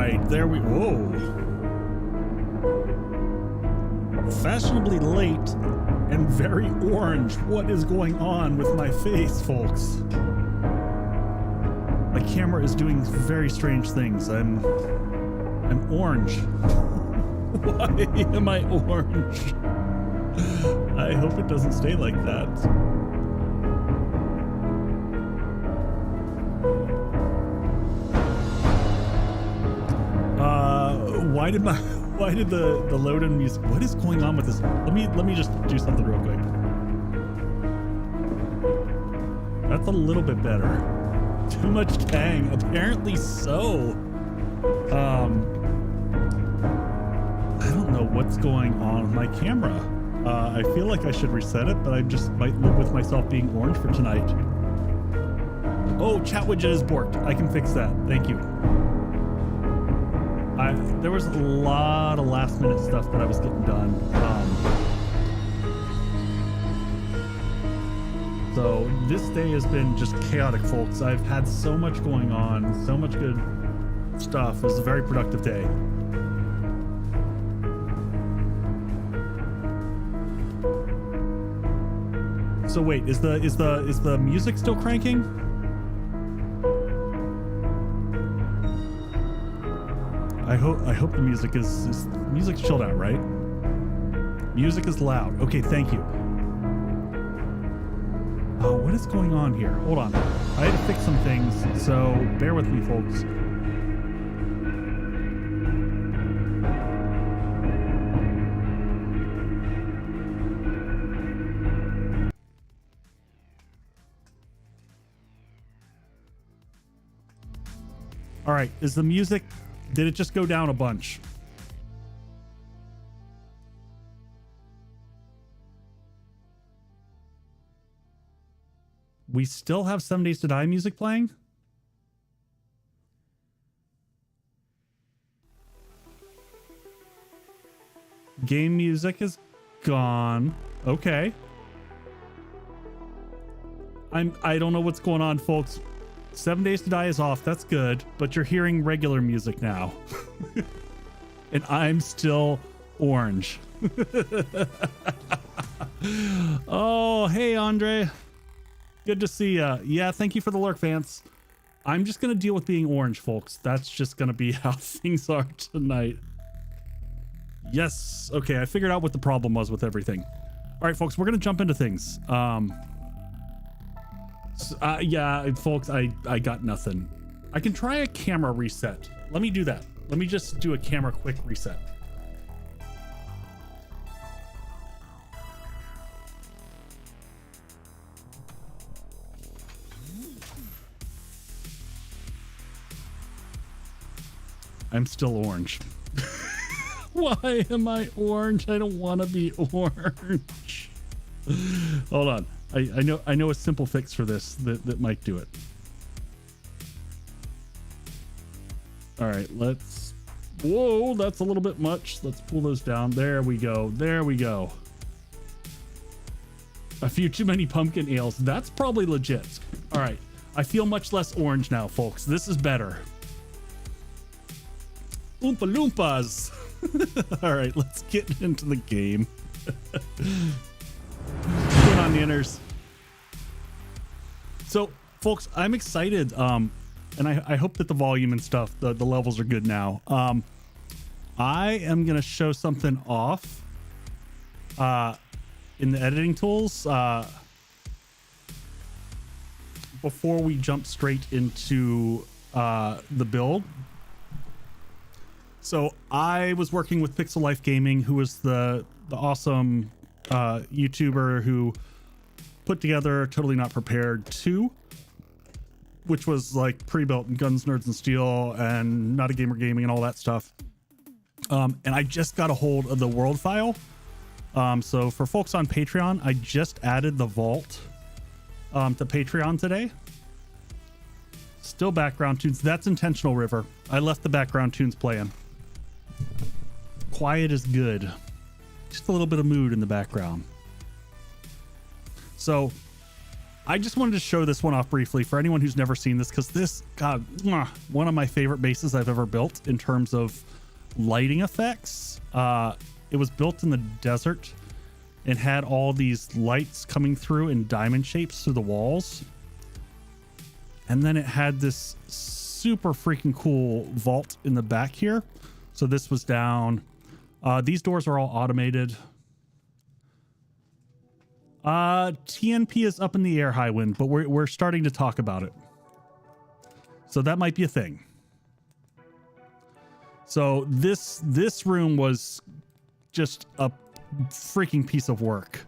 right, there we... Whoa. Fashionably late and very orange. What is going on with my face, folks? My camera is doing very strange things. I'm orange. Why am I orange? I hope it doesn't stay like that. Why did the load in music? What is going on with this? Let me just do something real quick. That's a little bit better. Too much tang, apparently so. I don't know what's going on with my camera. I feel like I should reset it, but I just might live with myself being orange for tonight. Oh, chat widget is borked. I can fix that. Thank you. There was a lot of last minute stuff that I was getting done. So this day has been just chaotic, folks. I've had so much going on, so much good stuff. It was a very productive day. So wait, is the music still cranking? I hope the music is music's chilled out, right? Music is loud. Okay, thank you. Oh, what is going on here? Hold on. I had to fix some things, so bear with me, folks. All right, is the music, did it just go down a bunch? We still have 7 Days to Die music playing? Game music is gone. Okay. I don't know what's going on, folks. 7 Days to Die is off. That's good. But you're hearing regular music now. And I'm still orange. Oh, hey, Andre. Good to see ya. Yeah, thank you for the lurk, Vance. I'm just going to deal with being orange, folks. That's just going to be how things are tonight. Yes. Okay, I figured out what the problem was with everything. All right, folks, we're going to jump into things. Yeah, folks, I got nothing. I can try a camera reset. Let me do that. Let me just do a camera quick reset. I'm still orange. Why am I orange? I don't want to be orange. Hold on. I know a simple fix for this that might do it. All right, let's... Whoa, that's a little bit much. Let's pull those down. There we go. There we go. A few too many pumpkin ales. That's probably legit. All right. I feel much less orange now, folks. This is better. Oompa Loompas. All right, let's get into the game. What's going on, Ninners? So, folks, I'm excited. And I hope that the volume and stuff, the levels are good now. I am going to show something off in the editing tools before we jump straight into the build. So I was working with Pixel Life Gaming, who was the awesome YouTuber who put together Totally Not Prepared 2, which was like pre-built and Guns, Nerds, and Steel and Not a Gamer Gaming and all that stuff. And I just got a hold of the world file. So for folks on Patreon, I just added the vault to Patreon today. Still background tunes. That's intentional, River. I left the background tunes playing. Quiet is good. Just a little bit of mood in the background. So I just wanted to show this one off briefly for anyone who's never seen this, because this, God, one of my favorite bases I've ever built in terms of lighting effects. It was built in the desert and had all these lights coming through in diamond shapes through the walls. And then it had this super freaking cool vault in the back here. So this was down. These doors are all automated. TNP is up in the air, high wind, but we're starting to talk about it. So that might be a thing. So this room was just a freaking piece of work.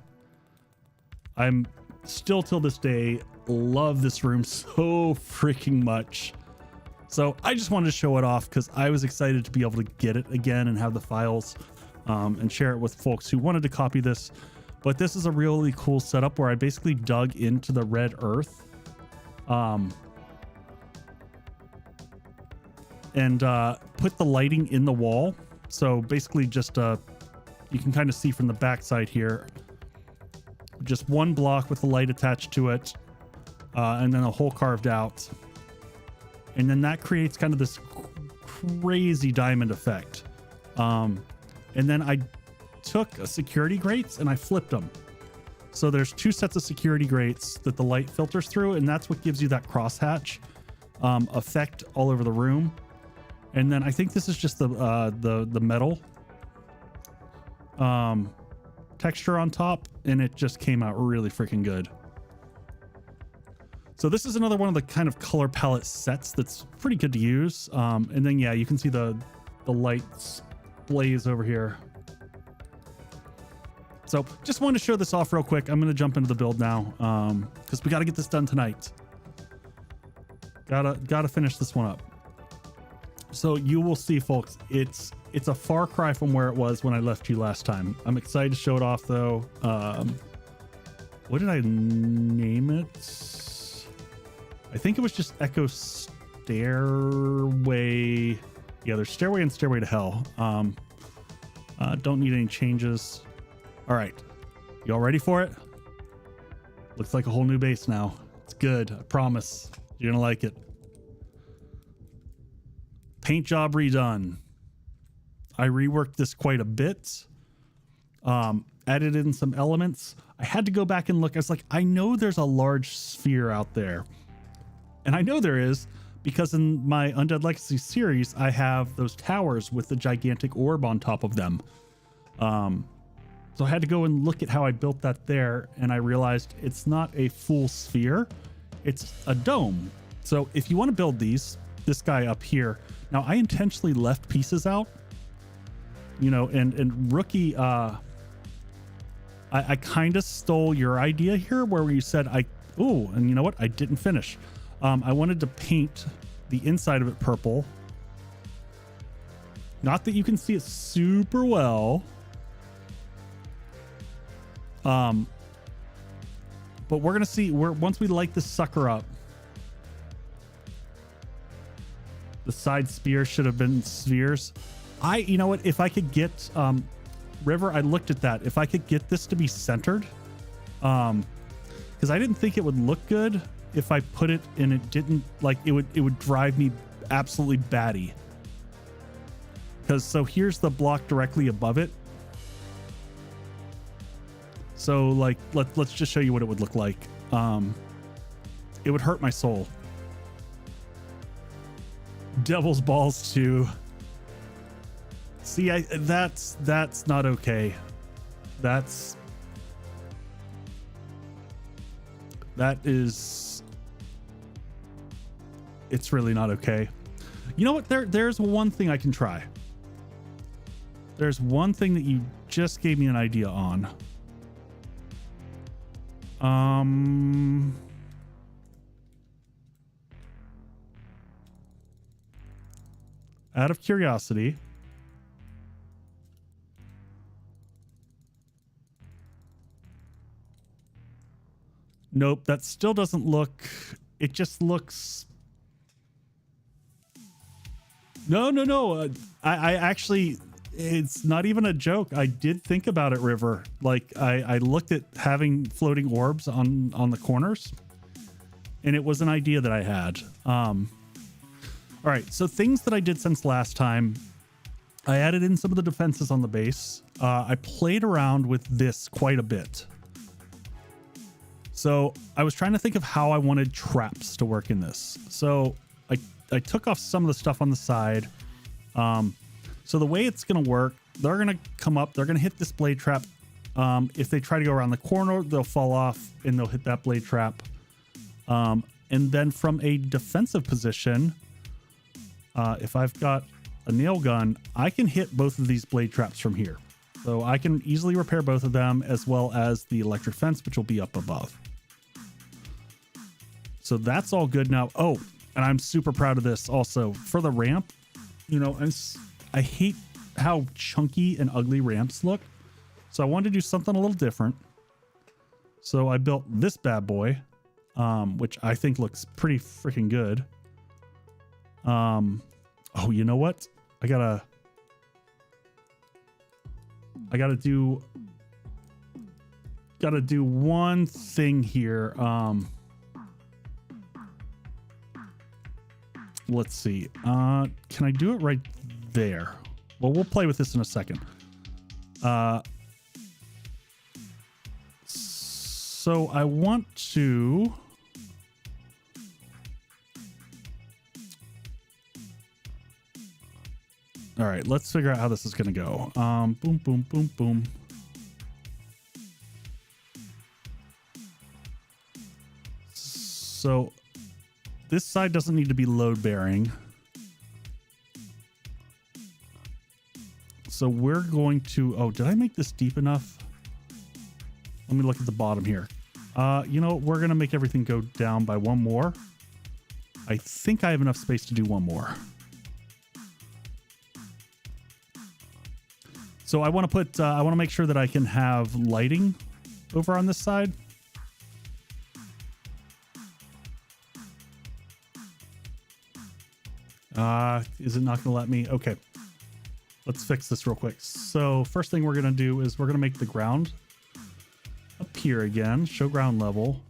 I'm still till this day love this room so freaking much. So I just wanted to show it off because I was excited to be able to get it again and have the files and share it with folks who wanted to copy this. But this is a really cool setup where I basically dug into the red earth and put the lighting in the wall. So basically just you can kind of see from the backside here, just one block with the light attached to it, and then a hole carved out. And then that creates kind of this crazy diamond effect. And then I took security grates and I flipped them. So there's two sets of security grates that the light filters through, and that's what gives you that crosshatch effect all over the room. And then I think this is just the metal texture on top, and it just came out really freaking good. So this is another one of the kind of color palette sets that's pretty good to use. And then, yeah, you can see the lights blaze over here. So just wanted to show this off real quick. I'm going to jump into the build now because we got to get this done tonight. Gotta finish this one up. So you will see, folks, it's a far cry from where it was when I left you last time. I'm excited to show it off, though. What did I name it? I think it was just Echo Stairway. Yeah, there's Stairway and Stairway to Hell. Don't need any changes. All right. Y'all ready for it? Looks like a whole new base now. It's good. I promise. You're going to like it. Paint job redone. I reworked this quite a bit. Added in some elements. I had to go back and look. I was like, I know there's a large sphere out there. And I know there is because in my Undead Legacy series, I have those towers with the gigantic orb on top of them. So I had to go and look at how I built that there, and I realized it's not a full sphere, it's a dome. So if you want to build this guy up here, now I intentionally left pieces out, you know, and Rookie, I kind of stole your idea here where you said, and you know what? I didn't finish. I wanted to paint the inside of it purple. Not that you can see it super well. But we're going to see once we light this sucker up, the side spears should have been spheres. You know what? If I could get, River, I looked at that. If I could get this to be centered, because I didn't think it would look good if I put it and it didn't, like, it would drive me absolutely batty. Because so here's the block directly above it. So like, let's just show you what it would look like. It would hurt my soul. Devil's balls too. See, that's not okay. That is, it's really not okay. You know what? There's one thing I can try. There's one thing that you just gave me an idea on. Out of curiosity, nope, that still doesn't look, it just looks, no. I actually, it's not even a joke. I did think about it, River. Like I looked at having floating orbs on the corners. and it was an idea that I had. All right, so things that I did since last time, I added in some of the defenses on the base. I played around with this quite a bit. So I was trying to think of how I wanted traps to work in this. So I took off some of the stuff on the side. So the way it's going to work, they're going to come up, they're going to hit this blade trap. If they try to go around the corner, they'll fall off and they'll hit that blade trap. And then from a defensive position, if I've got a nail gun, I can hit both of these blade traps from here. So I can easily repair both of them, as well as the electric fence, which will be up above. So that's all good now. Oh, and I'm super proud of this also. For the ramp, you know, I hate how chunky and ugly ramps look. So I wanted to do something a little different. So I built this bad boy, which I think looks pretty freaking good. Oh, you know what? I gotta do one thing here. Let's see. Can I do it right there? Well, we'll play with this in a second. So I want to... All right, let's figure out how this is going to go. Boom, boom, boom, boom. So this side doesn't need to be load bearing. So we're going to, oh, did I make this deep enough? Let me look at the bottom here. You know, we're going to make everything go down by one more. I think I have enough space to do one more. So I want to put, I want to make sure that I can have lighting over on this side. Is it not going to let me? Okay. Let's fix this real quick. So first thing we're going to do is we're going to make the ground appear again, show ground level.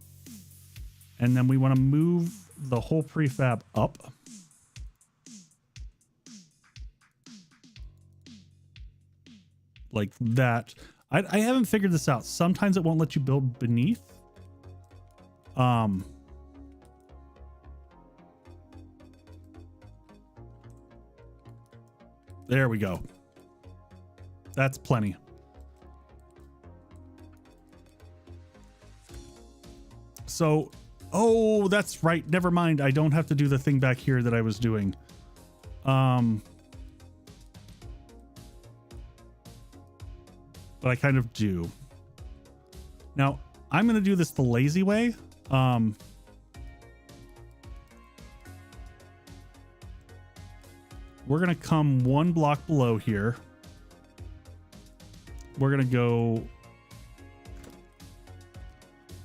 And then we want to move the whole prefab up. Like that. I haven't figured this out. Sometimes it won't let you build beneath. There we go. That's plenty. So, oh, that's right. Never mind. I don't have to do the thing back here that I was doing. But I kind of do. Now, I'm going to do this the lazy way. We're going to come one block below here. We're going to go...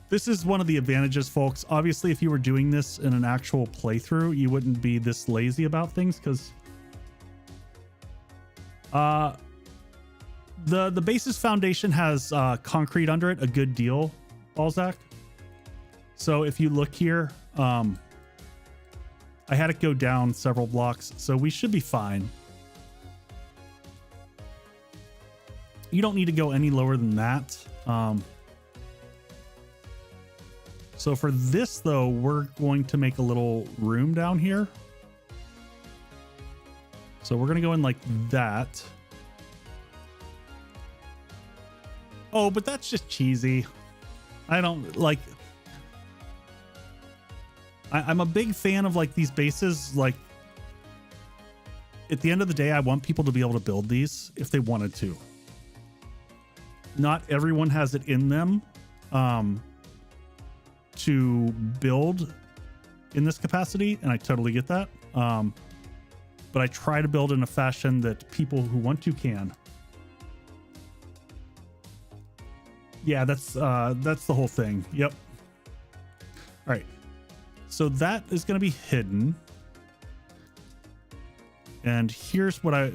This is one of the advantages, folks. Obviously, if you were doing this in an actual playthrough, you wouldn't be this lazy about things, because... The base's foundation has concrete under it, a good deal, Balzac. So if you look here, I had it go down several blocks, so we should be fine. You don't need to go any lower than that. So for this, though, we're going to make a little room down here. So we're going to go in like that. Oh, but that's just cheesy. I don't like... I'm a big fan of like these bases. Like at the end of the day, I want people to be able to build these if they wanted to. Not everyone has it in them to build in this capacity, and I totally get that. But I try to build in a fashion that people who want to can. Yeah, that's the whole thing. Yep. All right. So that is going to be hidden. And here's what I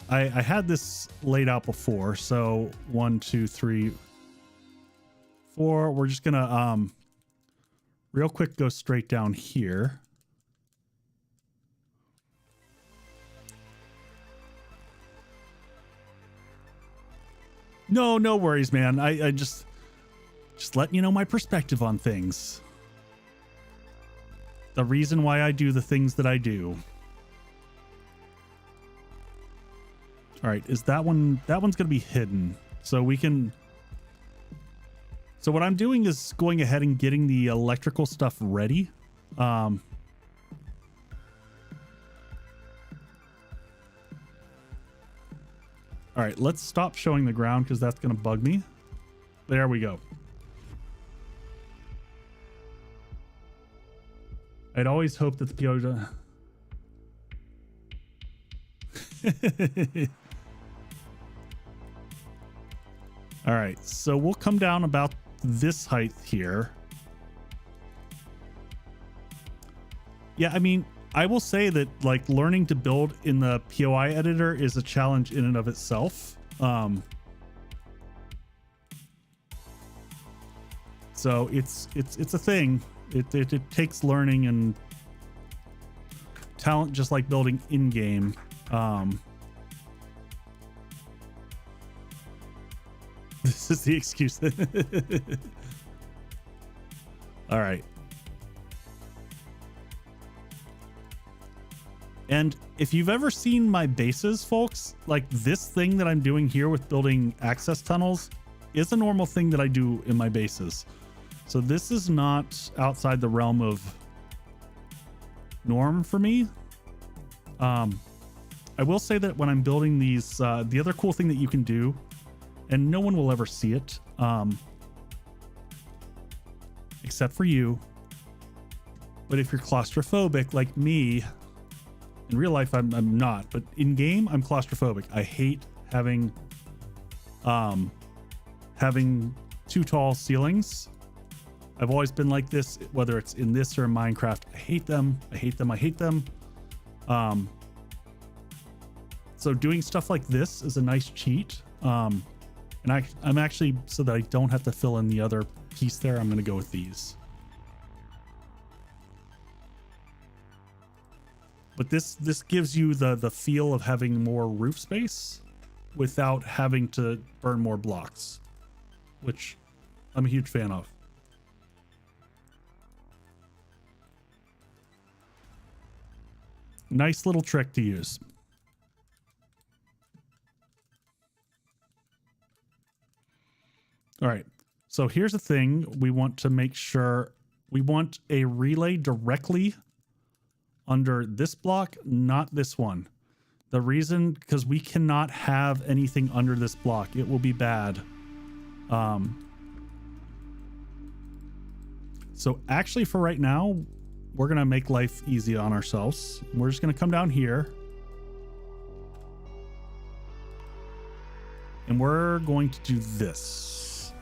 had this laid out before. So 1, 2, 3, 4. We're just going to real quick, go straight down here. No, no worries, man. I just letting you know my perspective on things. The reason why I do the things that I do. All right, is that one? That one's going to be hidden. So we can... So what I'm doing is going ahead and getting the electrical stuff ready. All right, let's stop showing the ground because that's going to bug me. There we go. I'd always hoped that the PO... All right, so we'll come down about this height here. Yeah, I mean, I will say that like learning to build in the POI editor is a challenge in and of itself. So it's a thing. It takes learning and talent, just like building in game. This is the excuse. All right. And if you've ever seen my bases, folks, like this thing that I'm doing here with building access tunnels is a normal thing that I do in my bases. So this is not outside the realm of norm for me. I will say that when I'm building these, the other cool thing that you can do, and no one will ever see it, except for you. But if you're claustrophobic like me, in real life I'm not, but in game I'm claustrophobic. I hate having too tall ceilings. I've always been like this, whether it's in this or in Minecraft. I hate them. I hate them. I hate them. So doing stuff like this is a nice cheat. And I'm actually, so that I don't have to fill in the other piece there, I'm going to go with these. But this gives you the feel of having more roof space without having to burn more blocks, which I'm a huge fan of. Nice little trick to use. All right, so here's the thing. We want to make sure we want a relay directly under this block, not this one. The reason, because we cannot have anything under this block. It will be bad. So actually for right now, we're going to make life easy on ourselves. We're just going to come down here. And we're going to do this.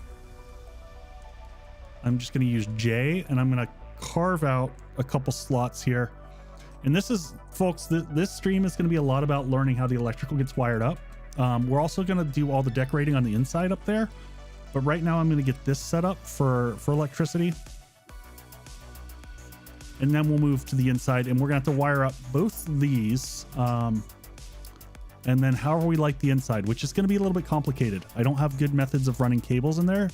I'm just going to use J, and I'm going to carve out a couple slots here. And this is, folks, this stream is going to be a lot about learning how the electrical gets wired up. We're also going to do all the decorating on the inside up there. But right now I'm going to get this set up for electricity. And then we'll move to the inside, and we're going to have to wire up both these. And then however we like the inside, which is going to be a little bit complicated. I don't have good methods of running cables in there.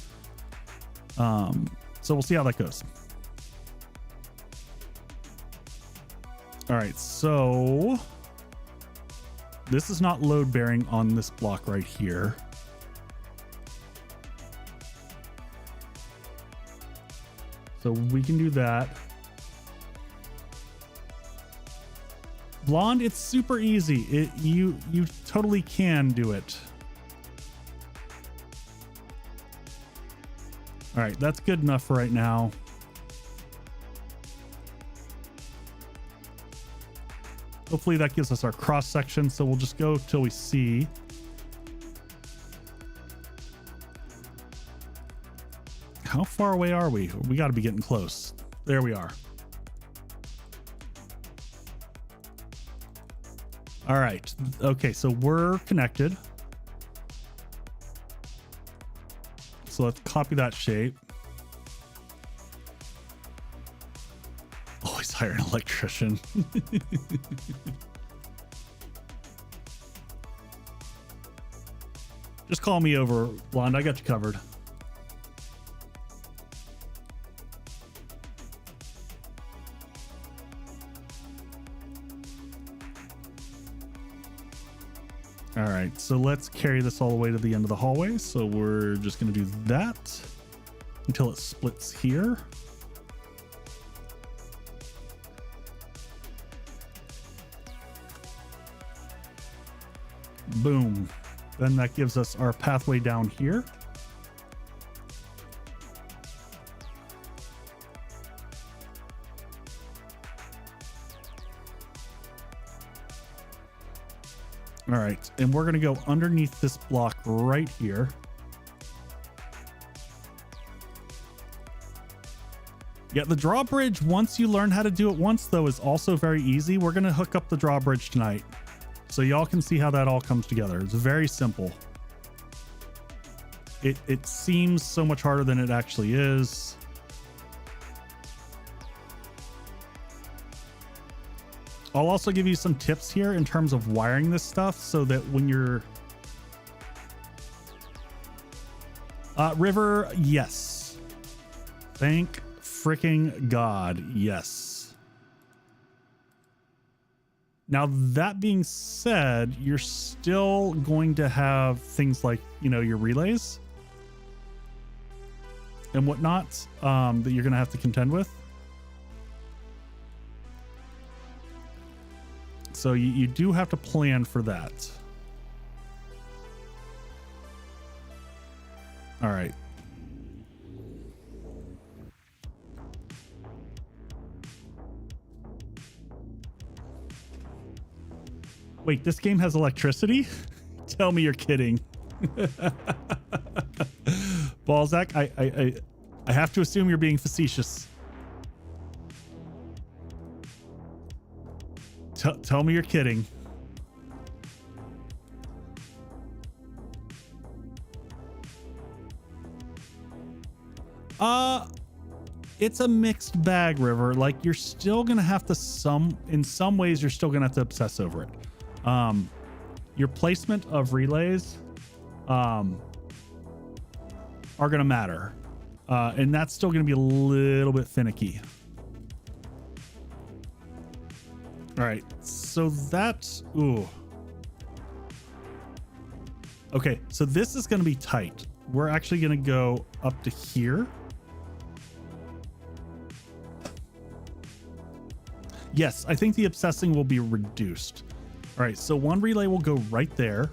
So we'll see how that goes. All right, so this is not load bearing on this block right here. So we can do that. Blonde, it's super easy. You totally can do it. All right, that's good enough for right now. Hopefully that gives us our cross section. So we'll just go till we see. How far away are we? We got to be getting close. There we are. All right. Okay, so we're connected. So let's copy that shape. hire an electrician. Just call me over, Blonde. I got you covered. All right, so let's carry this all the way to the end of the hallway. So we're just going to do that until it splits here. Boom. Then that gives us our pathway down here. All right, and we're going to go underneath this block right here. Yeah, the drawbridge, once you learn how to do it once, though, is also very easy. We're going to hook up the drawbridge tonight, so y'all can see how that all comes together. It's very simple. It seems so much harder than it actually is. I'll also give you some tips here in terms of wiring this stuff so that when you're... River, yes. Thank freaking God, yes. Now, that being said, you're still going to have things like, you know, your relays and whatnot that you're going to have to contend with. So you do have to plan for that. All right. Wait, this game has electricity? Tell me you're kidding. Balzac, I have to assume you're being facetious. Tell me you're kidding. It's a mixed bag, River. Like, you're still gonna have to in some ways you're still gonna have to obsess over it. Your placement of relays are gonna matter, and that's still gonna be a little bit finicky. All right, so that's, ooh. Okay, so this is gonna be tight. We're actually gonna go up to here. Yes, I think the obsessing will be reduced. All right, so one relay will go right there.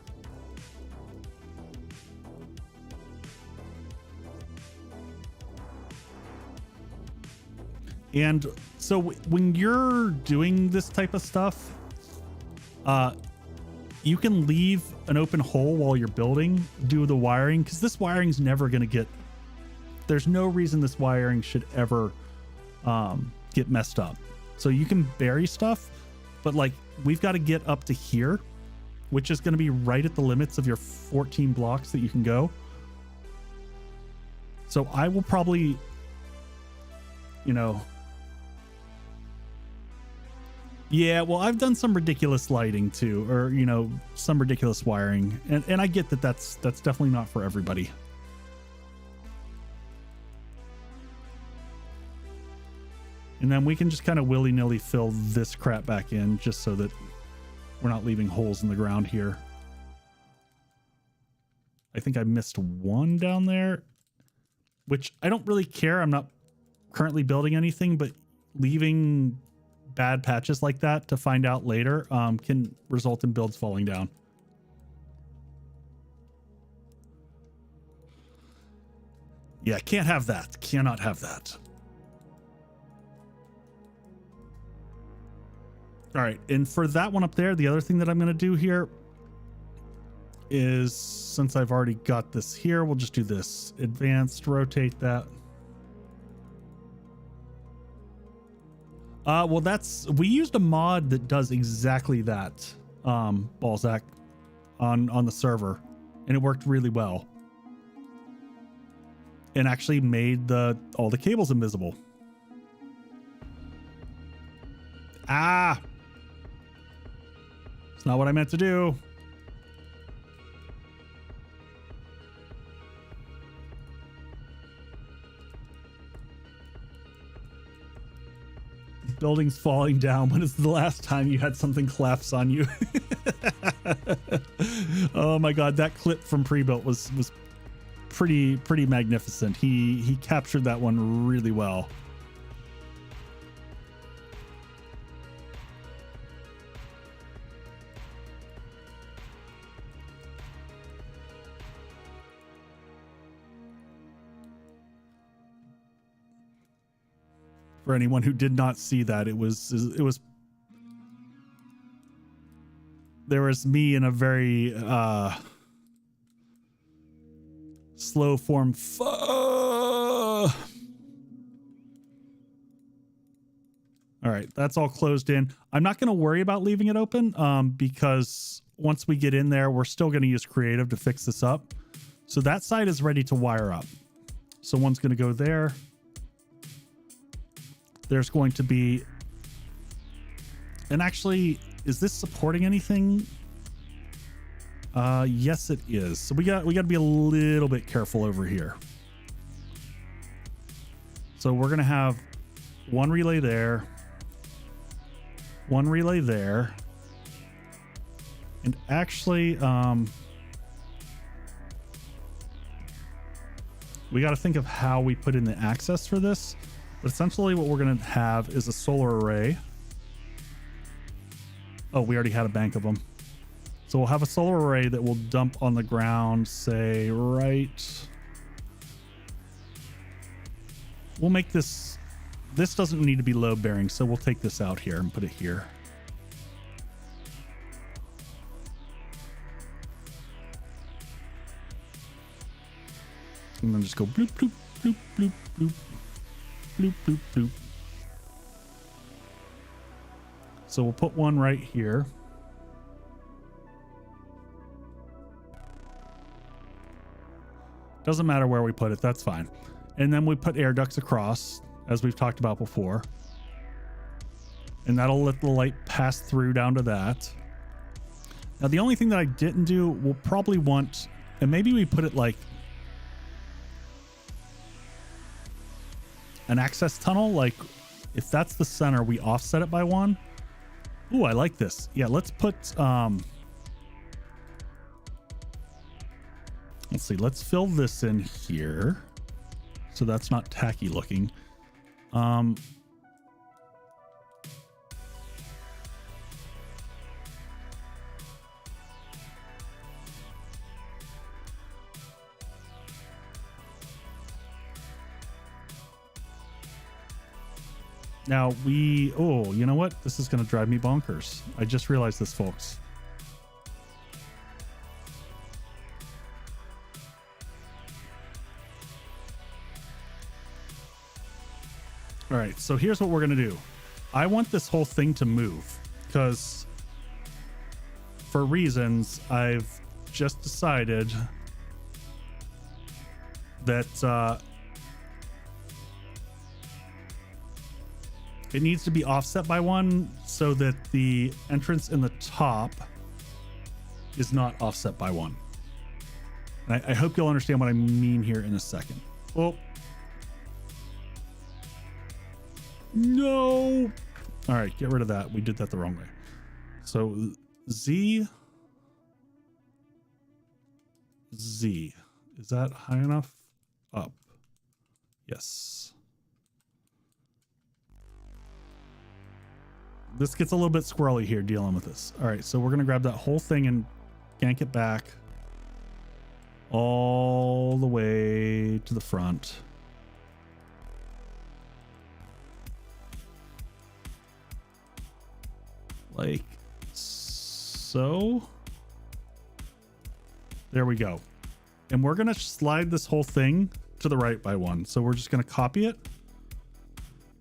And so when you're doing this type of stuff, you can leave an open hole while you're building, do the wiring, because this wiring's never going to get, there's no reason this wiring should ever get messed up. So you can bury stuff, but like we've got to get up to here, which is going to be right at the limits of your 14 blocks that you can go. So I will probably, you know, yeah, well, I've done some ridiculous lighting too, or, you know, some ridiculous wiring. And I get that that's definitely not for everybody. And then we can just kind of willy-nilly fill this crap back in just so that we're not leaving holes in the ground here. I think I missed one down there, which I don't really care. I'm not currently building anything, but leaving bad patches like that to find out later can result in builds falling down. Yeah, can't have that. Cannot have that. All right, and for that one up there, the other thing that I'm going to do here is, since I've already got this here, we'll just do this. Advanced, rotate that. Well, we used a mod that does exactly that, Balzac, on the server, and it worked really well. And actually made all the cables invisible. Ah! It's not what I meant to do. Buildings falling down. When is the last time you had something collapse on you? Oh my god, that clip from pre-built was pretty magnificent. He captured that one really well. For anyone who did not see that, it was there was me in a very slow form. All right, that's all closed in. I'm not going to worry about leaving it open because once we get in there, we're still going to use creative to fix this up. So that side is ready to wire up. So one's going to go there. There's going to be, and actually, is this supporting anything? Yes, it is. So we got to be a little bit careful over here. So we're going to have one relay there, one relay there, and actually, we got to think of how we put in the access for this. But essentially what we're going to have is a solar array. Oh, we already had a bank of them. So we'll have a solar array that will dump on the ground, say right. We'll make this doesn't need to be load bearing, so we'll take this out here and put it here. And then just go bloop, bloop, bloop, bloop, bloop. Bloop, bloop, bloop. So we'll put one right here. Doesn't matter where we put it, that's fine. And then we put air ducts across, as we've talked about before. And that'll let the light pass through down to that. Now the only thing that I didn't do, we'll probably want, and maybe we put it like an access tunnel, like if that's the center, we offset it by one. Ooh, I like this. Yeah, let's put let's see, let's fill this in here so that's not tacky looking. Now oh, you know what? This is going to drive me bonkers. I just realized this, folks. All right, so here's what we're going to do. I want this whole thing to move because for reasons I've just decided that it needs to be offset by one so that the entrance in the top is not offset by one. And I hope you'll understand what I mean here in a second. Oh. No. All right, get rid of that. We did that the wrong way. So Z. Is that high enough? Up. Yes. This gets a little bit squirrely here dealing with this. All right, so we're going to grab that whole thing and gank it back all the way to the front. Like so. There we go. And we're going to slide this whole thing to the right by one. So we're just going to copy it.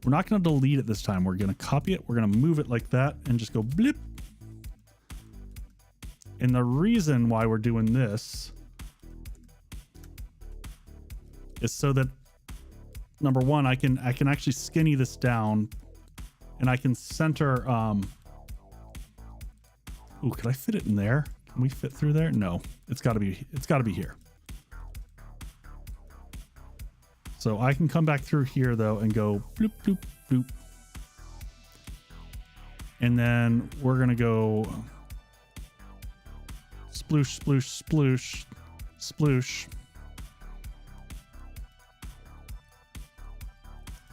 We're not going to delete it this time. We're going to copy it. We're going to move it like that and just go blip. And the reason why we're doing this is so that number one, I can actually skinny this down and I can center, ooh, could I fit it in there? Can we fit through there? No, it's gotta be here. So I can come back through here though and go bloop, bloop, bloop. And then we're gonna go sploosh, sploosh, sploosh, sploosh.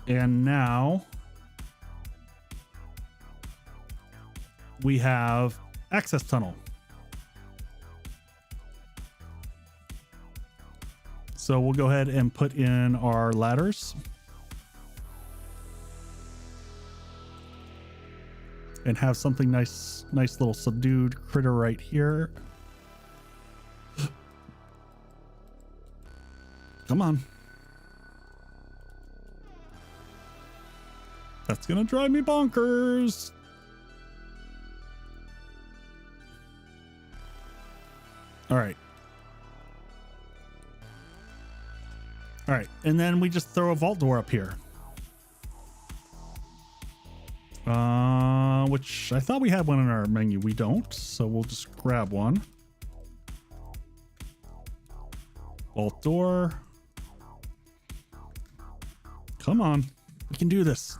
And now we have access tunnel. So we'll go ahead and put in our ladders. And have something nice little subdued critter right here. Come on. That's gonna drive me bonkers. All right. All right, and then we just throw a vault door up here. Which I thought we had one in our menu. We don't, so we'll just grab one. Vault door. Come on, we can do this.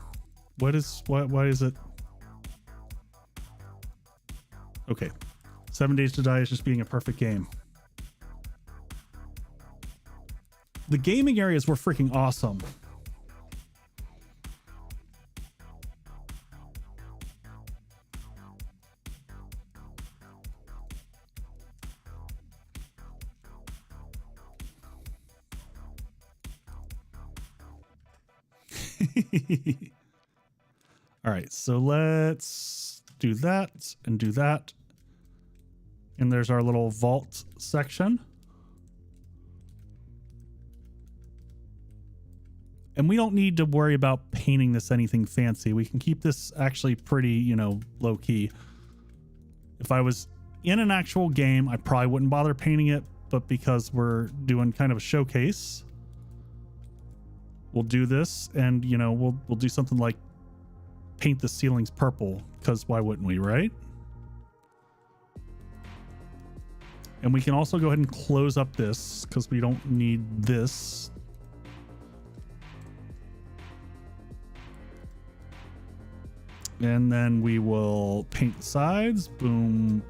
Why is it? Okay, 7 Days to Die is just being a perfect game. The gaming areas were freaking awesome. All right, so let's do that and do that. And there's our little vault section. And we don't need to worry about painting this anything fancy. We can keep this actually pretty, you know, low key. If I was in an actual game, I probably wouldn't bother painting it, but because we're doing kind of a showcase, we'll do this, and you know, we'll do something like paint the ceilings purple, because why wouldn't we, right? And we can also go ahead and close up this because we don't need this. And then we will paint the sides. Boom.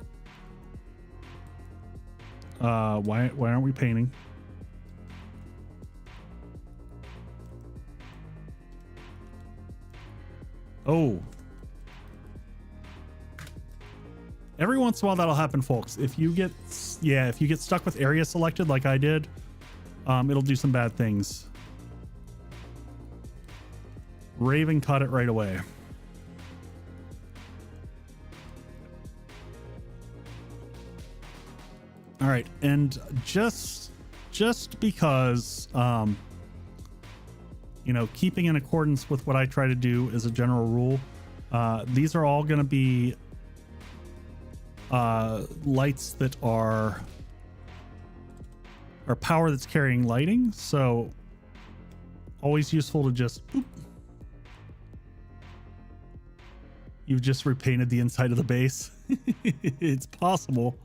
Why aren't we painting? Oh. Every once in a while that'll happen, folks. If you get stuck with area selected like I did, it'll do some bad things. Raven caught it right away. All right, and just because you know, keeping in accordance with what I try to do as a general rule, these are all going to be lights that are power that's carrying lighting, so always useful to just boop. You've just repainted the inside of the base. It's possible.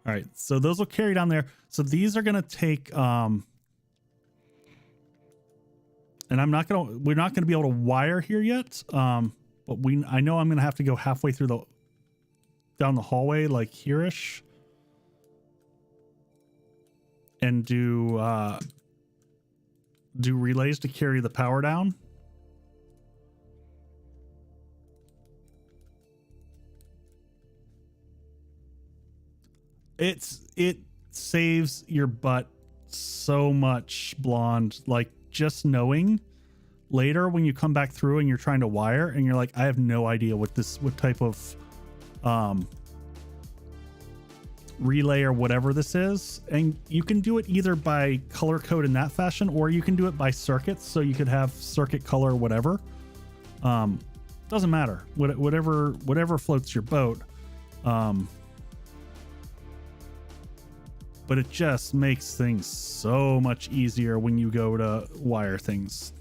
All right, so those will carry down there. So these are going to take and we're not going to be able to wire here yet, but I know I'm going to have to go halfway through down the hallway, like here-ish, and do relays to carry the power down. It saves your butt so much, Blonde. Like, just knowing later when you come back through and you're trying to wire and you're like, I have no idea what type of relay or whatever this is. And you can do it either by color code in that fashion, or you can do it by circuits. So you could have circuit color, whatever. Doesn't matter. Whatever floats your boat. But it just makes things so much easier when you go to wire things.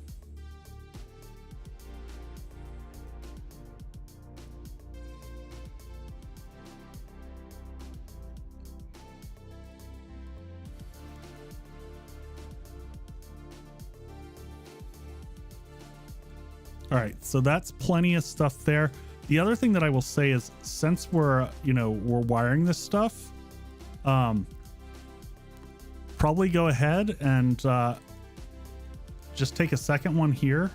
All right, so that's plenty of stuff there. The other thing that I will say is, since we're wiring this stuff, probably go ahead and just take a second one here,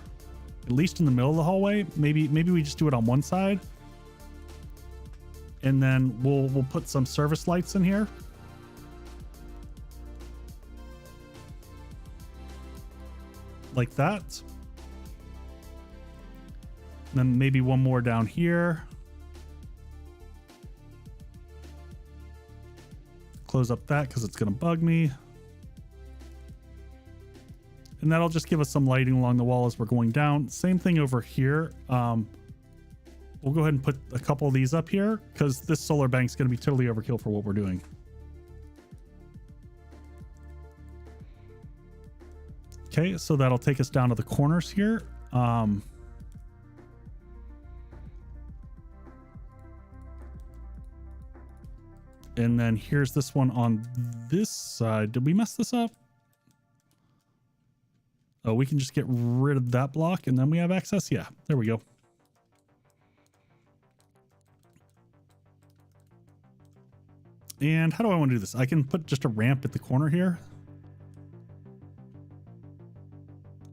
at least in the middle of the hallway. Maybe we just do it on one side, and then we'll put some service lights in here. Like that. And then maybe one more down here. Close up that because it's going to bug me. And that'll just give us some lighting along the wall as we're going down. Same thing over here. We'll go ahead and put a couple of these up here because this solar bank's going to be totally overkill for what we're doing. Okay, so that'll take us down to the corners here. And then here's this one on this side. Did we mess this up? Oh, we can just get rid of that block and then we have access. Yeah, there we go. And how do I want to do this? I can put just a ramp at the corner here.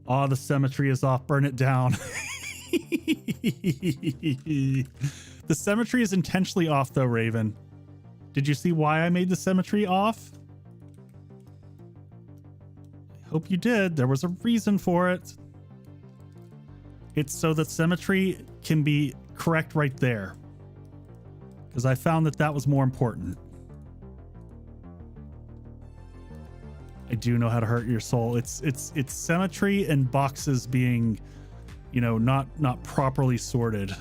Oh, the symmetry is off. Burn it down. The symmetry is intentionally off though, Raven. Did you see why I made the symmetry off? I hope you did. There was a reason for it. It's so that symmetry can be correct right there. Because I found that that was more important. I do know how to hurt your soul. It's symmetry and boxes being, you know, not properly sorted.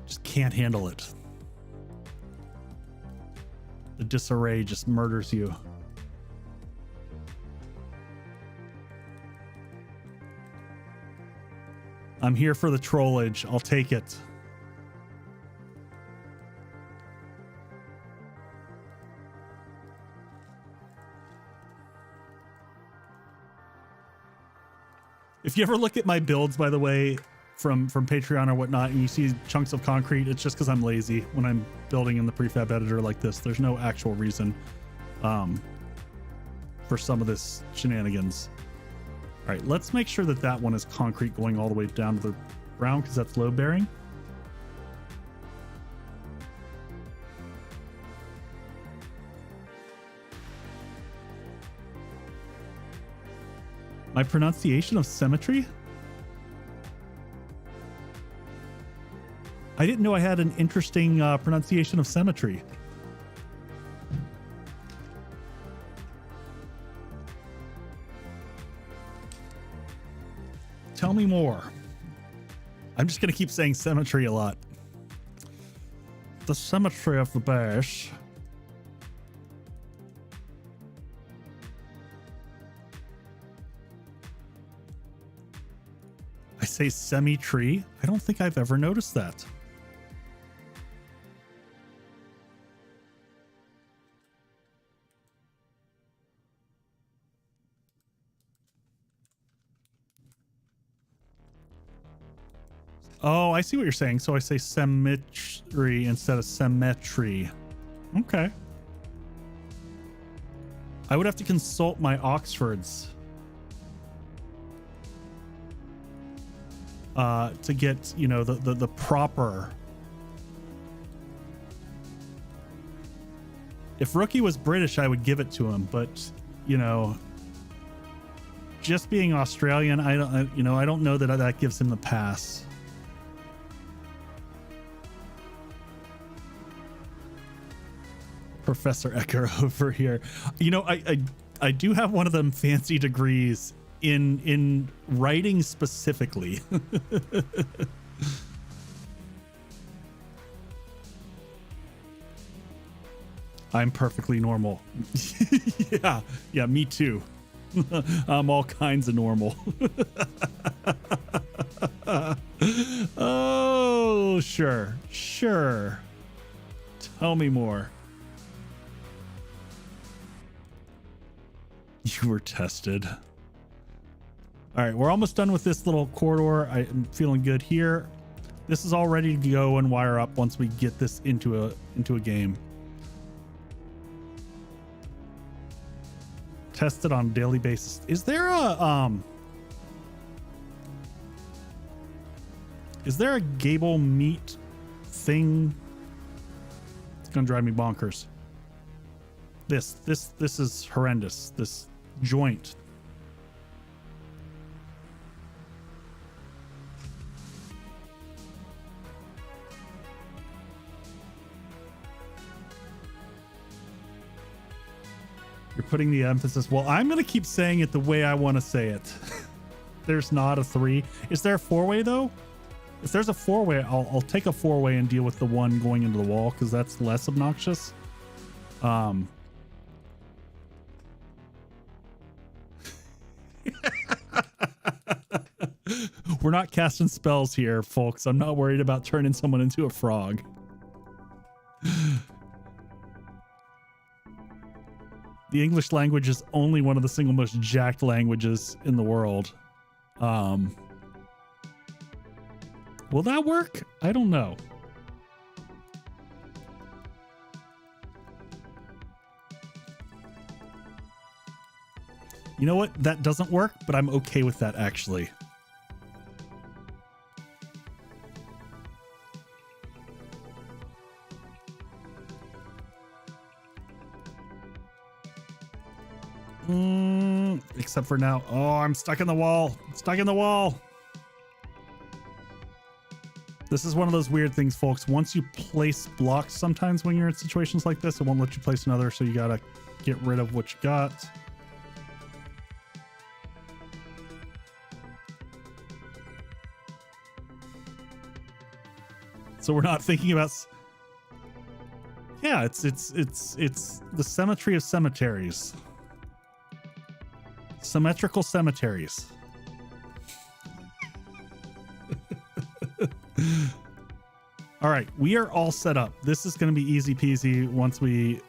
Just can't handle it. The disarray just murders you. I'm here for the trollage. I'll take it. If you ever look at my builds, by the way, from Patreon or whatnot, and you see chunks of concrete, it's just because I'm lazy when I'm building in the prefab editor like this. There's no actual reason for some of this shenanigans. All right, let's make sure that that one is concrete going all the way down to the ground because that's load bearing. My pronunciation of symmetry? I didn't know I had an interesting pronunciation of symmetry. Tell me more. I'm just going to keep saying symmetry a lot. The symmetry of the base. I say semi-tree. I don't think I've ever noticed that. Oh, I see what you're saying. So I say symmetry instead of symmetry. Okay. I would have to consult my Oxfords to get, you know, the proper. If Rookie was British, I would give it to him, but you know, just being Australian, I don't know that that gives him the pass. Professor Eko over here. You know, I do have one of them fancy degrees in writing specifically. I'm perfectly normal. Yeah, me too. I'm all kinds of normal. Oh, sure. Tell me more. You were tested. All right, we're almost done with this little corridor. I'm feeling good here. This is all ready to go and wire up once we get this into a game. Tested on a daily basis. Is there a Gable meat thing? It's gonna drive me bonkers. This is horrendous. This joint. You're putting the emphasis. Well, I'm going to keep saying it the way I want to say it. There's not a 3. Is there a 4-way though? If there's a 4-way, I'll take a 4-way and deal with the one going into the wall because that's less obnoxious. We're not casting spells here, folks. I'm not worried about turning someone into a frog. The English language is only one of the single most jacked languages in the world. Will that work? I don't know. You know what? That doesn't work, but I'm okay with that actually. Except for now. Oh, I'm stuck in the wall. Stuck in the wall. This is one of those weird things, folks. Once you place blocks, sometimes when you're in situations like this, it won't let you place another. So you got to get rid of what you got. So we're not thinking about. Yeah, it's the symmetry of cemeteries. Symmetrical cemeteries. All right, we are all set up. This is going to be easy peasy once we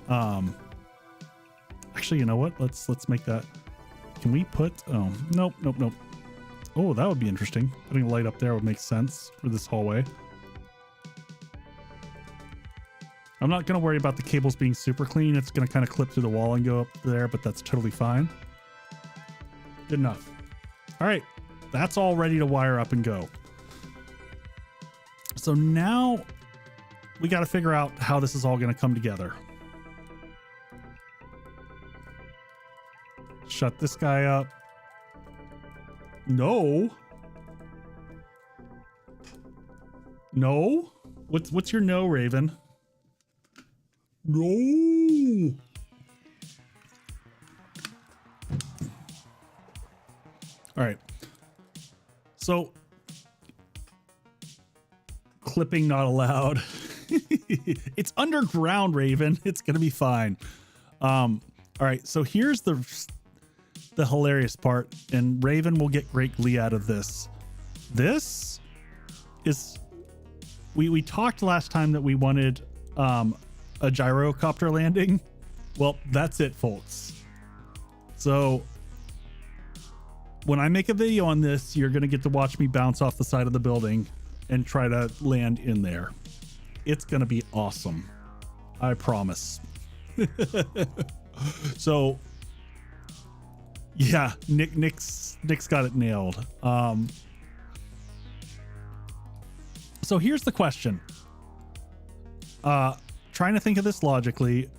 actually, you know what? Let's make that. Can we put nope. Oh, that would be interesting. Putting a light up there would make sense for this hallway. I'm not going to worry about the cables being super clean. It's going to kind of clip through the wall and go up there, but that's totally fine. Good enough. All right, that's all ready to wire up and go. So now we got to figure out how this is all going to come together. Shut this guy up. No. No? What's your no, Raven? No. All right. So clipping not allowed. It's underground, Raven. It's going to be fine. All right. So here's the hilarious part, and Raven will get great glee out of this. This is, we talked last time that we wanted a gyrocopter landing. Well, that's it, folks. So when I make a video on this, you're going to get to watch me bounce off the side of the building and try to land in there. It's going to be awesome. I promise. So yeah, Nick's got it nailed. So here's the question. Trying to think of this logically.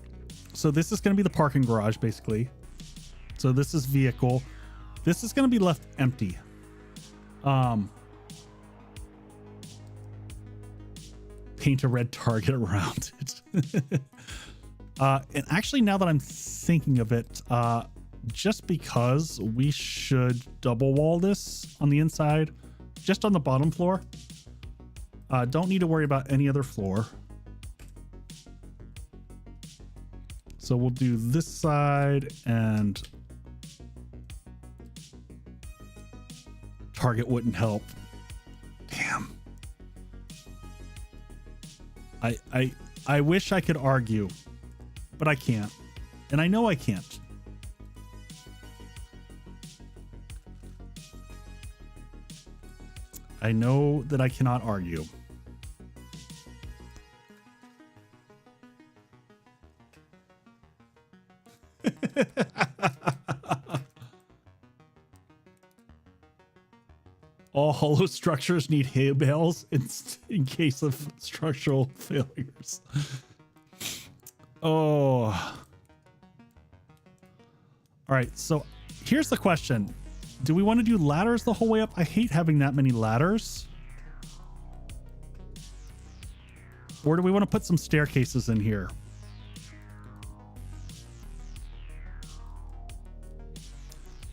So this is going to be the parking garage, basically. So this is vehicle. This is going to be left empty. Paint a red target around it. And actually, now that I'm thinking of it, just because we should double wall this on the inside, just on the bottom floor. Don't need to worry about any other floor. So we'll do this side, and target wouldn't help. Damn. I wish I could argue, but I can't. And I know I can't. I know that I cannot argue. All hollow structures need hay bales in case of structural failures. Oh. All right, so here's the question. Do we want to do ladders the whole way up? I hate having that many ladders. Or do we want to put some staircases in here?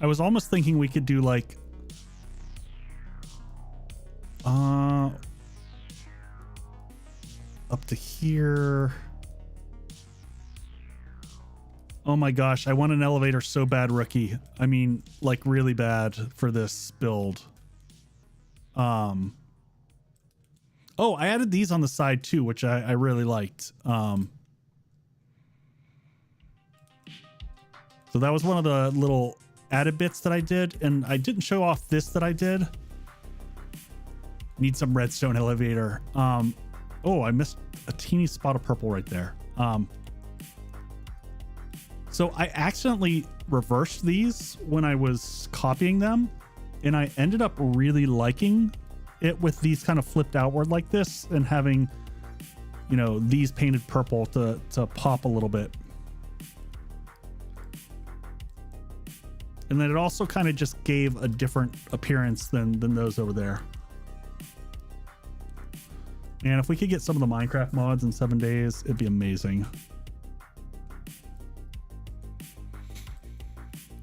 I was almost thinking we could do like up to here. Oh my gosh, I want an elevator so bad, rookie. I mean, like really bad for this build. Oh, I added these on the side too, which I really liked. So that was one of the little added bits that I did, and I didn't show off this that I did. Need some redstone elevator. Oh, I missed a teeny spot of purple right there. So I accidentally reversed these when I was copying them, and I ended up really liking it with these kind of flipped outward like this and having, you know, these painted purple to pop a little bit. And then it also kind of just gave a different appearance than those over there. And if we could get some of the Minecraft mods in 7 days, it'd be amazing.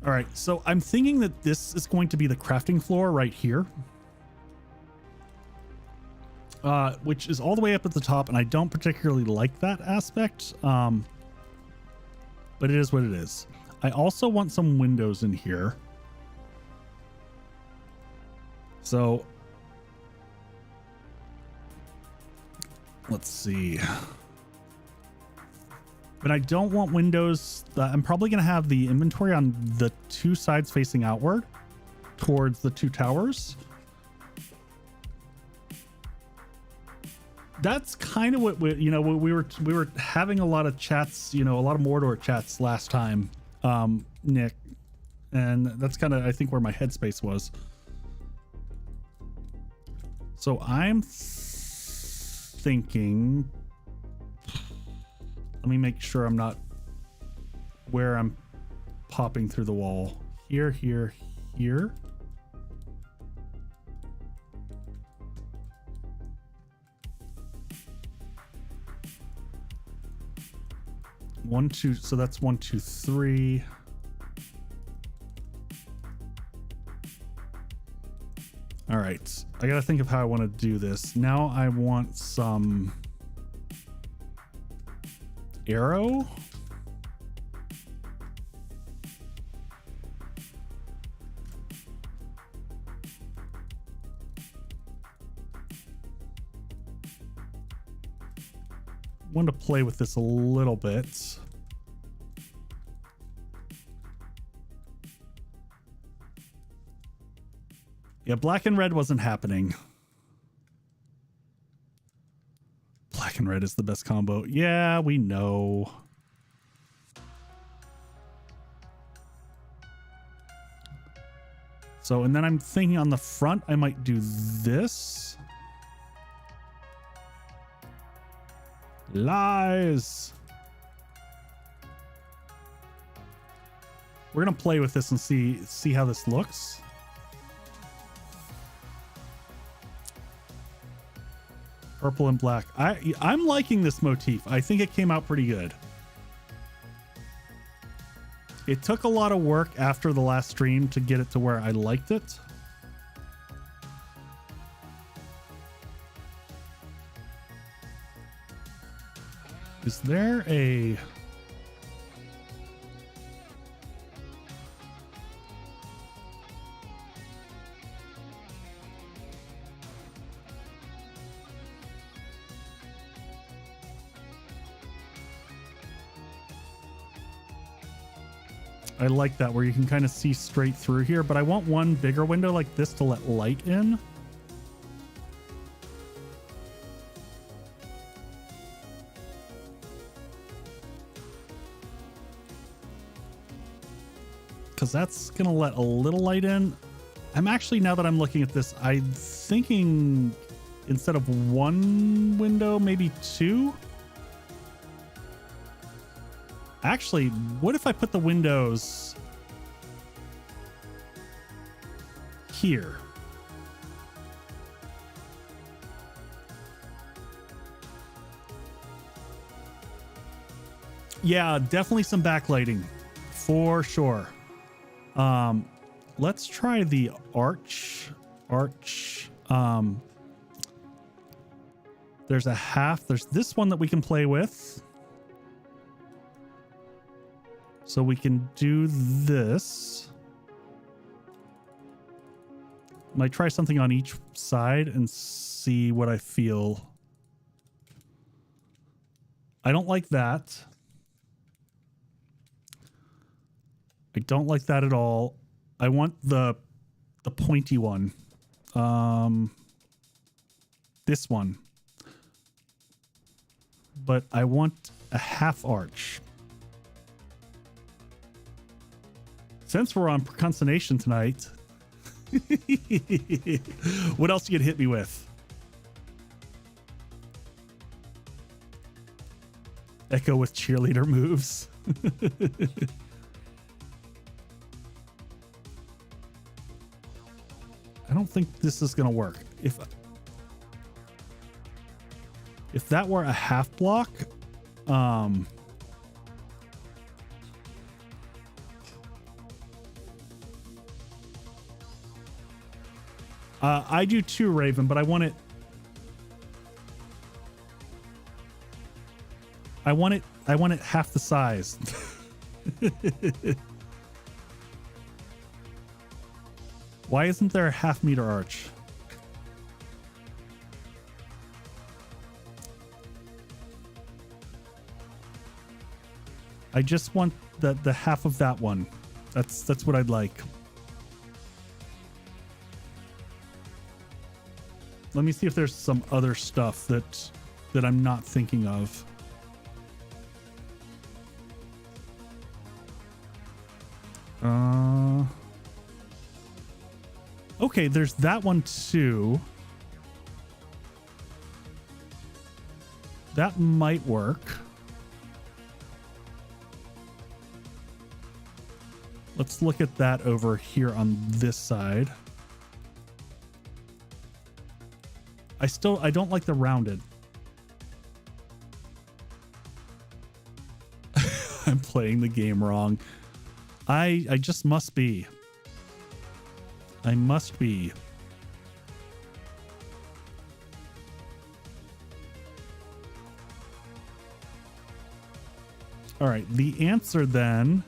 All right, so I'm thinking that this is going to be the crafting floor right here. Which is all the way up at the top, and I don't particularly like that aspect. But it is what it is. I also want some windows in here. So let's see. But I don't want windows. I'm probably going to have the inventory on the two sides facing outward towards the two towers. That's kind of what we were having a lot of chats, a lot of Mordor chats last time, Nick, and that's kind of, I think, where my headspace was. So I'm thinking, let me make sure I'm not where I'm popping through the wall. Here, here, here. One, two, so that's 1, 2, 3. All right, I gotta think of how I want to do this. Now I want some arrow. Want to play with this a little bit. Yeah, black and red wasn't happening. Black and red is the best combo. Yeah, we know. So, and then I'm thinking on the front, I might do this. Lies. We're gonna play with this and see how this looks. Purple and black. I'm liking this motif. I think it came out pretty good. It took a lot of work after the last stream to get it to where I liked it. Is there a... I like that, where you can kind of see straight through here, but I want one bigger window like this to let light in. because that's gonna let a little light in. I'm actually, now that I'm looking at this, I'm thinking instead of one window, maybe two. Actually, what if I put the windows here? Yeah, definitely some backlighting for sure. Let's try the arch. There's a half. There's this one that we can play with. So we can do this. Might try something on each side and see what I feel. I don't like that. I don't like that at all. I want the pointy one. This one. But I want a half arch. Since we're on Preconcination tonight, what else you could hit me with? Echo with cheerleader moves. I don't think this is gonna work. If that were a half block, I do too, Raven, but I want it half the size. Why isn't there a half-meter arch? I just want the half of that one. That's what I'd like. Let me see if there's some other stuff that I'm not thinking of. Okay, there's that one too. That might work. Let's look at that over here on this side. I don't like the rounded. I'm playing the game wrong. I just must be. I must be. All right, the answer then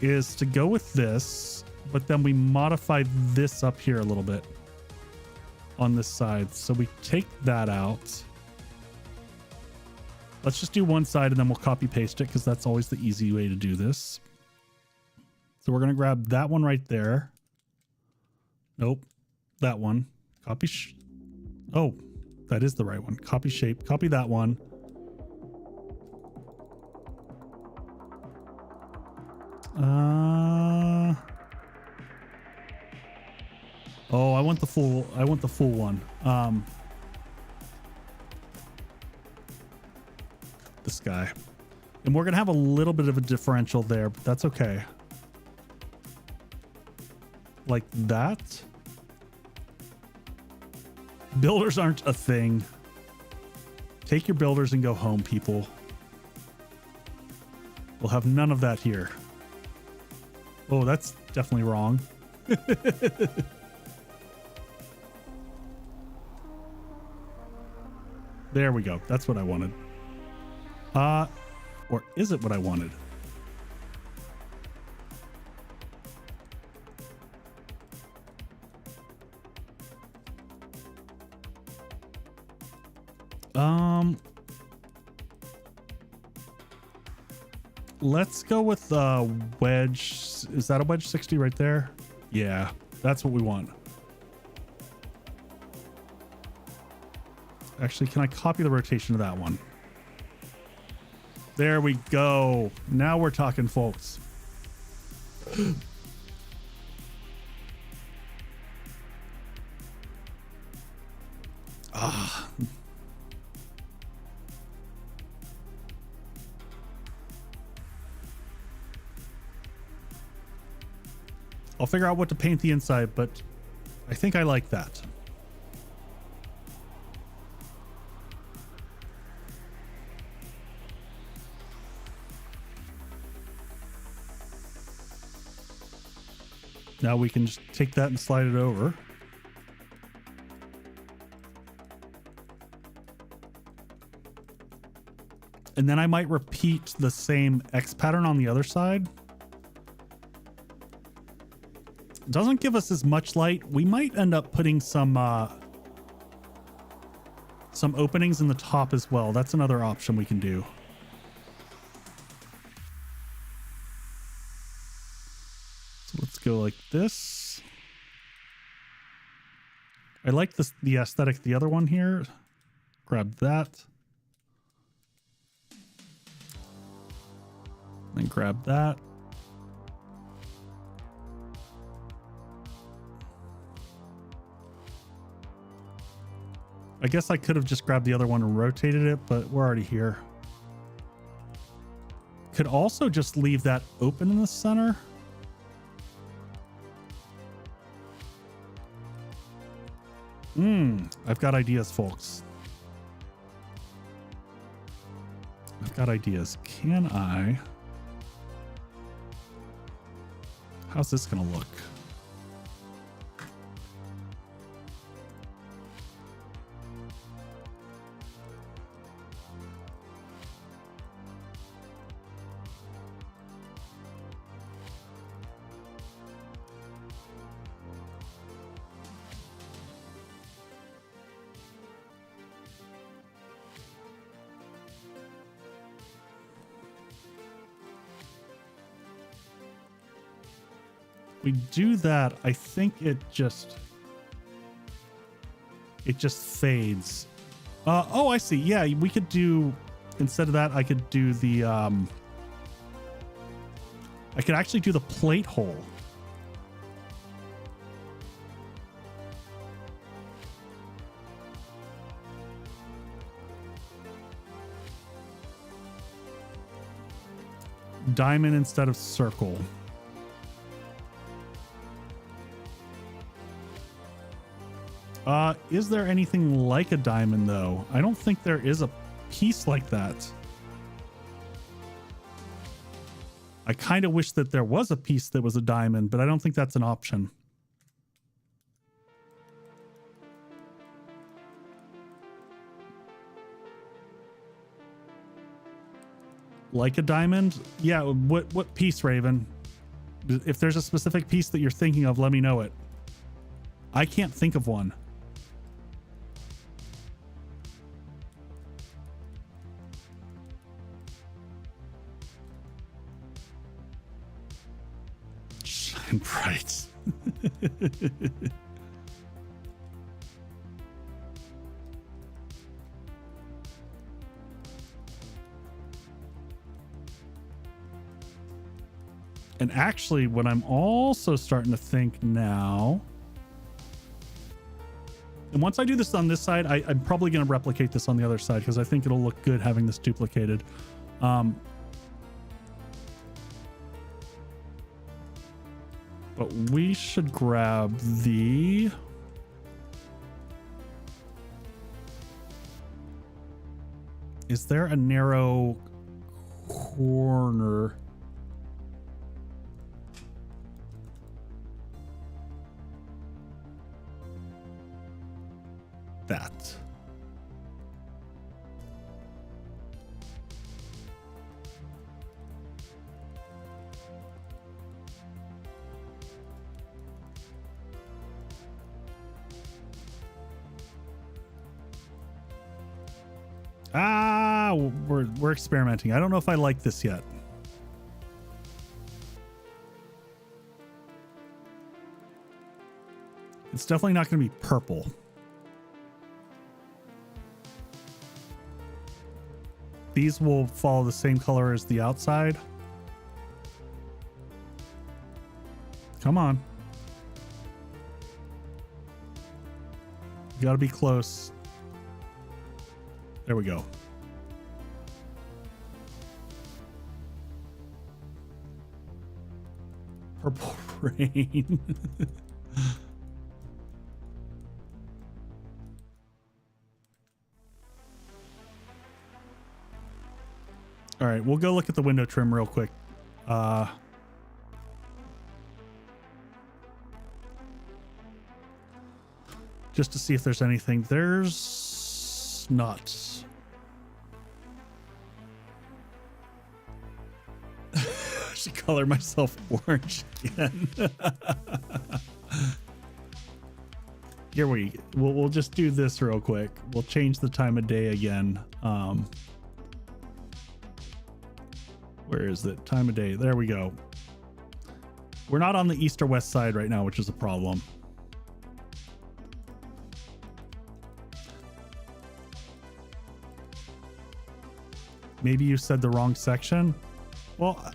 is to go with this, but then we modify this up here a little bit on this side. So we take that out. Let's just do one side and then we'll copy paste it because that's always the easy way to do this. So we're going to grab that one right there. Nope. That one. Copy. Oh, that is the right one. Copy shape. Copy that one. Oh, I want the full one. This guy. And we're going to have a little bit of a differential there, but that's okay. Like that. Builders aren't a thing. Take your builders and go home, people. We'll have none of that here. Oh, that's definitely wrong. There we go. That's what I wanted. Or is it what I wanted? Let's go with wedge. Is that a wedge 60 right there? Yeah, that's what we want. Actually, can I copy the rotation of that one? There we go. Now we're talking, folks. Ah. I'll figure out what to paint the inside, but I think I like that. Now we can just take that and slide it over. And then I might repeat the same X pattern on the other side. Doesn't give us as much light. We might end up putting some openings in the top as well. That's another option we can do. So let's go like this. I like this, the aesthetic of the other one here. Grab that. And grab that. I guess I could have just grabbed the other one and rotated it, but we're already here. Could also just leave that open in the center. I've got ideas, folks. I've got ideas. Can I... How's this gonna look? We do that, I think it just fades. Oh, I see. Yeah, we could do, instead of that, I could do the I could actually do the plate hole. Diamond instead of circle. Is there anything like a diamond though? I don't think there is a piece like that. I kind of wish that there was a piece that was a diamond, but I don't think that's an option. Like a diamond? Yeah, what piece, Raven? If there's a specific piece that you're thinking of, let me know it. I can't think of one. Shine bright. And actually, what I'm also starting to think now, and once I do this on this side, I'm probably going to replicate this on the other side because I think it'll look good having this duplicated. But we should grab the... Is there a narrow corner? That. We're experimenting. I don't know if I like this yet. It's definitely not going to be purple. these will follow the same color as the outside. Come on. You gotta be close. There we go. Purple rain. All right, we'll go look at the window trim real quick. Just to see if there's anything. There's not. I should color myself orange again. Here we'll just do this real quick. We'll change the time of day again. Where is it? Time of day. There we go. We're not on the east or west side right now, which is a problem. Maybe you said the wrong section. Well,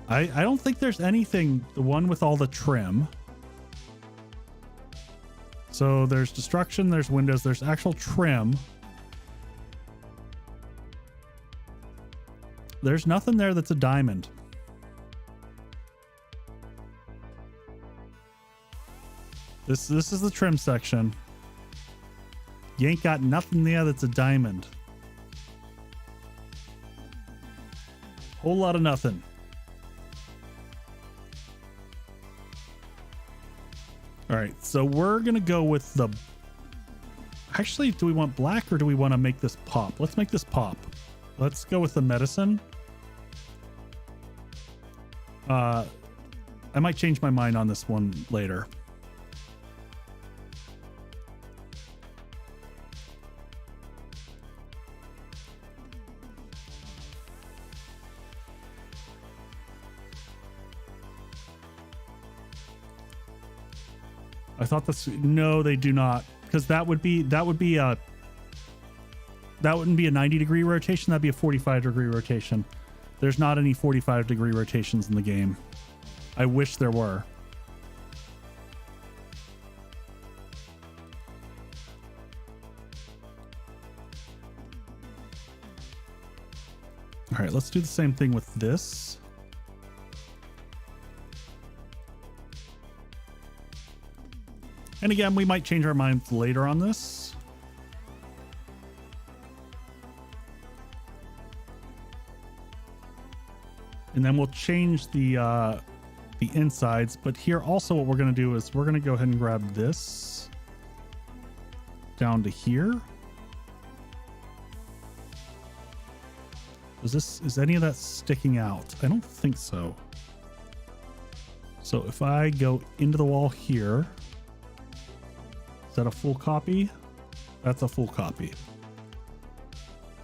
I don't think there's anything. The one with all the trim. So there's destruction, there's windows, there's actual trim. There's nothing there that's a diamond. This is the trim section. You ain't got nothing there that's a diamond. Whole lot of nothing. All right, so we're gonna go with the... Actually, do we want black or do we want to make this pop? Let's make this pop. Let's go with the medicine. I might change my mind on this one later. I thought this. No, they do not, because that wouldn't be a 90-degree rotation. That'd be a 45-degree rotation. There's not any 45-degree rotations in the game. I wish there were. All right, let's do the same thing with this. And again, we might change our minds later on this. And then we'll change the insides. But here also what we're going to do is we're going to go ahead and grab this down to here. Is any of that sticking out? I don't think so. So if I go into the wall here, is that a full copy? That's a full copy.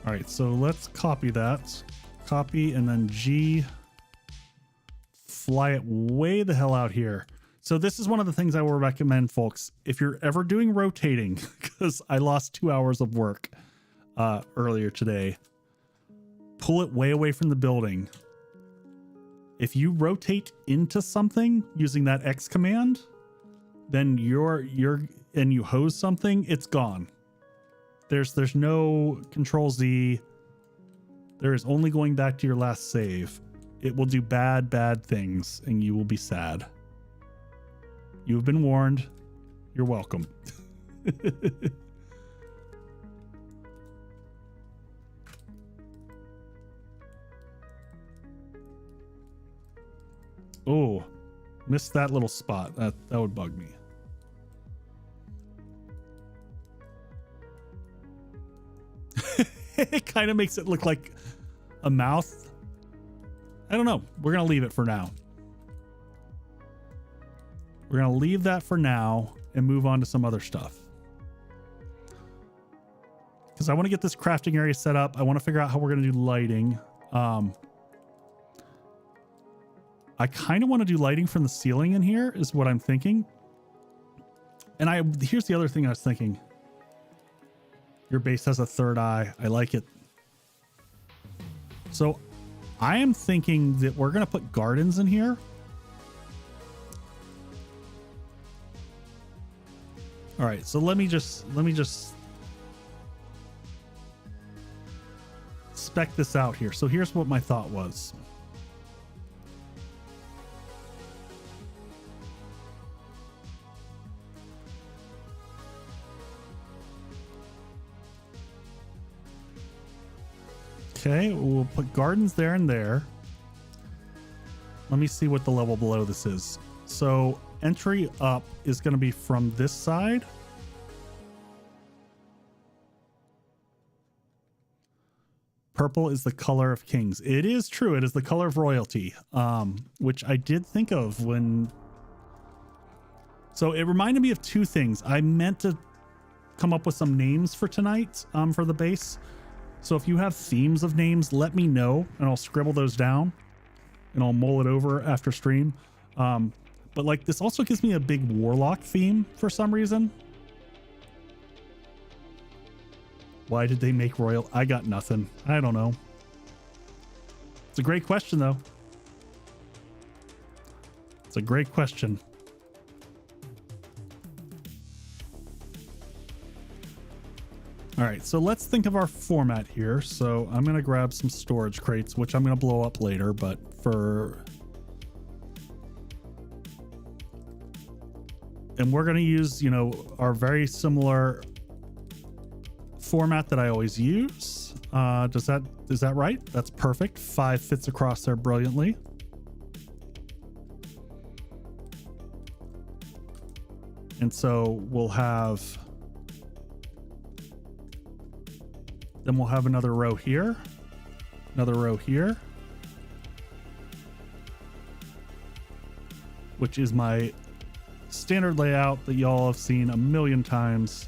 All right, so let's copy that. Copy and then G. Fly it way the hell out here. So this is one of the things I will recommend, folks. If you're ever doing rotating, because I lost 2 hours of work earlier today, pull it way away from the building. If you rotate into something using that X command, then and you hose something, it's gone. There's no Control Z. There is only going back to your last save. It will do bad things and you will be sad. You have been warned. You're welcome. Oh, missed that little spot. That would bug me. It kind of makes it look like a mouth. I don't know. We're going to leave it for now. We're going to leave that for now and move on to some other stuff. Because I want to get this crafting area set up. I want to figure out how we're going to do lighting. I kind of want to do lighting from the ceiling in here is what I'm thinking. And here's the other thing I was thinking. Your base has a third eye. I like it. So I am thinking that we're going to put gardens in here. All right, so let me just spec this out here. So here's what my thought was. Okay, we'll put gardens there and there. Let me see what the level below this is. So entry up is going to be from this side. Purple is the color of kings. It is true. It is the color of royalty, which I did think of when. So it reminded me of two things. I meant to come up with some names for tonight for the base. So if you have themes of names, let me know and I'll scribble those down and I'll mull it over after stream. But like this also gives me a big Warlock theme for some reason. Why did they make royal? I got nothing. I don't know. It's a great question though. It's a great question. All right, so let's think of our format here. So I'm going to grab some storage crates, which I'm going to blow up later, but and we're going to use, you know, our very similar format that I always use. Is that right? That's perfect. 5 fits across there brilliantly. And so we'll have, then we'll have another row here, another row here, which is my standard layout that y'all have seen a million times.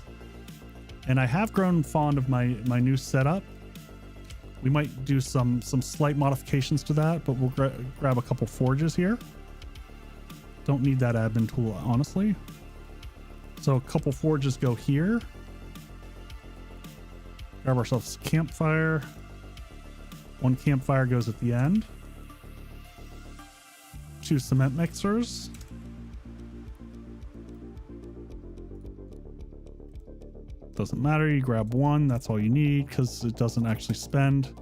And I have grown fond of my new setup. We might do some slight modifications to that, but we'll grab a couple forges here. Don't need that admin tool, honestly. So a couple forges go here. Grab ourselves a campfire. One campfire goes at the end. 2 cement mixers. Doesn't matter, you grab one, that's all you need because it doesn't actually spend.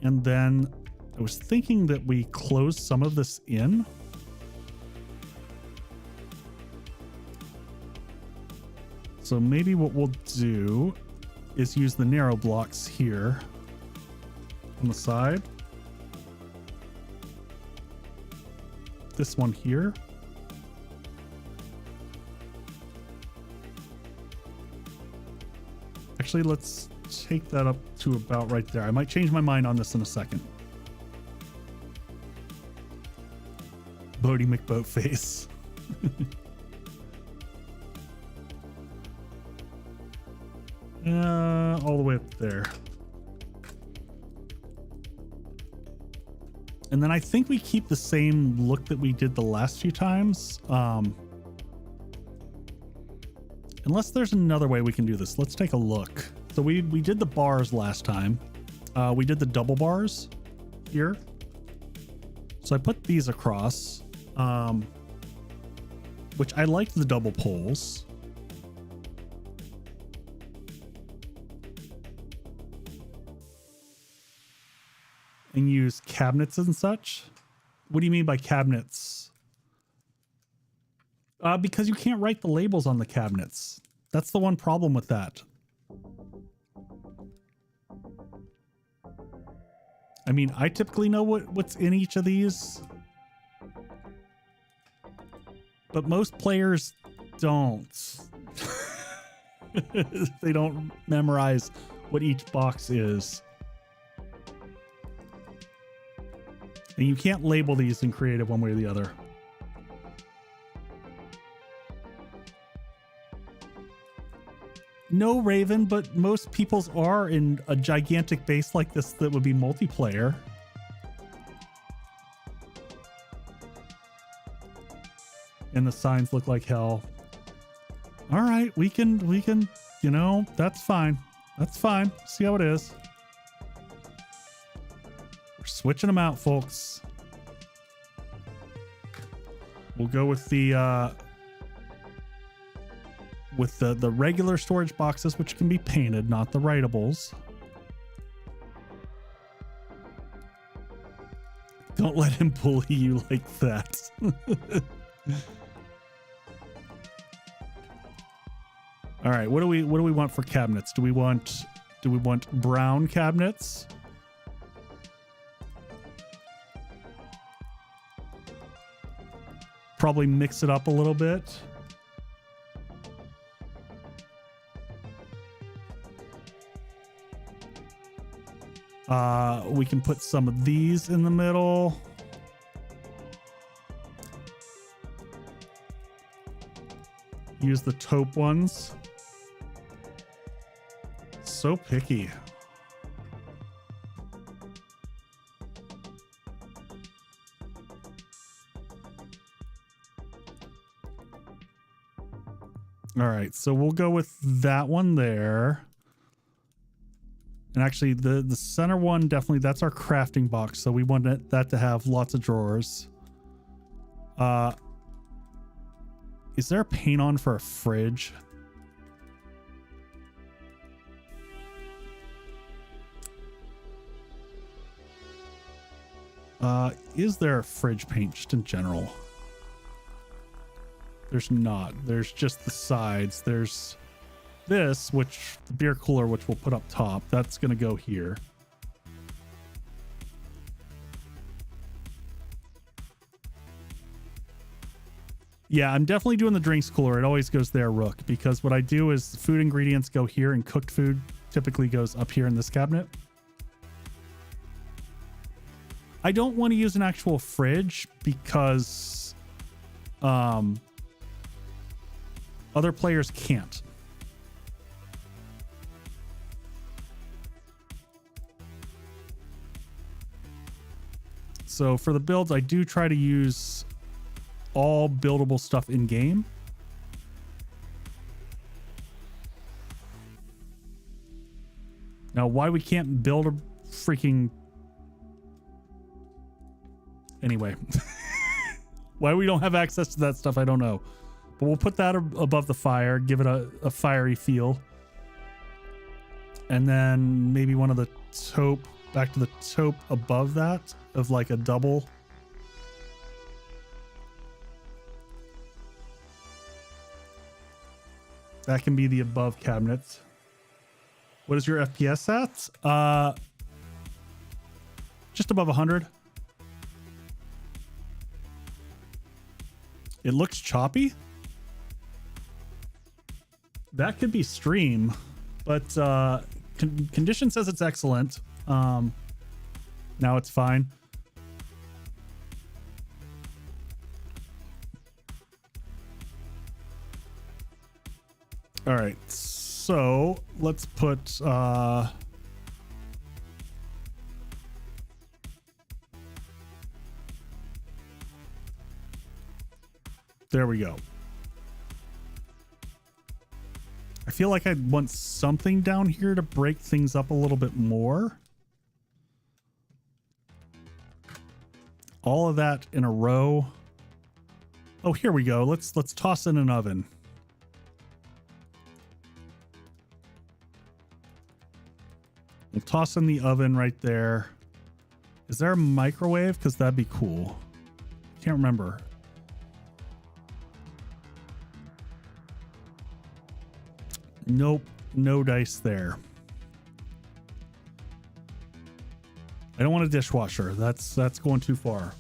And then I was thinking that we close some of this in. So maybe what we'll do is use the narrow blocks here on the side. This one here. Actually, let's take that up to about right there. I might change my mind on this in a second. Bodie McBoatface. All the way up there. And then I think we keep the same look that we did the last few times. Unless there's another way we can do this. Let's take a look. So we did the bars last time. We did the double bars here. So I put these across, which I liked the double poles. And use cabinets and such. What do you mean by cabinets? Because you can't write the labels on the cabinets. That's the one problem with that. I mean, I typically know what's in each of these, but most players don't. They don't memorize what each box is. And you can't label these in creative one way or the other. No, Raven, but most people's are in a gigantic base like this that would be multiplayer. And the signs look like hell. All right, we can, you know, that's fine. That's fine. See how it is. We're switching them out, folks. We'll go with the regular storage boxes, which can be painted, not the writables. Don't let him bully you like that. All right, what do we want for cabinets? Do we want brown cabinets? Probably mix it up a little bit. We can put some of these in the middle. Use the taupe ones. So picky. All right, so we'll go with that one there. And actually the center one, definitely that's our crafting box. So we want that to have lots of drawers. Is there a paint on for a fridge? Is there a fridge paint just in general? There's not. There's just the sides. There's this, which the beer cooler, which we'll put up top. That's going to go here. Yeah, I'm definitely doing the drinks cooler. It always goes there, Rook, because what I do is food ingredients go here and cooked food typically goes up here in this cabinet. I don't want to use an actual fridge because other players can't. So for the builds, I do try to use all buildable stuff in game. Now, why we can't build a freaking... Anyway. Why we don't have access to that stuff, I don't know. But we'll put that above the fire, give it a fiery feel. And then maybe one of the taupe, back to the taupe above that, of like a double. That can be the above cabinets. What is your FPS at? Just above 100. It looks choppy. That could be stream, but condition says it's excellent. Now it's fine. All right, so let's put there we go. I feel like I want something down here to break things up a little bit more. All of that in a row. Oh, here we go. Let's toss in an oven. We'll toss in the oven right there. Is there a microwave? Because that'd be cool. Can't remember. Nope, no dice there. I don't want a dishwasher. That's going too far.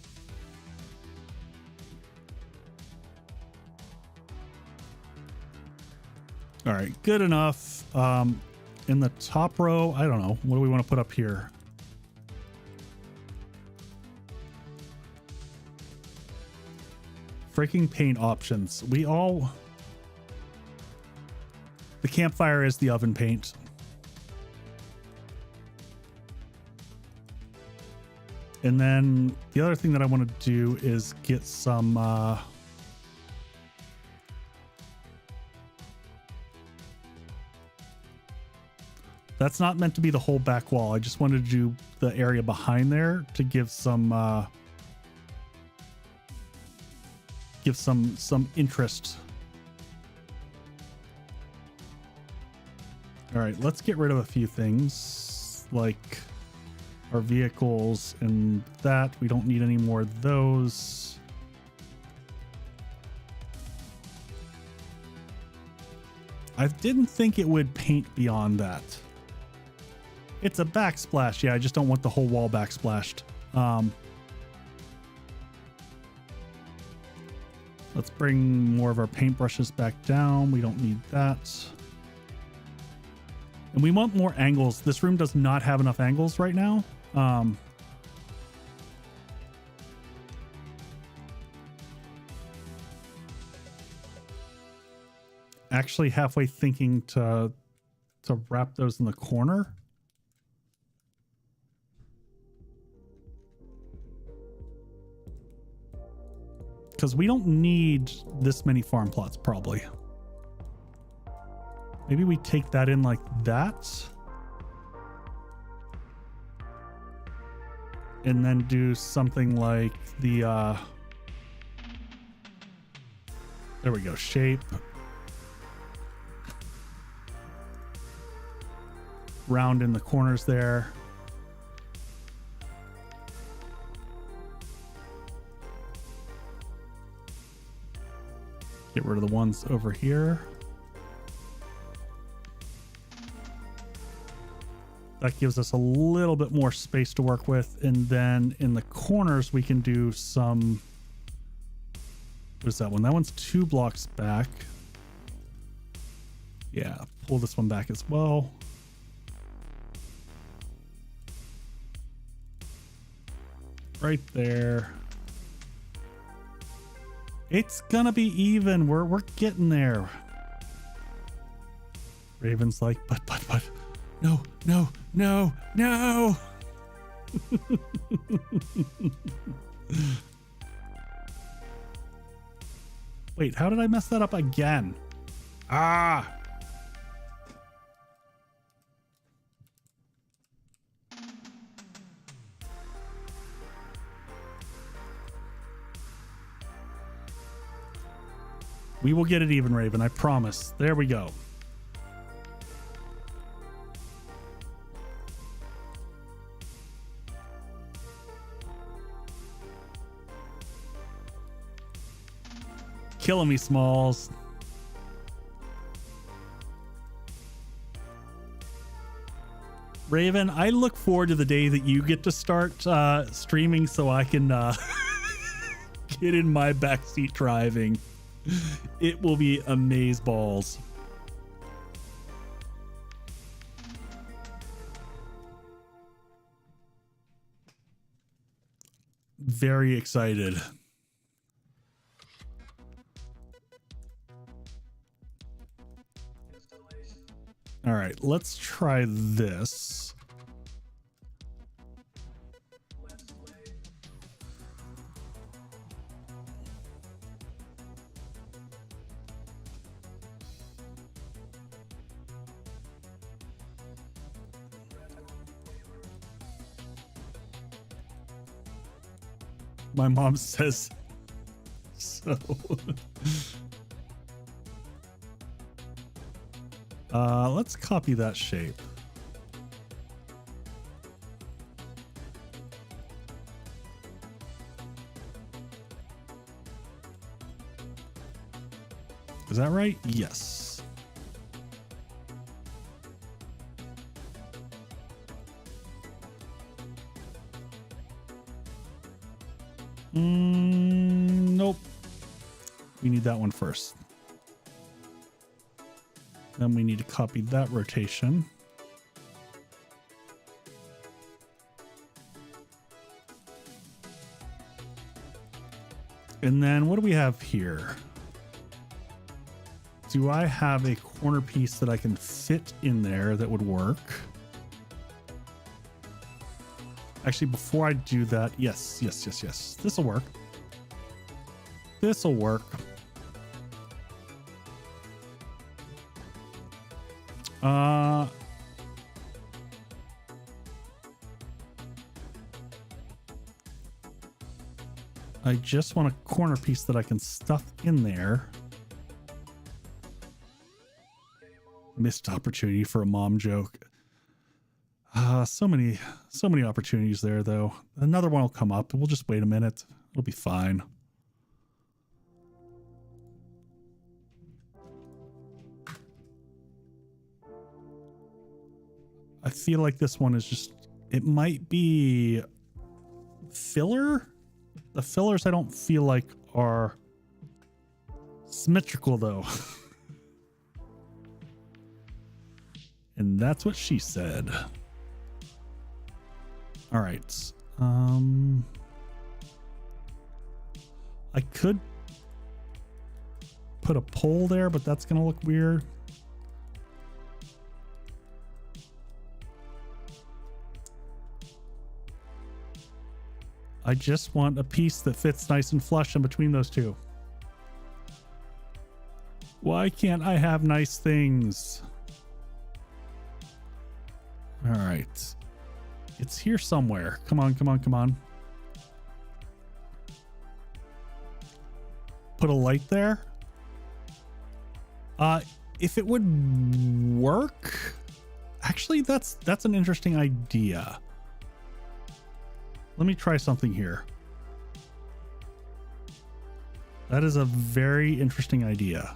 All right, good enough. In the top row, I don't know. What do we want to put up here? Freaking paint options. The campfire is the oven paint. And then the other thing that I want to do is get some That's not meant to be the whole back wall. I just wanted to do the area behind there to give some interest. All right, let's get rid of a few things like our vehicles and that. We don't need any more of those. I didn't think it would paint beyond that. It's a backsplash. Yeah, I just don't want the whole wall backsplashed. Let's bring more of our paintbrushes back down. We don't need that. And we want more angles. This room does not have enough angles right now. Actually halfway thinking to wrap those in the corner. Because we don't need this many farm plots, probably. Maybe we take that in like that. And then do something like the, there we go, shape. Round in the corners there. Get rid of the ones over here. That gives us a little bit more space to work with. And then in the corners, we can do some... What is that one? That one's 2 blocks back. Yeah, pull this one back as well. Right there. It's gonna be even. We're getting there. Raven's like, but no. Wait, how did I mess that up again? Ah. We will get it even, Raven, I promise. There we go. Killing me, Smalls. Raven, I look forward to the day that you get to start streaming so I can get in my backseat driving. It will be amazeballs. Very excited. All right, let's try this. My mom says so. Let's copy that shape. Is that right? Yes. Nope. We need that one first. Then we need to copy that rotation. And then what do we have here? Do I have a corner piece that I can fit in there that would work? Actually, before I do that, yes. This will work. This will work. I just want a corner piece that I can stuff in there. Missed opportunity for a mom joke. So many opportunities there, though. Another one will come up. We'll just wait a minute. It'll be fine. I feel like this one is just, it might be filler. The fillers I don't feel like are symmetrical, though. And that's what she said. All right. I could put a pole there, but that's going to look weird. I just want a piece that fits nice and flush in between those two. Why can't I have nice things? All right. It's here somewhere. Come on, come on, come on. Put a light there. If it would work, actually, that's an interesting idea. Let me try something here. That is a very interesting idea.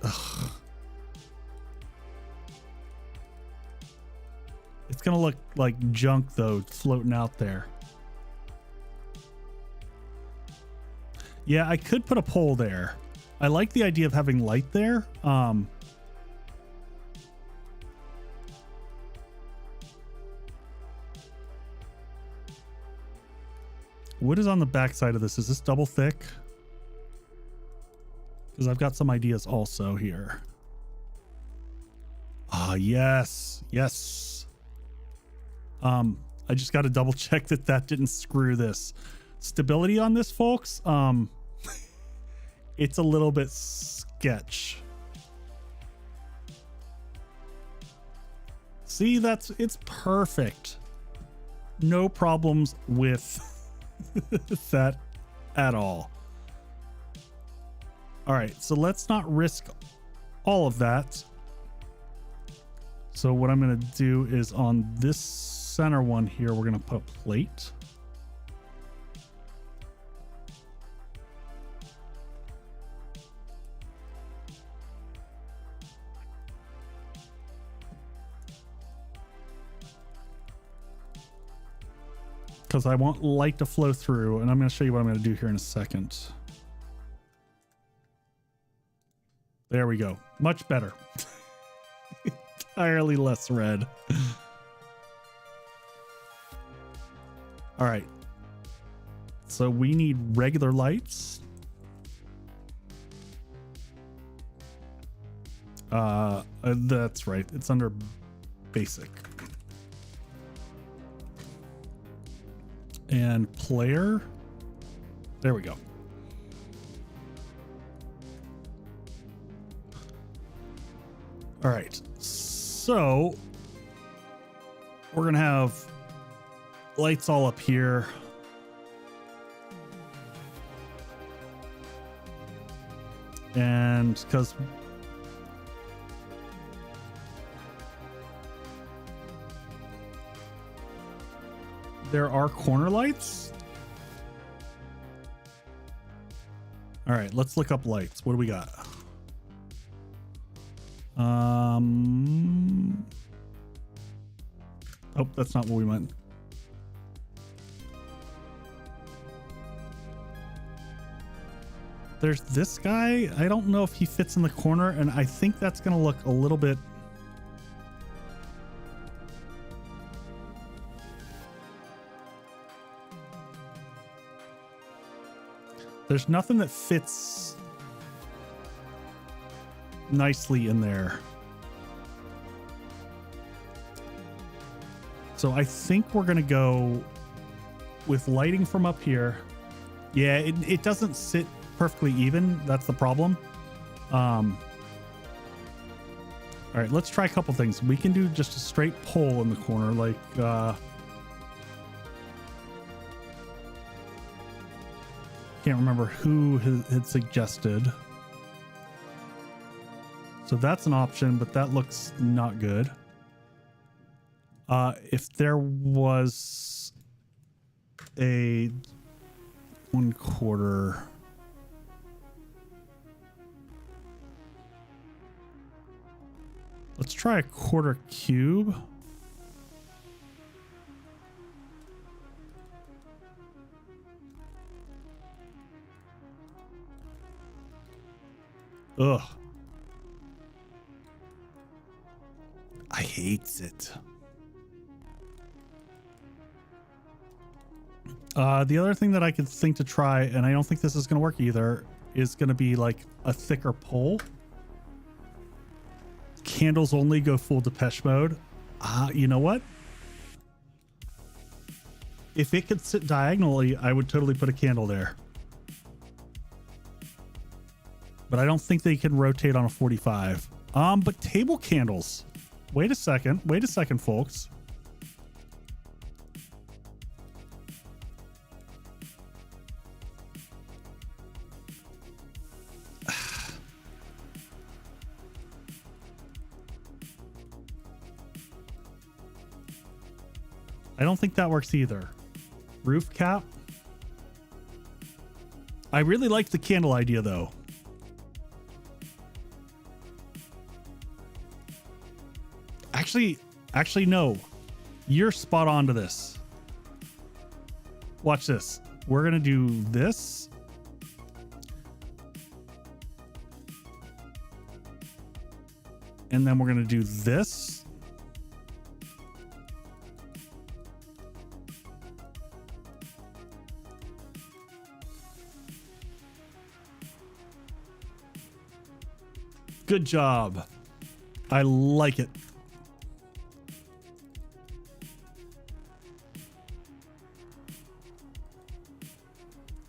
Ugh. It's gonna look like junk though, floating out there. Yeah, I could put a pole there. I like the idea of having light there. What is on the back side of this? Is this double thick? Because I've got some ideas also here. Ah, yes. Yes. I just got to double check that that didn't screw this. Stability on this, folks. It's a little bit sketch. See, it's perfect. No problems with that at all. All right, so let's not risk all of that. So what I'm going to do is on this center one here, we're going to put a plate. Because I want light to flow through, and I'm going to show you what I'm going to do here in a second. There we go. Much better. Entirely less red. All right. So we need regular lights. That's right. It's under basic. And player. There we go. All right. So we're going to have lights all up here. And because there are corner lights. All right, let's look up lights. What do we got? Oh, that's not what we meant. There's this guy. I don't know if he fits in the corner, and I think that's going to look a little bit. There's nothing that fits nicely in there. So I think we're going to go with lighting from up here. Yeah, it doesn't sit perfectly even. That's the problem. All right, let's try a couple things. We can do just a straight pole in the corner, like can't remember who had suggested. So that's an option, but that looks not good. If there was a 1/4, let's try a 1/4 cube. Ugh. I hates it. The other thing that I could think to try, and I don't think this is going to work either, is going to be like a thicker pole. Candles only, go full Depeche Mode. You know what? If it could sit diagonally, I would totally put a candle there. But I don't think they can rotate on a 45. But table candles. Wait a second, folks. I don't think that works either. Roof cap. I really like the candle idea though. Actually, no. You're spot on to this. Watch this. We're going to do this. And then we're going to do this. Good job. I like it.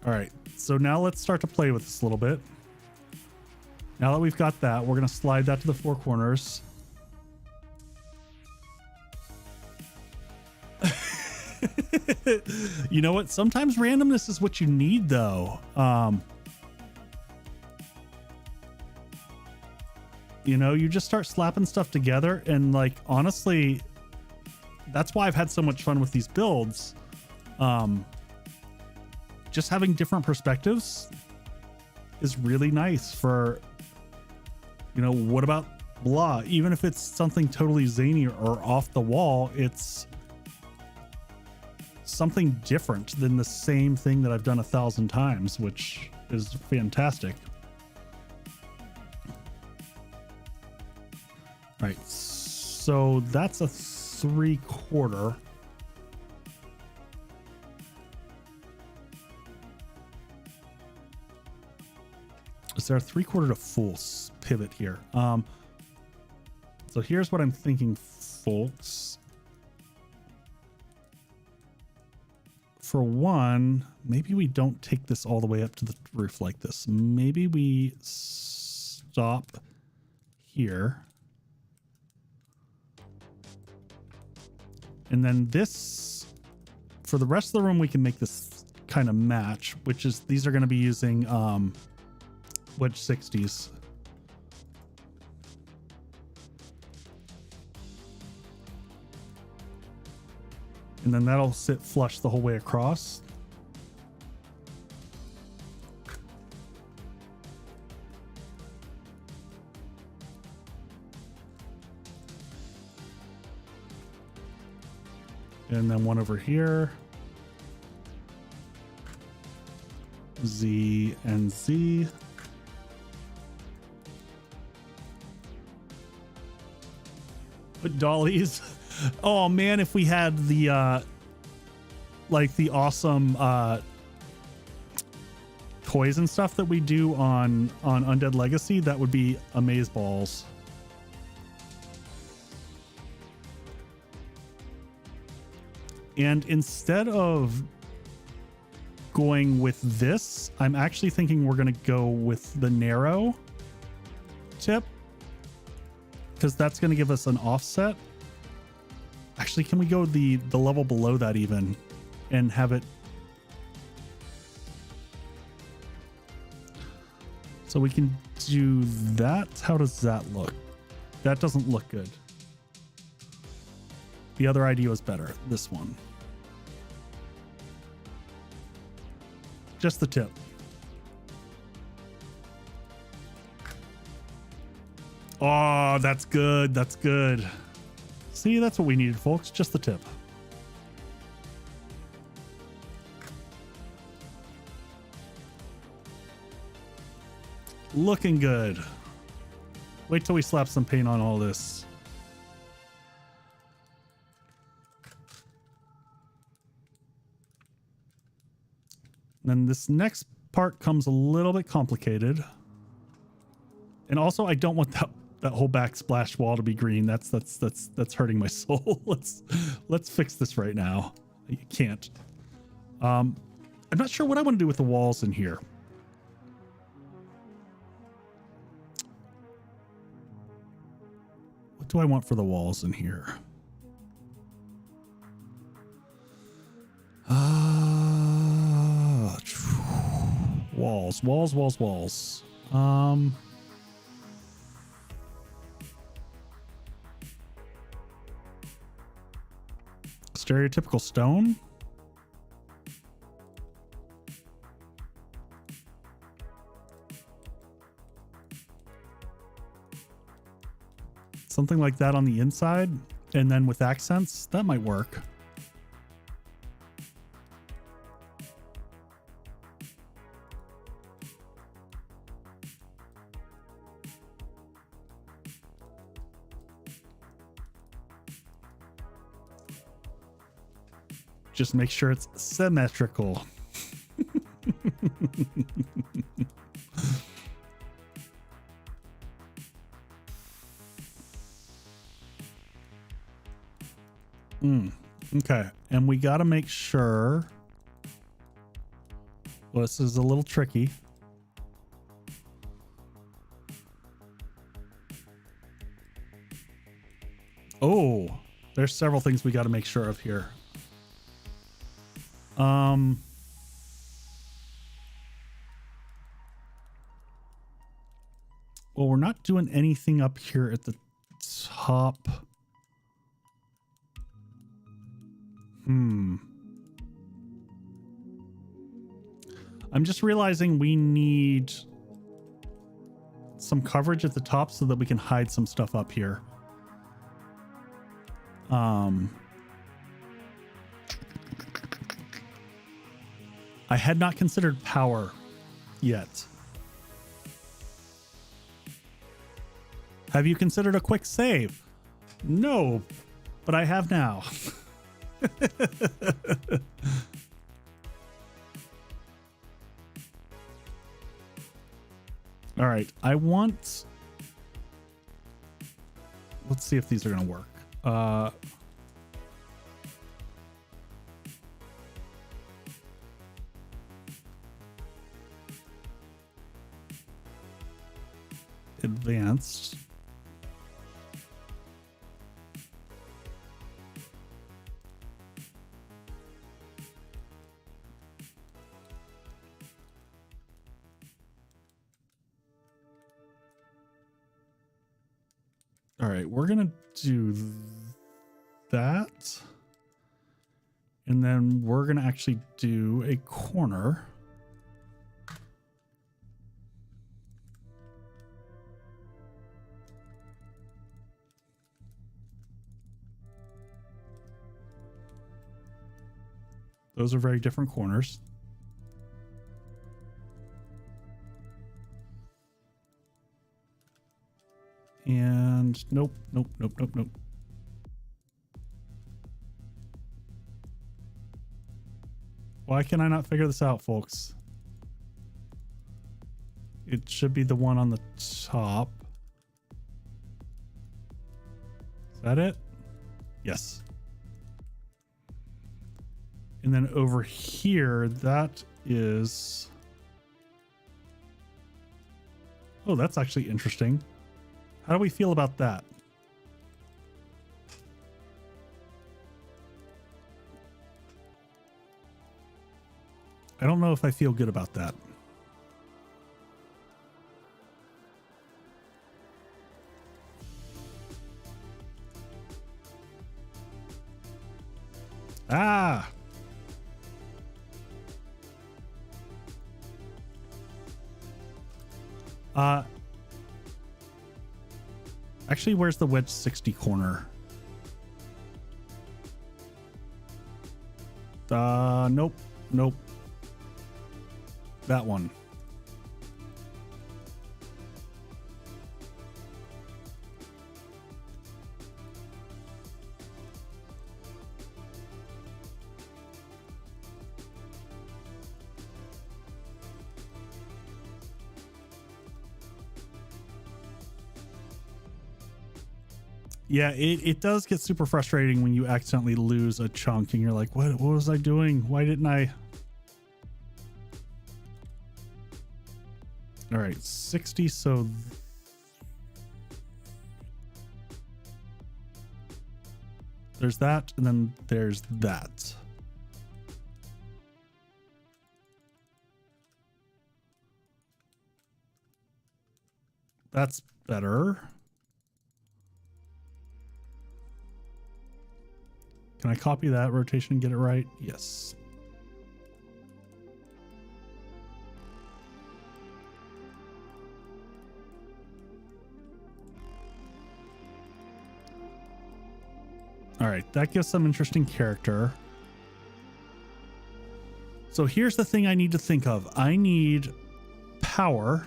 All right, so now let's start to play with this a little bit. Now that we've got that, we're going to slide that to the four corners. You know what? Sometimes randomness is what you need, though. You know, you just start slapping stuff together, and like, honestly, that's why I've had so much fun with these builds. Just having different perspectives is really nice for, you know, what about blah? Even if it's something totally zany or off the wall, it's something different than the same thing that I've done 1,000 times, which is fantastic. Right, so that's a 3/4. Is there a 3/4 to full pivot here? So here's what I'm thinking, folks. For one, maybe we don't take this all the way up to the roof like this. Maybe we stop here. And then this, for the rest of the room, we can make this kind of match, which is, these are going to be using wedge 60s. And then that'll sit flush the whole way across. And then one over here. Z and Z. But dollies. Oh man, if we had the like the awesome toys and stuff that we do on Undead Legacy, that would be amazeballs. And instead of going with this, I'm actually thinking we're going to go with the narrow tip. because that's going to give us an offset. Actually, can we go the level below that even and have it? So we can do that. How does that look? That doesn't look good. The other idea was better. This one. Just the tip. Oh, that's good. That's good. See, that's what we needed, folks. Just the tip. Looking good. Wait till we slap some paint on all this. Then this next part comes a little bit complicated. And also, I don't want that whole backsplash wall to be green. That's hurting my soul. Let's fix this right now. You can't. I'm not sure what I want to do with the walls in here. What do I want for the walls in here? Walls. Stereotypical stone. Something like that on the inside, and then with accents, that might work. Just make sure it's symmetrical. Okay, and we got to make sure. Well, this is a little tricky. Oh, there's several things we got to make sure of here. Well, we're not doing anything up here at the top. I'm just realizing we need some coverage at the top so that we can hide some stuff up here. I had not considered power yet. Have you considered a quick save? No, but I have now. All right, I want... Let's see if these are going to work. Advanced. All right, we're gonna do that, and then we're gonna actually do a corner. Those are very different corners. And nope. Why can I not figure this out, folks? It should be the one on the top. Is that it? Yes. And then over here, that is... Oh, that's actually interesting. How do we feel about that? I don't know if I feel good about that. Ah! Actually, where's the wedge 60 corner? Nope. Nope. That one. Yeah, it does get super frustrating when you accidentally lose a chunk and you're like, what was I doing? Why didn't I? All right, 60. So there's that, and then there's that. That's better. Can I copy that rotation and get it right? Yes. All right, that gives some interesting character. So here's the thing I need to think of. I need power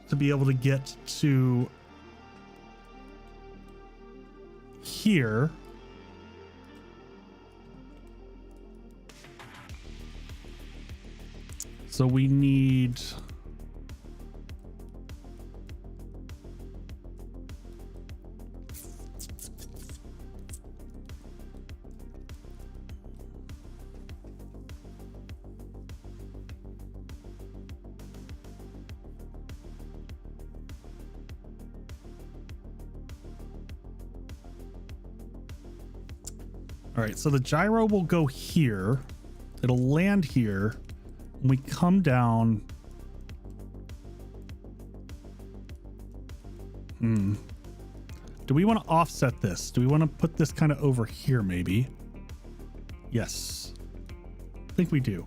to be able to get to here. So we need all right, so the gyro will go here. It'll land here. When we come down. Do we want to offset this? Do we want to put this kind of over here maybe? Yes. I think we do.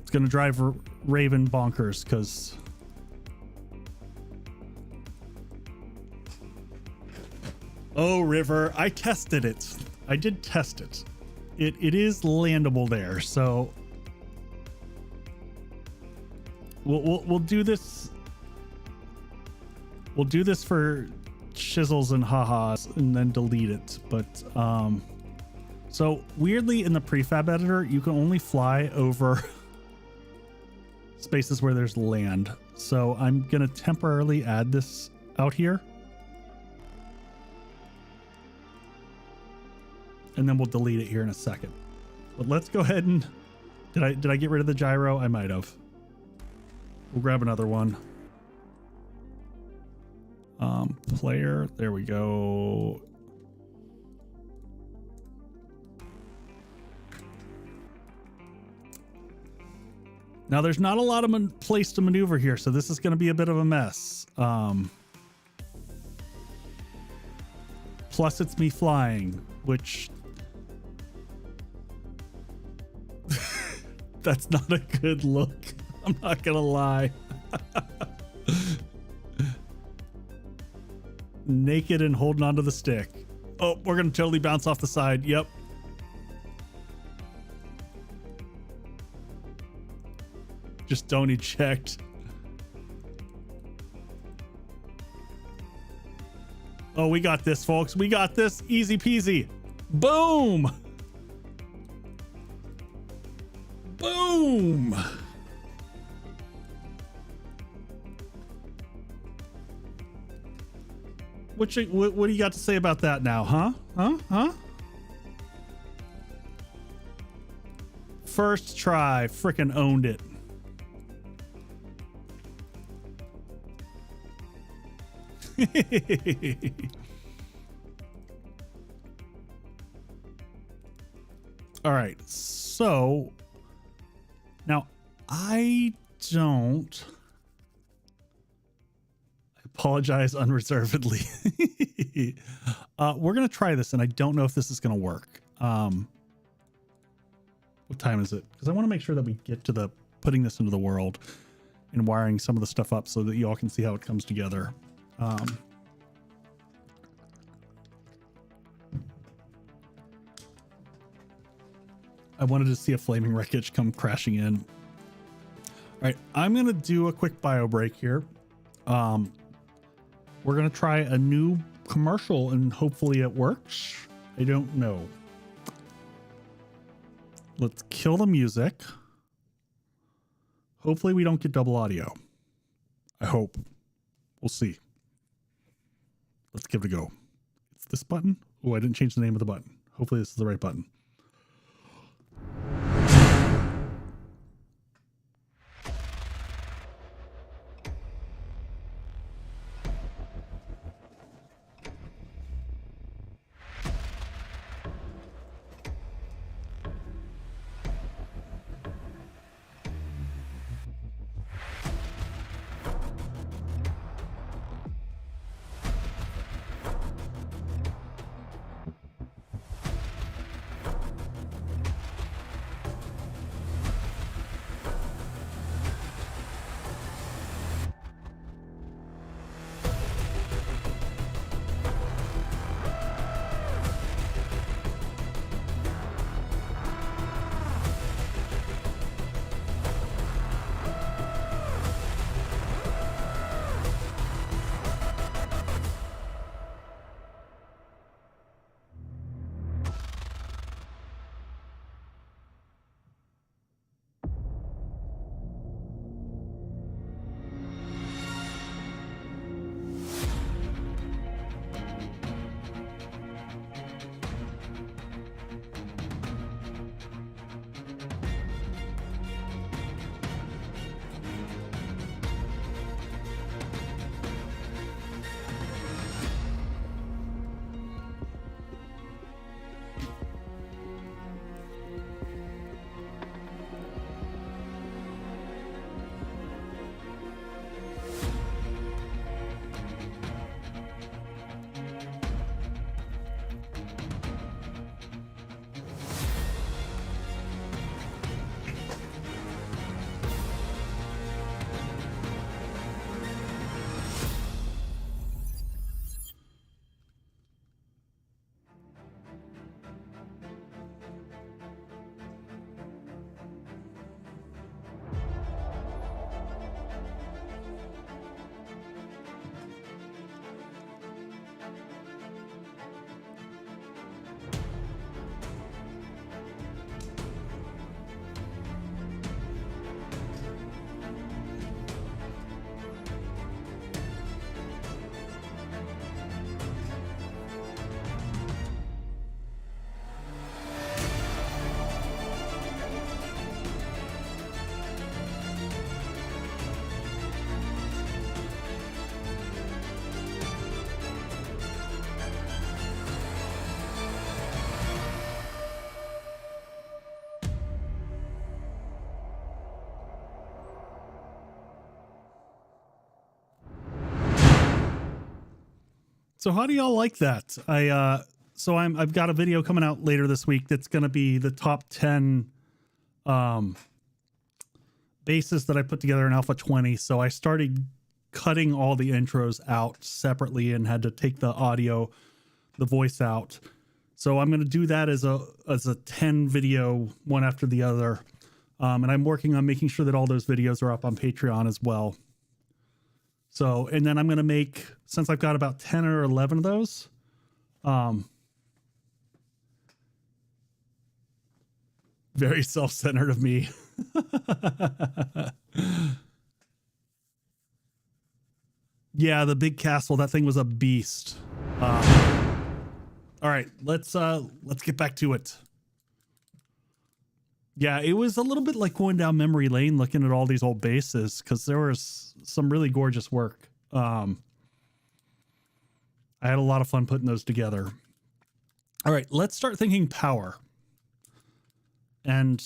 It's going to drive Raven bonkers because... Oh, River, I tested it. I did test it. It is landable there, so we'll do this. We'll do this for shizzles and ha-has and then delete it. But so weirdly in the prefab editor, you can only fly over spaces where there's land. So I'm gonna temporarily add this out here. And then we'll delete it here in a second. But let's go ahead and... Did I get rid of the gyro? I might have. We'll grab another one. Player. There we go. Now there's not a lot of place to maneuver here, so this is going to be a bit of a mess. Plus it's me flying, which... That's not a good look. I'm not gonna lie. Naked and holding onto the stick. Oh, we're gonna totally bounce off the side. Yep. Just don't eject. Oh, we got this, folks. We got this. Easy peasy. Boom. Boom! What do you got to say about that now, huh? Huh? First try, frickin' owned it. All right, so now I apologize unreservedly. We're gonna try this, and I don't know if this is gonna work. What time is it? Because I want to make sure that we get to the putting this into the world and wiring some of the stuff up so that you all can see how it comes together. I wanted to see a flaming wreckage come crashing in. All right, I'm gonna do a quick bio break here. We're gonna try a new commercial and hopefully it works. I don't know. Let's kill the music. Hopefully we don't get double audio. I hope. We'll see. Let's give it a go. It's this button. Oh, I didn't change the name of the button. Hopefully this is the right button. So how do y'all like that? I've got a video coming out later this week that's going to be the top 10 bases that I put together in Alpha 20. So I started cutting all the intros out separately and had to take the audio, the voice out. So I'm going to do that as a 10 video, one after the other. And I'm working on making sure that all those videos are up on Patreon as well. So, and then I'm going to make, since I've got about 10 or 11 of those, very self-centered of me. Yeah, the big castle, that thing was a beast. All right, let's get back to it. Yeah, it was a little bit like going down memory lane looking at all these old bases because there was some really gorgeous work. I had a lot of fun putting those together. All right, let's start thinking power. And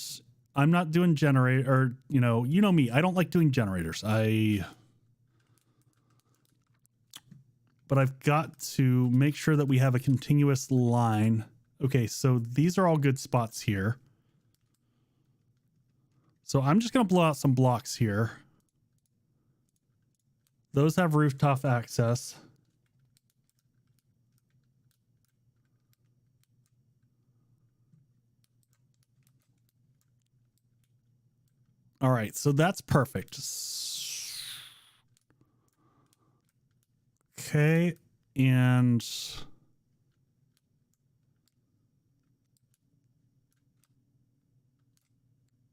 I'm not doing generator, or, you know me, I don't like doing generators. But I've got to make sure that we have a continuous line. Okay, so these are all good spots here. So I'm just going to blow out some blocks here. Those have rooftop access. All right, so that's perfect. Okay, and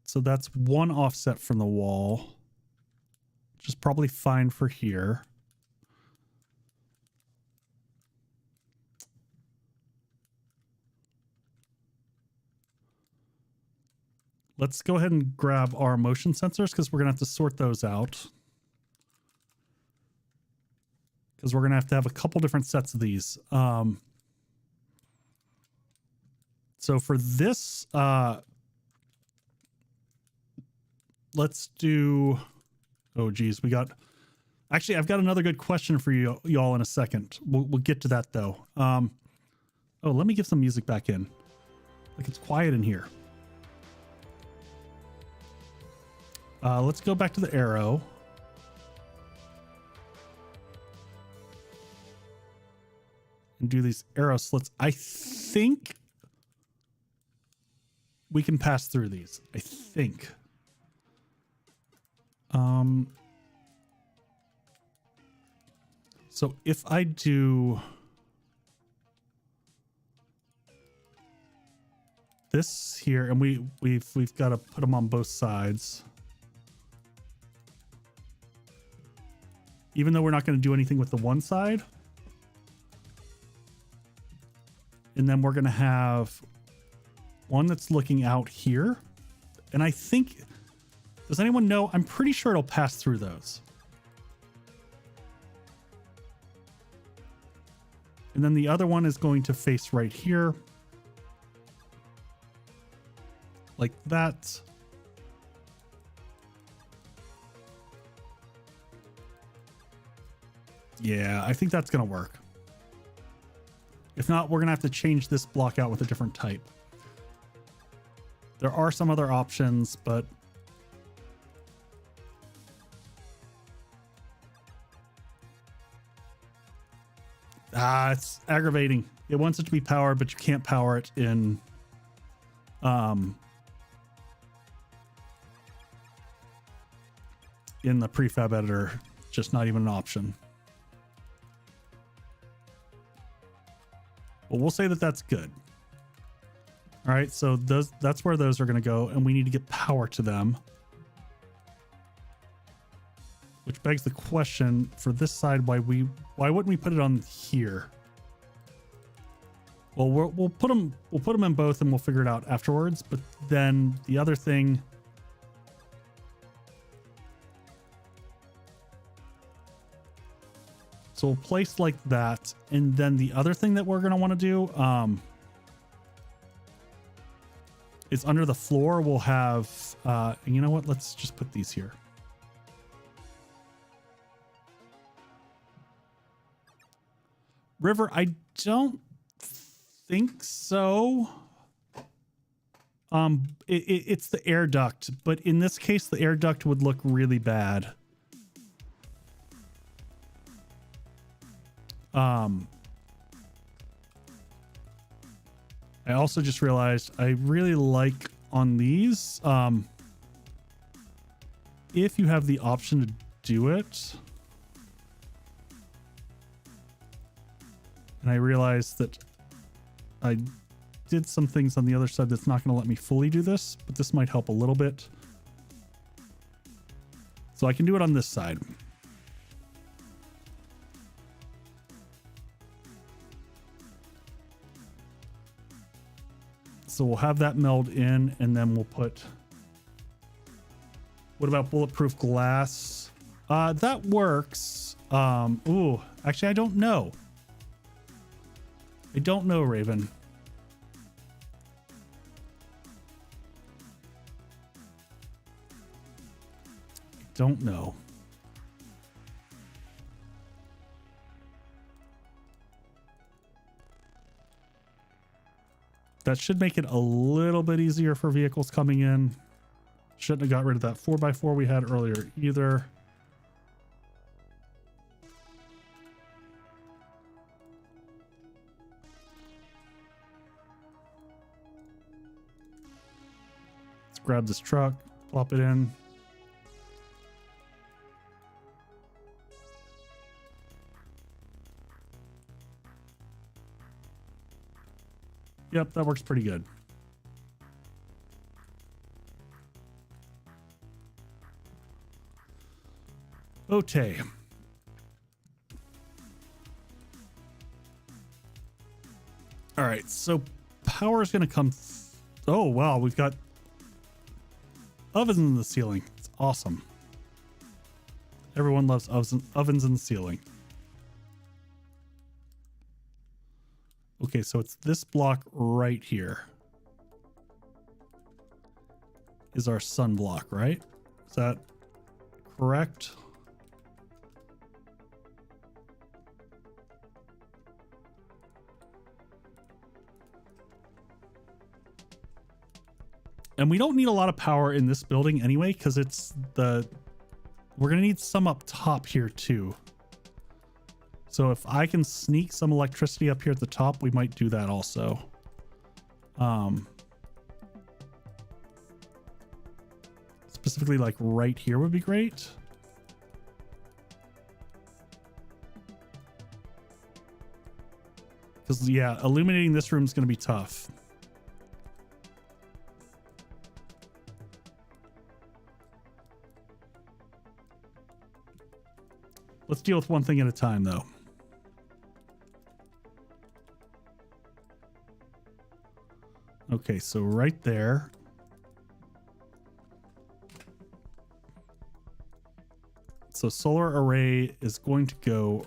so that's one offset from the wall, which is probably fine for here. Let's go ahead and grab our motion sensors because we're going to have to sort those out. Because we're going to have a couple different sets of these. So for this, let's do, oh geez, actually, I've got another good question for y'all in a second. We'll get to that though. Oh, let me get some music back in. Like, it's quiet in here. Let's go back to the arrow. And do these arrow slits. I think we can pass through these. I think. So if I do this here, and we've got to put them on both sides. Even though we're not going to do anything with the one side. And then we're going to have one that's looking out here. And I think, does anyone know? I'm pretty sure it'll pass through those. And then the other one is going to face right here. Like that. Yeah, I think that's going to work. If not, we're going to have to change this block out with a different type. There are some other options, but it's aggravating. It wants it to be powered, but you can't power it in the prefab editor. Just not even an option. Well, we'll say that that's good. All right, so that's where those are going to go, and we need to get power to them. Which begs the question for this side, why wouldn't we put it on here? Well, we'll put them in both, and we'll figure it out afterwards. But then the other thing, so we'll place like that, and then the other thing that we're going to want to do is under the floor we'll have, you know what? Let's just put these here. River, I don't think so. It's the air duct, but in this case, the air duct would look really bad. I also just realized I really like on these, if you have the option to do it. And I realized that I did some things on the other side that's not going to let me fully do this, but this might help a little bit. So I can do it on this side. So we'll have that meld in, and then we'll put, what about bulletproof glass? That works. Ooh, actually, I don't know. I don't know, Raven. don't know. That should make it a little bit easier for vehicles coming in. Shouldn't have got rid of that 4x4 we had earlier either. Let's grab this truck, plop it in. Yep, that works pretty good. Okay. All right, so power is going to come. Oh, wow, we've got ovens in the ceiling. It's awesome. Everyone loves ovens in the ceiling. Okay, so it's this block right here is our sun block, right? Is that correct? And we don't need a lot of power in this building anyway, because it's we're going to need some up top here too. So if I can sneak some electricity up here at the top, we might do that also. Specifically like right here would be great. Because yeah, illuminating this room is going to be tough. Let's deal with one thing at a time though. Okay, so right there. So solar array is going to go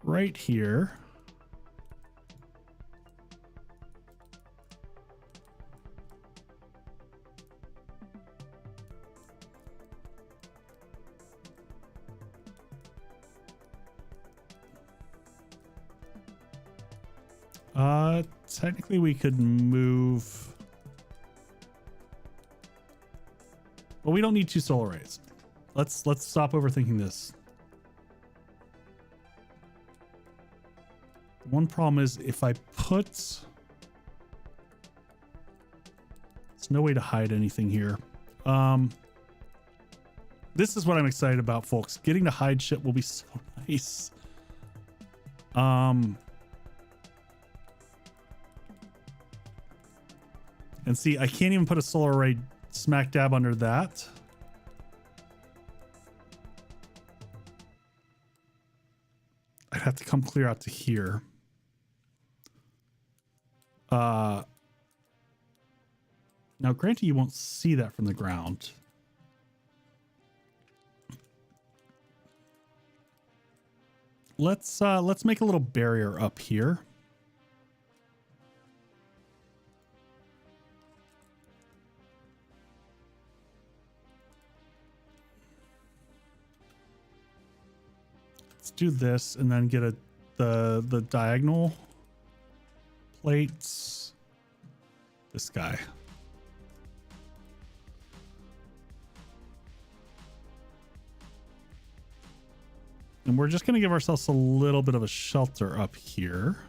right here. Technically we could move. Well, we don't need 2 solar arrays. Let's stop overthinking this. One problem is if I put, there's no way to hide anything here. This is what I'm excited about, folks. Getting to hide shit will be so nice. And see, I can't even put a solar array smack dab under that. I'd have to come clear out to here. Now, granted, you won't see that from the ground. Let's make a little barrier up here. Do this and then get the diagonal plates. This guy. And we're just going to give ourselves a little bit of a shelter up here.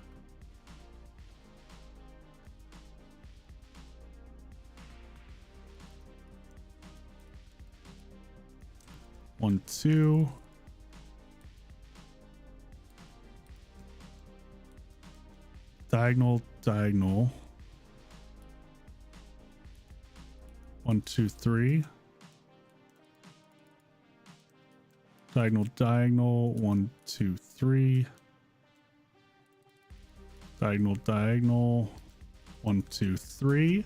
One, two. Diagonal, diagonal. 1, 2, 3. Diagonal, diagonal. 1, 2, 3. Diagonal, diagonal. 1, 2, 3.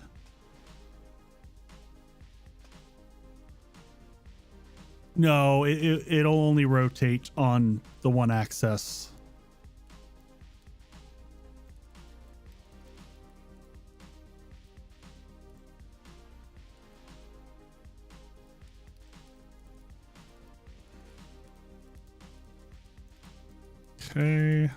No, it'll only rotate on the one axis. Okay.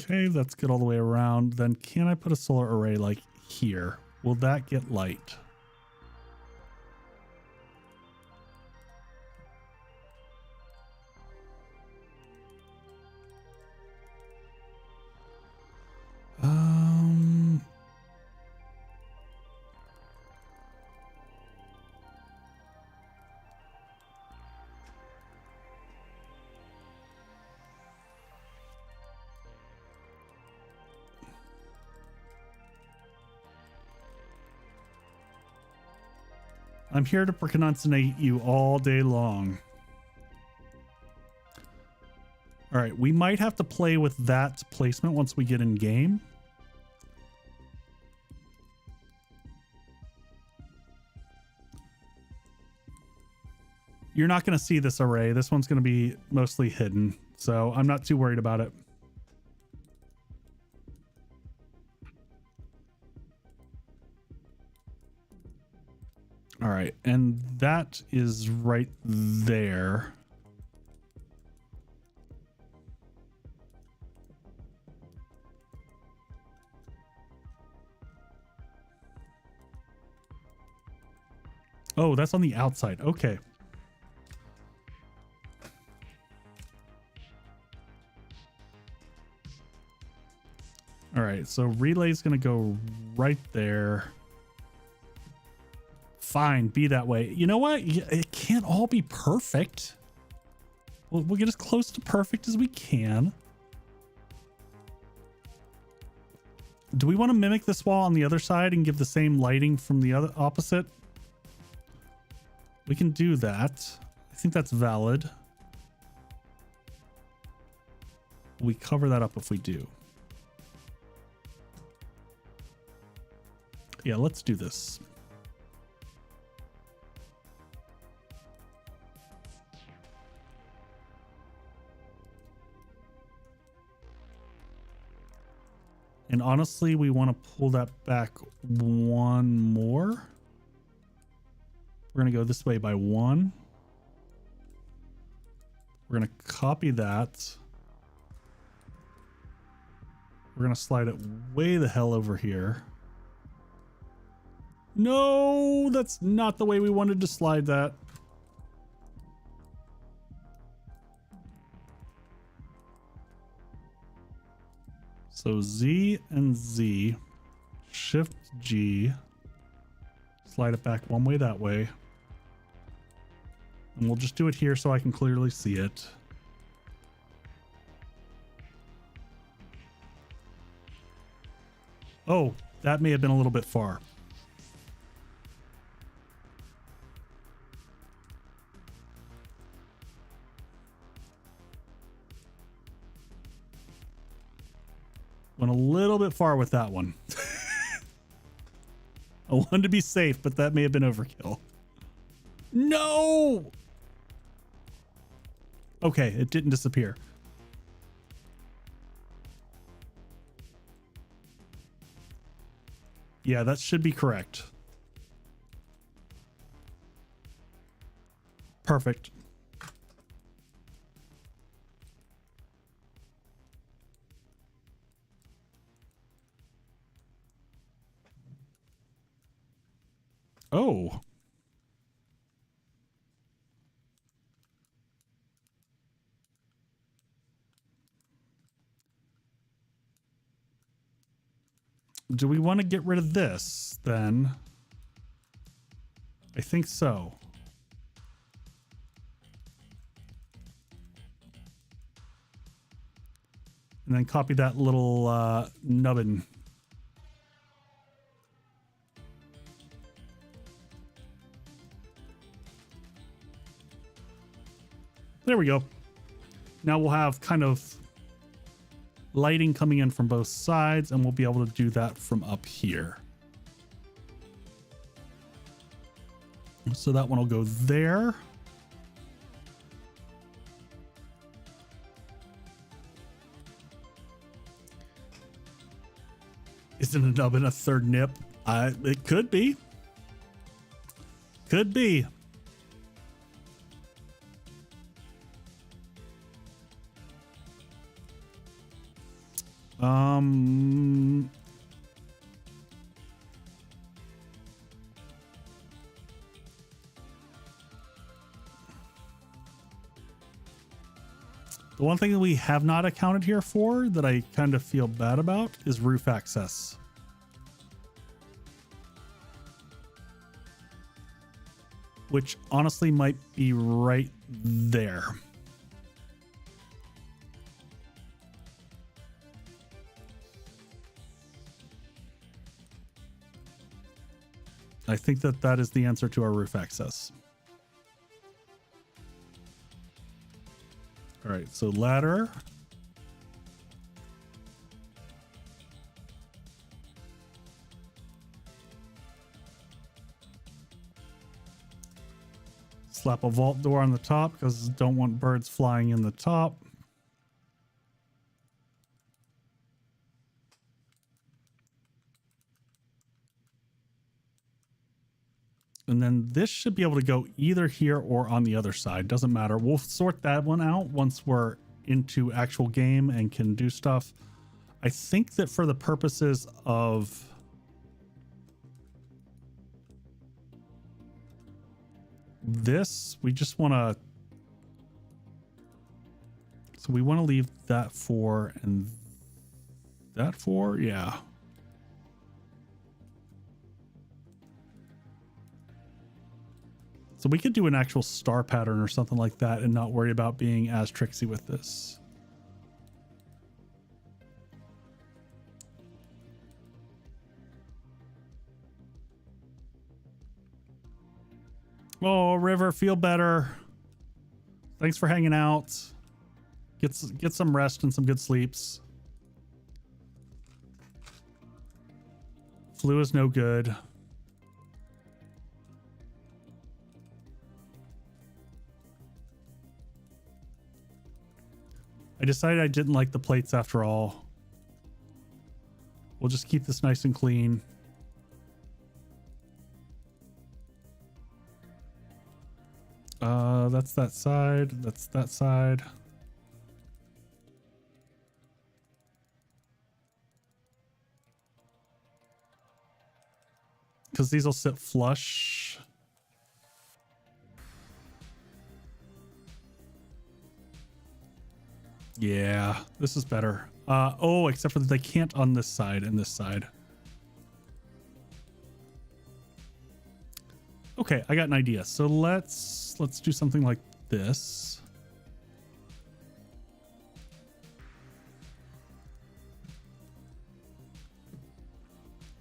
Okay, that's good all the way around. Then can I put a solar array like here? Will that get light? I'm here to pronunciate you all day long. All right, we might have to play with that placement once we get in game. You're not going to see this array. This one's going to be mostly hidden, so I'm not too worried about it. All right, and that is right there. Oh, that's on the outside. Okay. All right, so relay's going to go right there. Fine, be that way. You know what? It can't all be perfect. We'll get as close to perfect as we can. Do we want to mimic this wall on the other side and give the same lighting from the other opposite? We can do that. I think that's valid. We cover that up if we do. Yeah, let's do this. And honestly, we want to pull that back one more. We're going to go this way by one. We're going to copy that. We're going to slide it way the hell over here. No, that's not the way we wanted to slide that. So Z and Z, Shift G, slide it back one way that way. And we'll just do it here so I can clearly see it. Oh, that may have been a little bit far. Went a little bit far with that one. I wanted to be safe, but that may have been overkill. No! Okay, it didn't disappear. Yeah, that should be correct. Perfect. Oh. Do we want to get rid of this then? I think so. And then copy that little nubbin. There we go. Now we'll have kind of lighting coming in from both sides, and we'll be able to do that from up here. So that one will go there. Isn't a nub and a third nip? It could be. Could be. The one thing that we have not accounted here for that I kind of feel bad about is roof access. Which honestly might be right there. I think that that is the answer to our roof access. All right, so ladder. Slap a vault door on the top because don't want birds flying in the top. And then this should be able to go either here or on the other side. Doesn't matter. We'll sort that one out once we're into actual game and can do stuff. I think that for the purposes of this, we just want to... So we want to leave that 4 and that 4. Yeah. So we could do an actual star pattern or something like that and not worry about being as tricksy with this. Oh, River, feel better. Thanks for hanging out. Get some rest and some good sleeps. Flu is no good. I decided I didn't like the plates after all. We'll just keep this nice and clean. That's that side. That's that side. Because these will sit flush. Yeah, this is better. Oh, except for that they can't on this side and this side. Okay, I got an idea. So let's do something like this.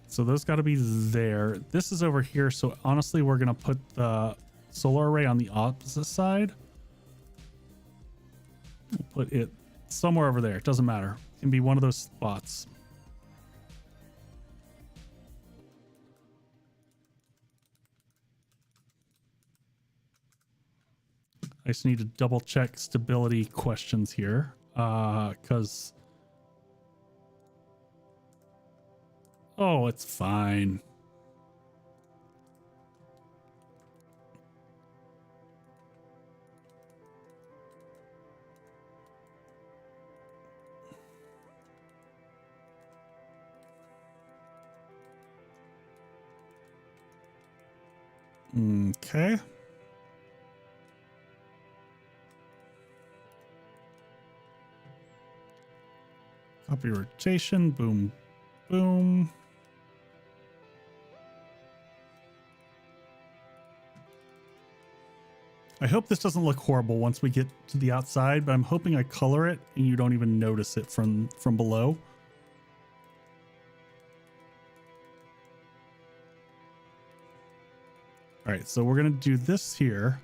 So those got to be there. This is over here. So honestly, we're going to put the solar array on the opposite side. We'll put it somewhere over there. It doesn't matter. It can be one of those spots. I just need to double check stability questions here. Because... Oh, it's fine. Okay. Copy rotation. Boom, boom. I hope this doesn't look horrible once we get to the outside, but I'm hoping I color it and you don't even notice it from below. All right, so we're going to do this here.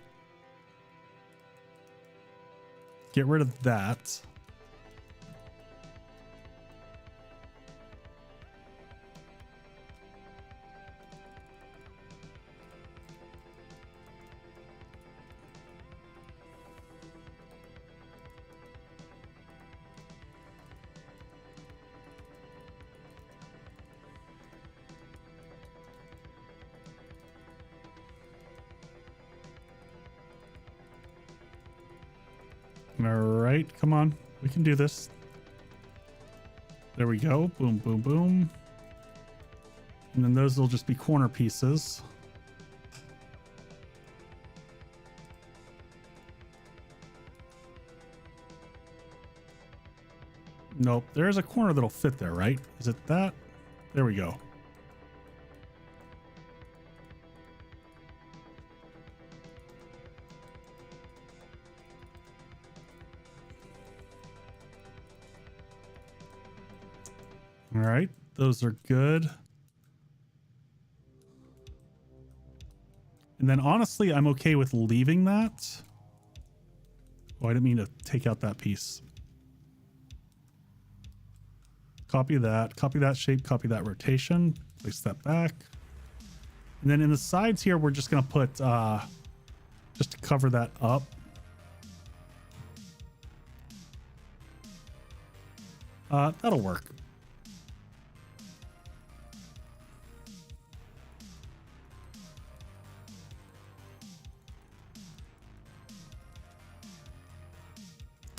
Get rid of that. All right, come on. We can do this. There we go. Boom, boom, boom. And then those will just be corner pieces. Nope, there's a corner that'll fit there, right? Is it that? There we go. All right, those are good. And then honestly, I'm okay with leaving that. Oh, I didn't mean to take out that piece. Copy that shape, copy that rotation, place that back. And then in the sides here, we're just gonna put, just to cover that up. That'll work.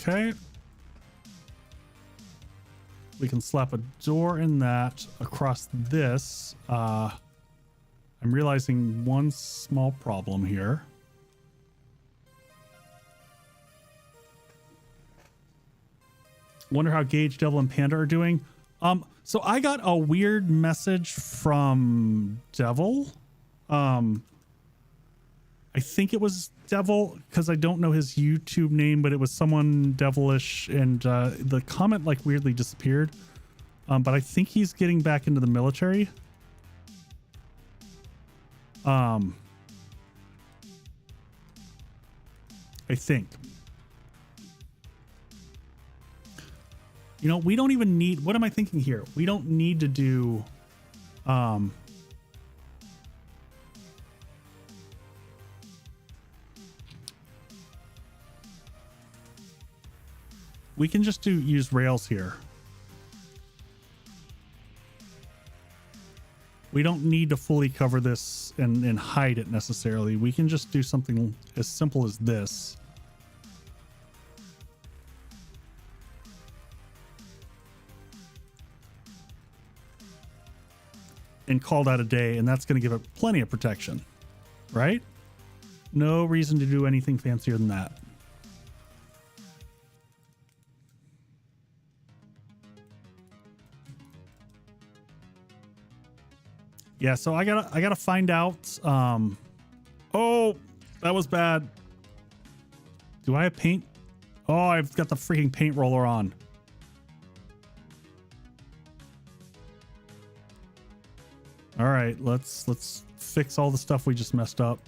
Okay. We can slap a door in that across this. I'm realizing one small problem here. Wonder how Gage, Devil, and Panda are doing. So I got a weird message from Devil. I think it was Devil because I don't know his YouTube name, but it was someone devilish, and the comment like weirdly disappeared. But I think he's getting back into the military. I think. You know, we don't even need, what am I thinking here? We don't need to do we can just use rails here. We don't need to fully cover this and hide it necessarily. We can just do something as simple as this. And call that a day, and that's going to give it plenty of protection, right? No reason to do anything fancier than that. Yeah, so I gotta find out. Oh, that was bad. Do I have paint? Oh, I've got the freaking paint roller on. All right, let's fix all the stuff we just messed up.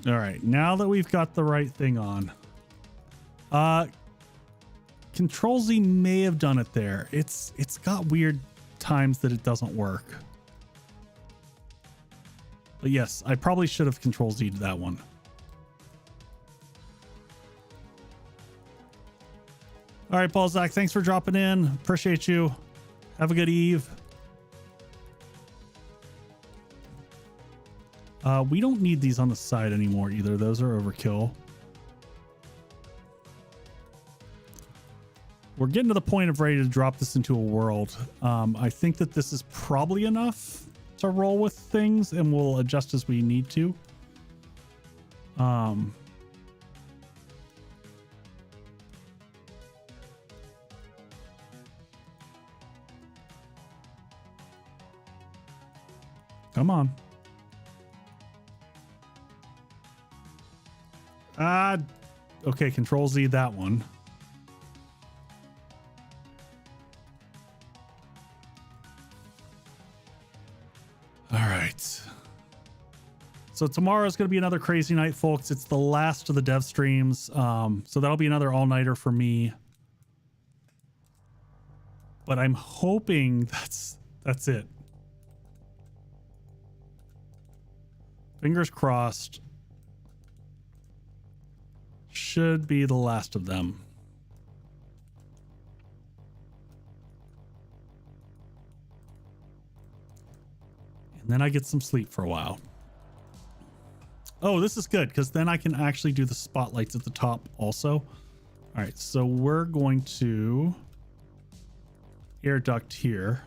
All right, now that we've got the right thing on, Control Z may have done it there. It's got weird times that it doesn't work. But yes, I probably should have Control Z'd that one. All right, Balzac, thanks for dropping in. Appreciate you. Have a good eve. We don't need these on the side anymore either. Those are overkill. We're getting to the point of ready to drop this into a world. I think that this is probably enough to roll with things, and we'll adjust as we need to. Come on. Okay, Control Z that one. All right. So tomorrow's going to be another crazy night, folks. It's the last of the dev streams. So that'll be another all-nighter for me. But I'm hoping that's it. Fingers crossed. Should be the last of them. Then I get some sleep for a while. Oh, this is good because then I can actually do the spotlights at the top also. All right, so we're going to air duct here.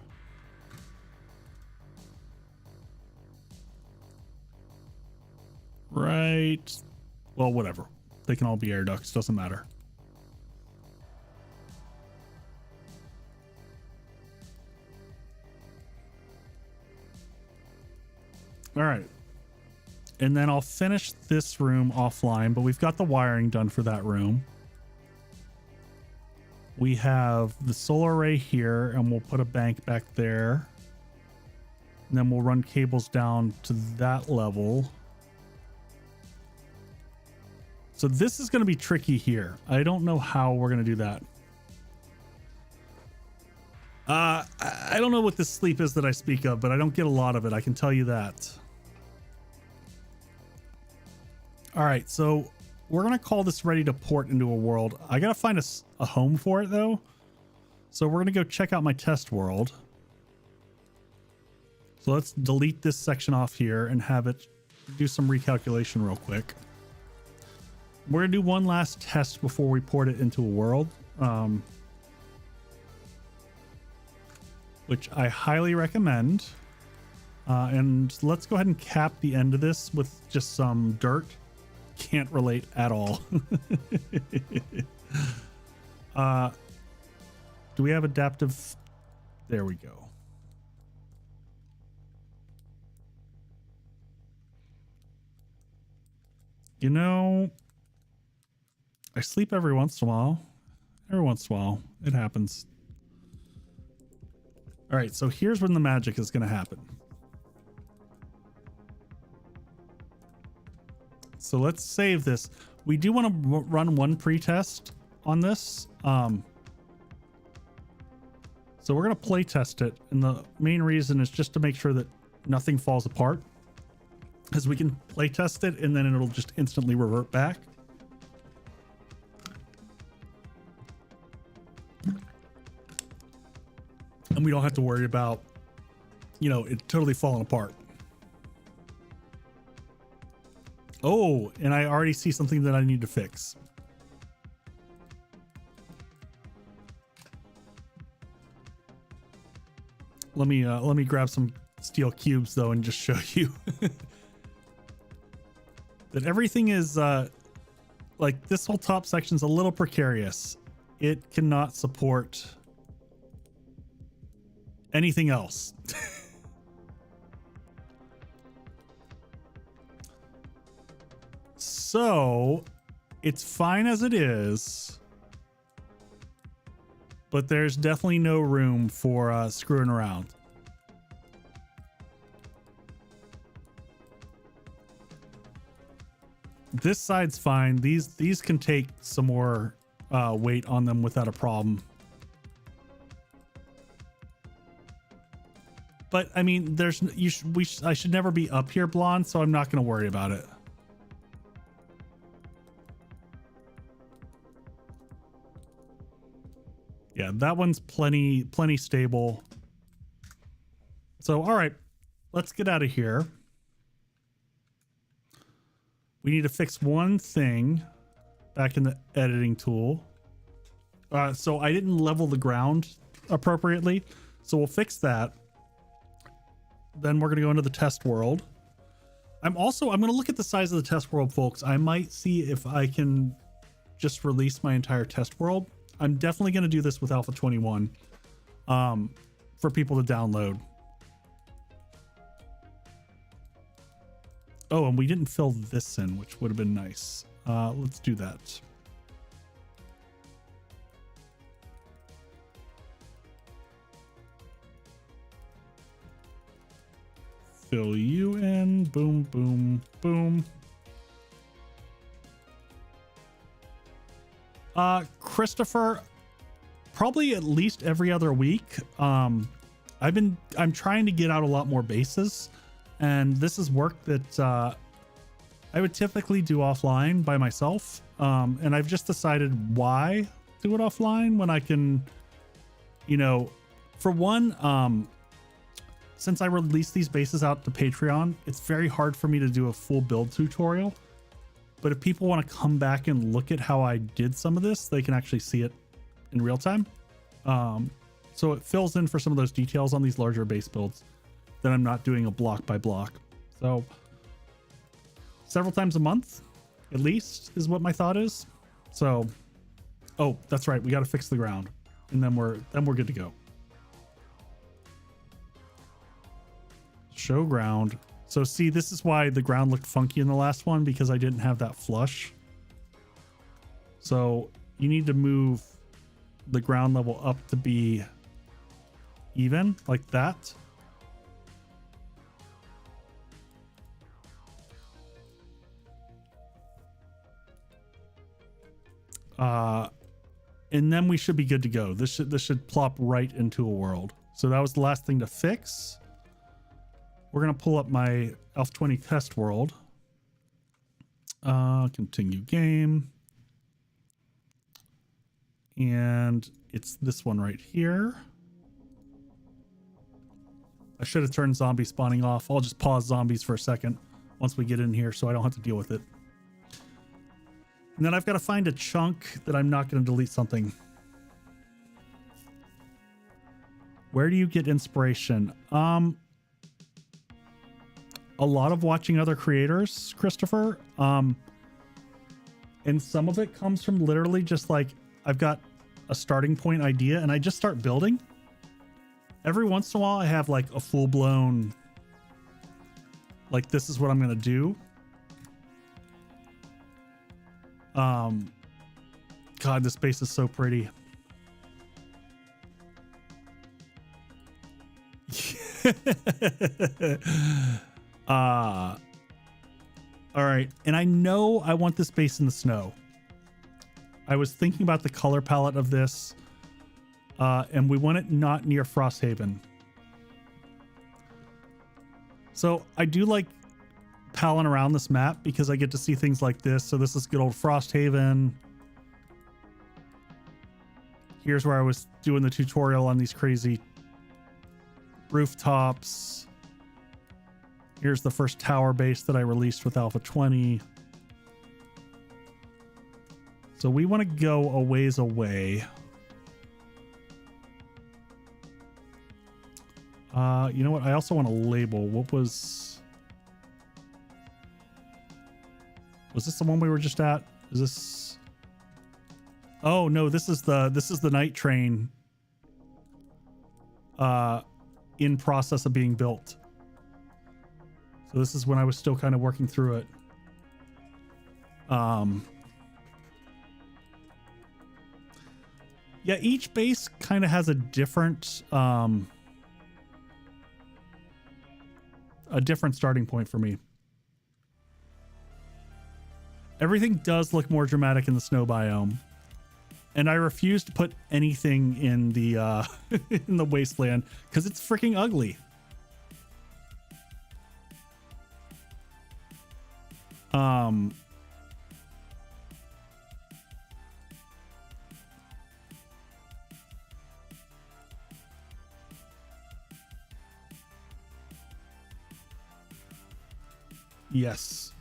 Right. Well, whatever. They can all be air ducts. Doesn't matter. All right. And then I'll finish this room offline, but we've got the wiring done for that room. We have the solar array here, and we'll put a bank back there. And then we'll run cables down to that level. So this is going to be tricky here. I don't know how we're going to do that. I don't know what this sleep is that I speak of, but I don't get a lot of it. I can tell you that. All right, so we're going to call this ready to port into a world. I got to find a home for it, though. So we're going to go check out my test world. So let's delete this section off here and have it do some recalculation real quick. We're going to do one last test before we port it into a world, which I highly recommend. And let's go ahead and cap the end of this with just some dirt. Can't relate at all. Do we have adaptive? There we go. You know, I sleep every once in a while. Every once in a while, it happens. All right, so here's when the magic is going to happen. So let's save this. We do want to run one pre-test on this. So we're going to play test it. And the main reason is just to make sure that nothing falls apart, because we can play test it and then it'll just instantly revert back. And we don't have to worry about, you know, it totally falling apart. Oh, and I already see something that I need to fix. Let me grab some steel cubes though and just show you that everything is like this whole top section's a little precarious. It cannot support anything else. So it's fine as it is, but there's definitely no room for screwing around. This side's fine. These can take some more weight on them without a problem. But I mean, I should never be up here, Blonde, so I'm not going to worry about it. Yeah, that one's plenty stable. So, all right, let's get out of here. We need to fix one thing back in the editing tool. So I didn't level the ground appropriately. So we'll fix that. Then we're going to go into the test world. I'm going to look at the size of the test world, folks. I might see if I can just release my entire test world. I'm definitely going to do this with Alpha 21 for people to download. Oh, and we didn't fill this in, which would have been nice. Let's do that. Fill you in. Boom, boom, boom. Christopher, probably at least every other week. I'm trying to get out a lot more bases, and this is work that I would typically do offline by myself. And I've just decided why do it offline when I can, you know, for one, since I released these bases out to Patreon, it's very hard for me to do a full build tutorial. But if people want to come back and look at how I did some of this, they can actually see it in real time. So it fills in for some of those details on these larger base builds that I'm not doing a block by block. So several times a month, at least, is what my thought is. So, oh, that's right. We got to fix the ground, and then we're good to go. Show ground. So see, this is why the ground looked funky in the last one, because I didn't have that flush. So you need to move the ground level up to be even like that. And then we should be good to go. This should plop right into a world. So that was the last thing to fix. We're going to pull up my Elf20 test world. Continue game. And it's this one right here. I should have turned zombie spawning off. I'll just pause zombies for a second once we get in here so I don't have to deal with it. And then I've got to find a chunk that I'm not going to delete something. Where do you get inspiration? A lot of watching other creators, Christopher. And some of it comes from literally just like, I've got a starting point idea and I just start building. Every once in a while I have like a full blown, like this is what I'm going to do. God, this base is so pretty. All right. And I know I want this base in the snow. I was thinking about the color palette of this, and we want it not near Frosthaven. So I do like palling around this map because I get to see things like this. So this is good old Frosthaven. Here's where I was doing the tutorial on these crazy rooftops. Here's the first tower base that I released with Alpha 20. So we want to go a ways away. You know what? I also want to label. What was this the one we were just at? Is this? Oh no, this is the night train. In process of being built. So this is when I was still kind of working through it. Yeah, each base kind of has a different starting point for me. Everything does look more dramatic in the snow biome. And I refuse to put anything in the in the wasteland because it's freaking ugly. Yes.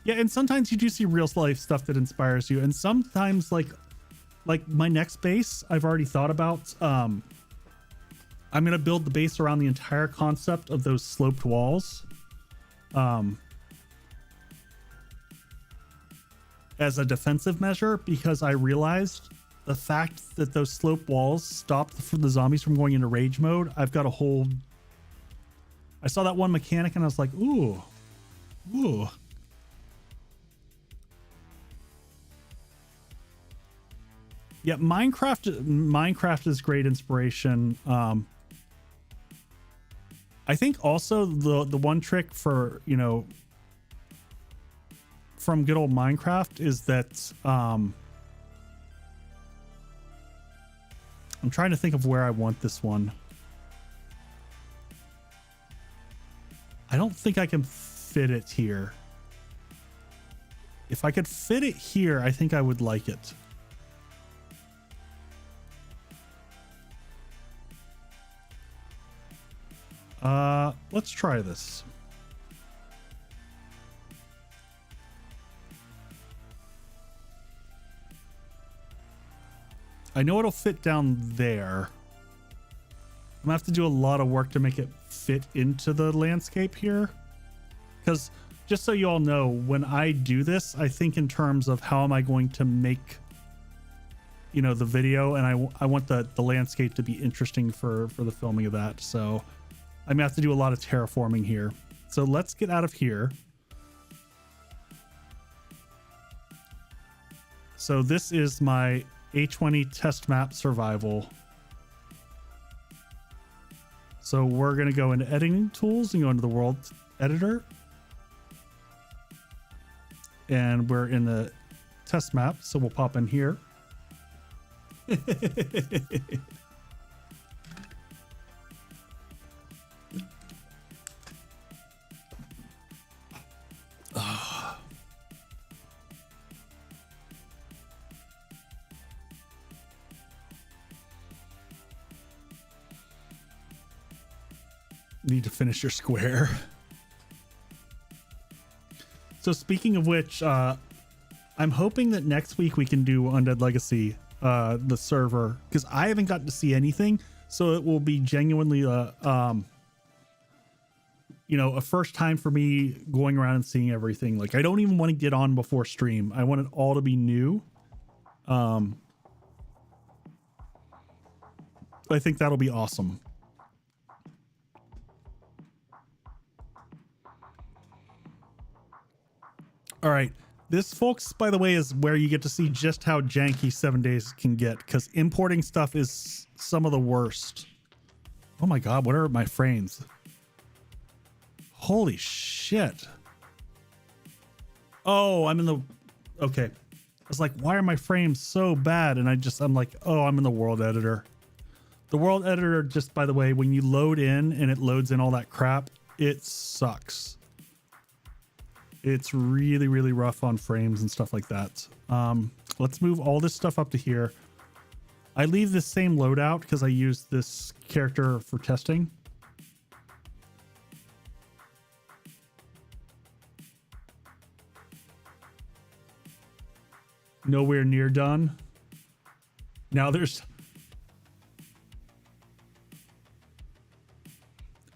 Yeah, and sometimes you do see real life stuff that inspires you, and sometimes like my next base I've already thought about. I'm gonna build the base around the entire concept of those sloped walls, as a defensive measure, because I realized the fact that those slope walls stopped the zombies from going into rage mode. I've got a whole. I saw that one mechanic and I was like, ooh. Yeah, Minecraft is great inspiration. I think also the one trick for, you know, from good old Minecraft is that I'm trying to think of where I want this one. I don't think I can fit it here. If I could fit it here, I think I would like it. Let's try this. I know it'll fit down there. I'm gonna have to do a lot of work to make it fit into the landscape here. Because just so you all know, when I do this, I think in terms of how am I going to make, you know, the video, and I want the landscape to be interesting for the filming of that. So I'm gonna have to do a lot of terraforming here. So let's get out of here. So this is my A20 test map survival. So we're going to go into editing tools and go into the world editor. And we're in the test map. So we'll pop in here. Need to finish your square. So speaking of which, I'm hoping that next week we can do Undead Legacy, the server, because I haven't gotten to see anything. So it will be genuinely you know, a first time for me going around and seeing everything. Like, I don't even want to get on before stream. I want it all to be new. I think that'll be awesome. All right, this, folks, by the way, is where you get to see just how janky 7 days can get, because importing stuff is some of the worst. Oh my God, what are my frames? Holy shit. Oh, I'm in the, okay. I was like, why are my frames so bad? And I'm like, oh, I'm in the world editor. The world editor, just by the way, when you load in and it loads in all that crap, it sucks. It's really, really rough on frames and stuff like that. Let's move all this stuff up to here. I leave the same loadout because I use this character for testing. Nowhere near done. Now there's,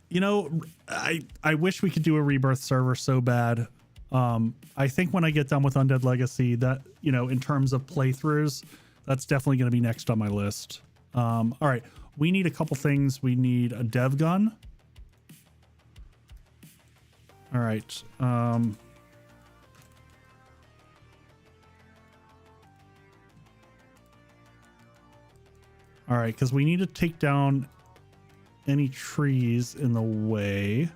you know, I wish we could do a rebirth server so bad. I think when I get done with Undead Legacy, that, you know, in terms of playthroughs, that's definitely going to be next on my list. All right, we need a couple things. We need a dev gun. All right. All right, because we need to take down any trees in the way.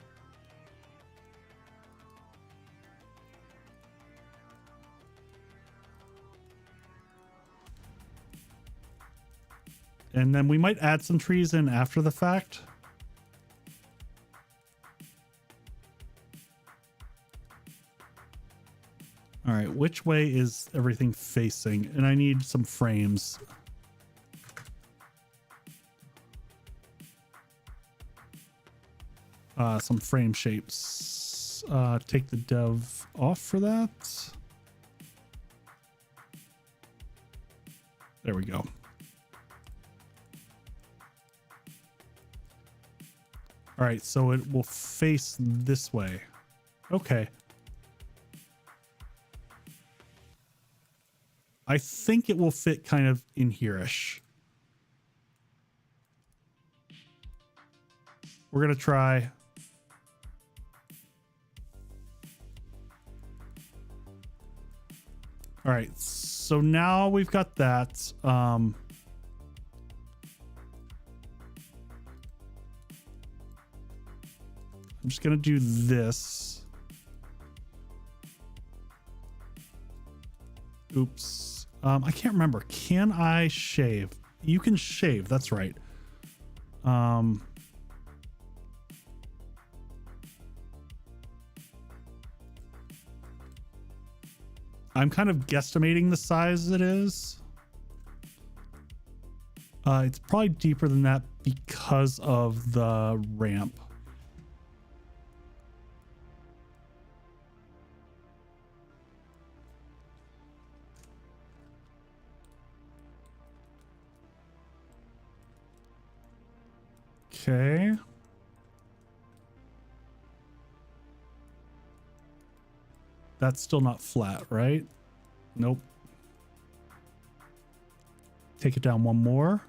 And then we might add some trees in after the fact. All right, which way is everything facing? And I need some frames. Some frame shapes. Take the dev off for that. There we go. All right, so it will face this way. Okay. I think it will fit kind of in here-ish. We're going to try. All right, so now we've got that. I'm just going to do this. Oops. I can't remember. Can I shave? You can shave. That's right. I'm kind of guesstimating the size it is. It's probably deeper than that because of the ramp. Okay. That's still not flat, right? Nope. Take it down one more.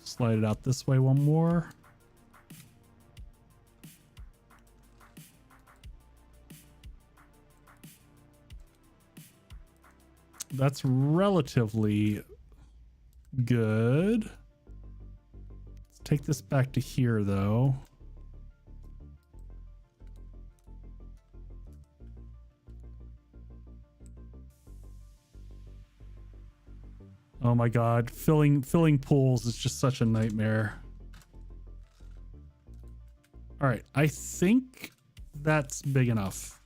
Slide it out this way one more. That's relatively good. Let's take this back to here though. Oh my God, filling pools is just such a nightmare. All right, I think that's big enough.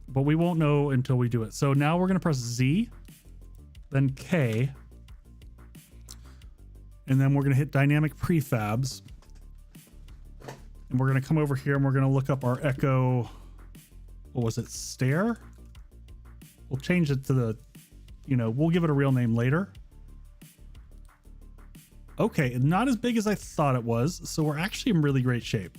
But we won't know until we do it. So now we're gonna press Z, then K, and then we're gonna hit dynamic prefabs. And we're gonna come over here and we're gonna look up our Echo, what was it, stair? We'll change it to the, we'll give it a real name later. Okay, not as big as I thought it was, so we're actually in really great shape.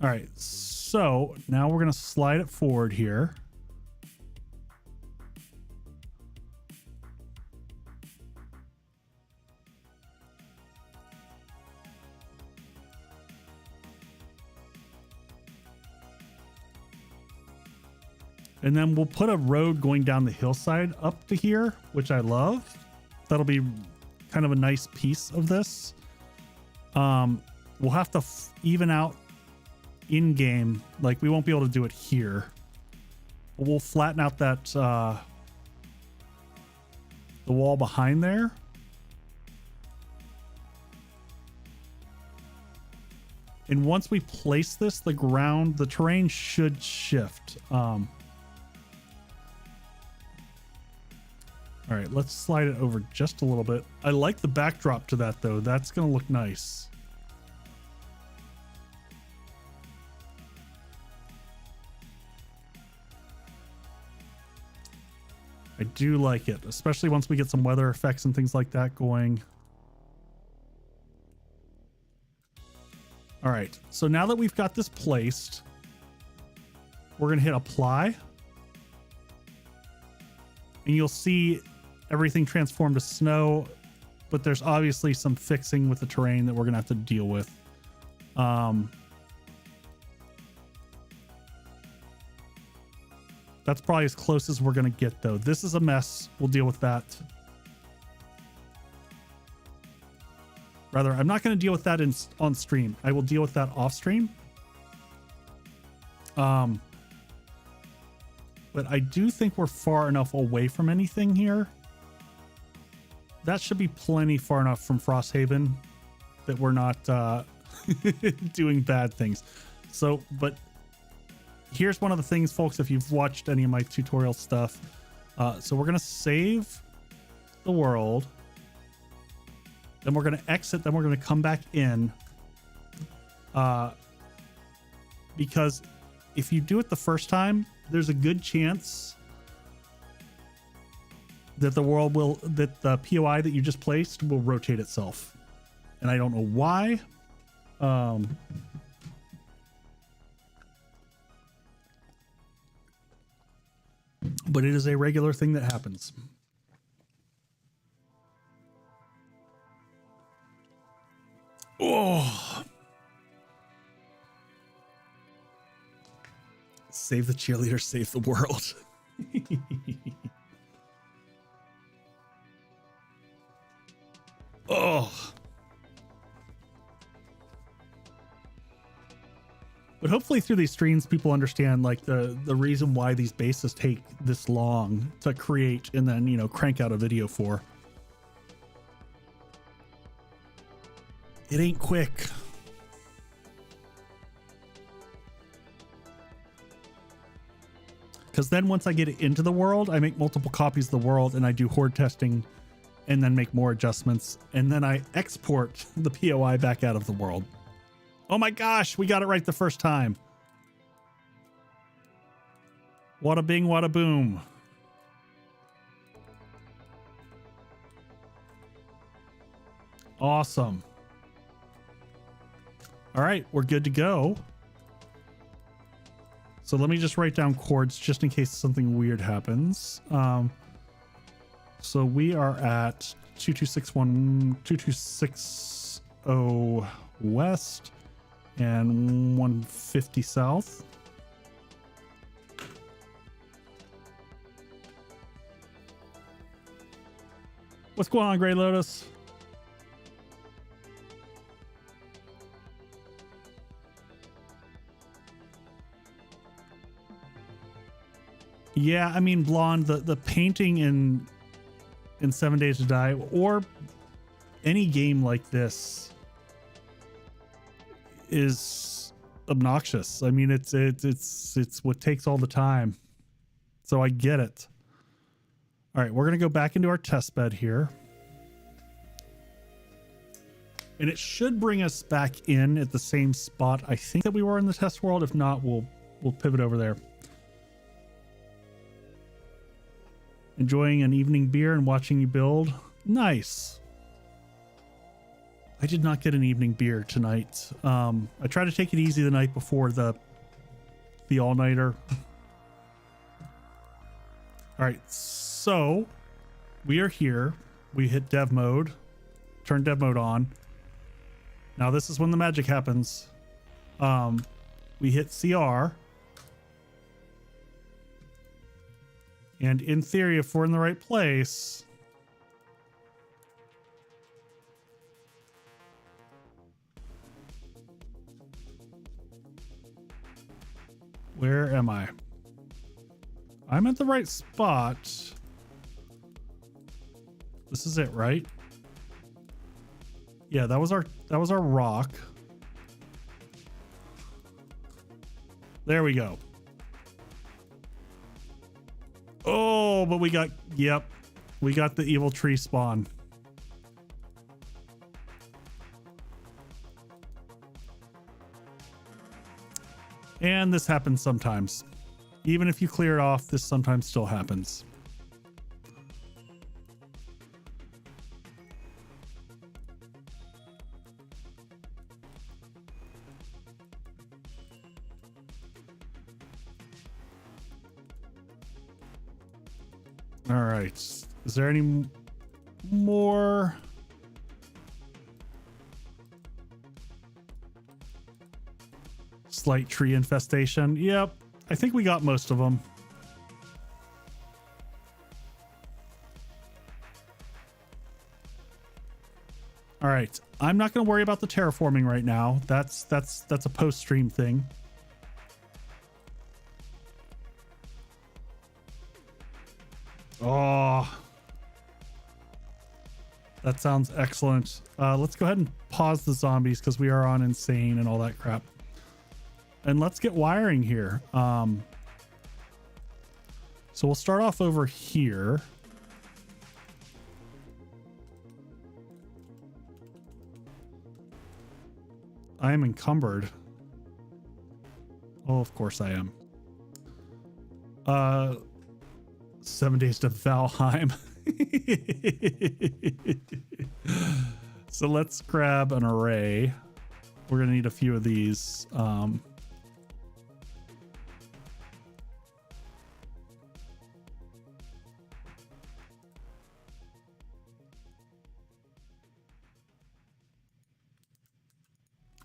All right, so now we're gonna slide it forward here. And then we'll put a road going down the hillside up to here, which I love. That'll be kind of a nice piece of this. We'll have to even out in game. Like we won't be able to do it here. But we'll flatten out that the wall behind there. And once we place this, the terrain should shift. All right, let's slide it over just a little bit. I like the backdrop to that though. That's gonna look nice. I do like it, especially once we get some weather effects and things like that going. All right, so now that we've got this placed, we're gonna hit apply. And you'll see everything transformed to snow, but there's obviously some fixing with the terrain that we're gonna have to deal with. That's probably as close as we're gonna get though. This is a mess. We'll deal with that. Rather, I'm not gonna deal with that on stream. I will deal with that off stream. But I do think we're far enough away from anything here. That should be plenty far enough from Frosthaven that we're not doing bad things. So, but here's one of the things, folks, if you've watched any of my tutorial stuff. So we're going to save the world. Then we're going to exit. Then we're going to come back in. Because if you do it the first time, there's a good chance that the POI that you just placed will rotate itself. And I don't know why. But it is a regular thing that happens. Oh. Save the cheerleader, save the world. Oh. But hopefully through these streams, people understand like the reason why these bases take this long to create and then, crank out a video for. It ain't quick. Because then once I get it into the world, I make multiple copies of the world and I do horde testing and then make more adjustments. And then I export the POI back out of the world. Oh my gosh, we got it right the first time. Wada bing, wada boom. Awesome. All right, we're good to go. So let me just write down chords just in case something weird happens. So we are at 2260 west and 150 south. What's going on, Gray Lotus? Yeah, I mean, Blonde, the painting in 7 Days to Die or any game like this is obnoxious. I mean, it's what takes all the time. So I get it. All right, we're going to go back into our test bed here. And it should bring us back in at the same spot I think that we were in the test world. If not, we'll pivot over there. Enjoying an evening beer and watching you build. Nice. I did not get an evening beer tonight. I tried to take it easy the night before the all-nighter. All right, so we are here. We hit dev mode, turn dev mode on. Now this is when the magic happens. We hit CR. And in theory, if we're in the right place, where am I? I'm at the right spot. This is it, right? Yeah, that was our rock. There we go. Oh, but we got, yep, we got the evil tree spawn. And this happens sometimes. Even if you clear it off, this sometimes still happens. All right. Is there any more? Slight tree infestation. Yep. I think we got most of them. All right. I'm not going to worry about the terraforming right now. That's a post-stream thing. Oh, that sounds excellent. Let's go ahead and pause the zombies because we are on insane and all that crap. And let's get wiring here. So we'll start off over here. I am encumbered. Oh, of course I am. 7 days to Valheim. So let's grab an array. We're gonna need a few of these.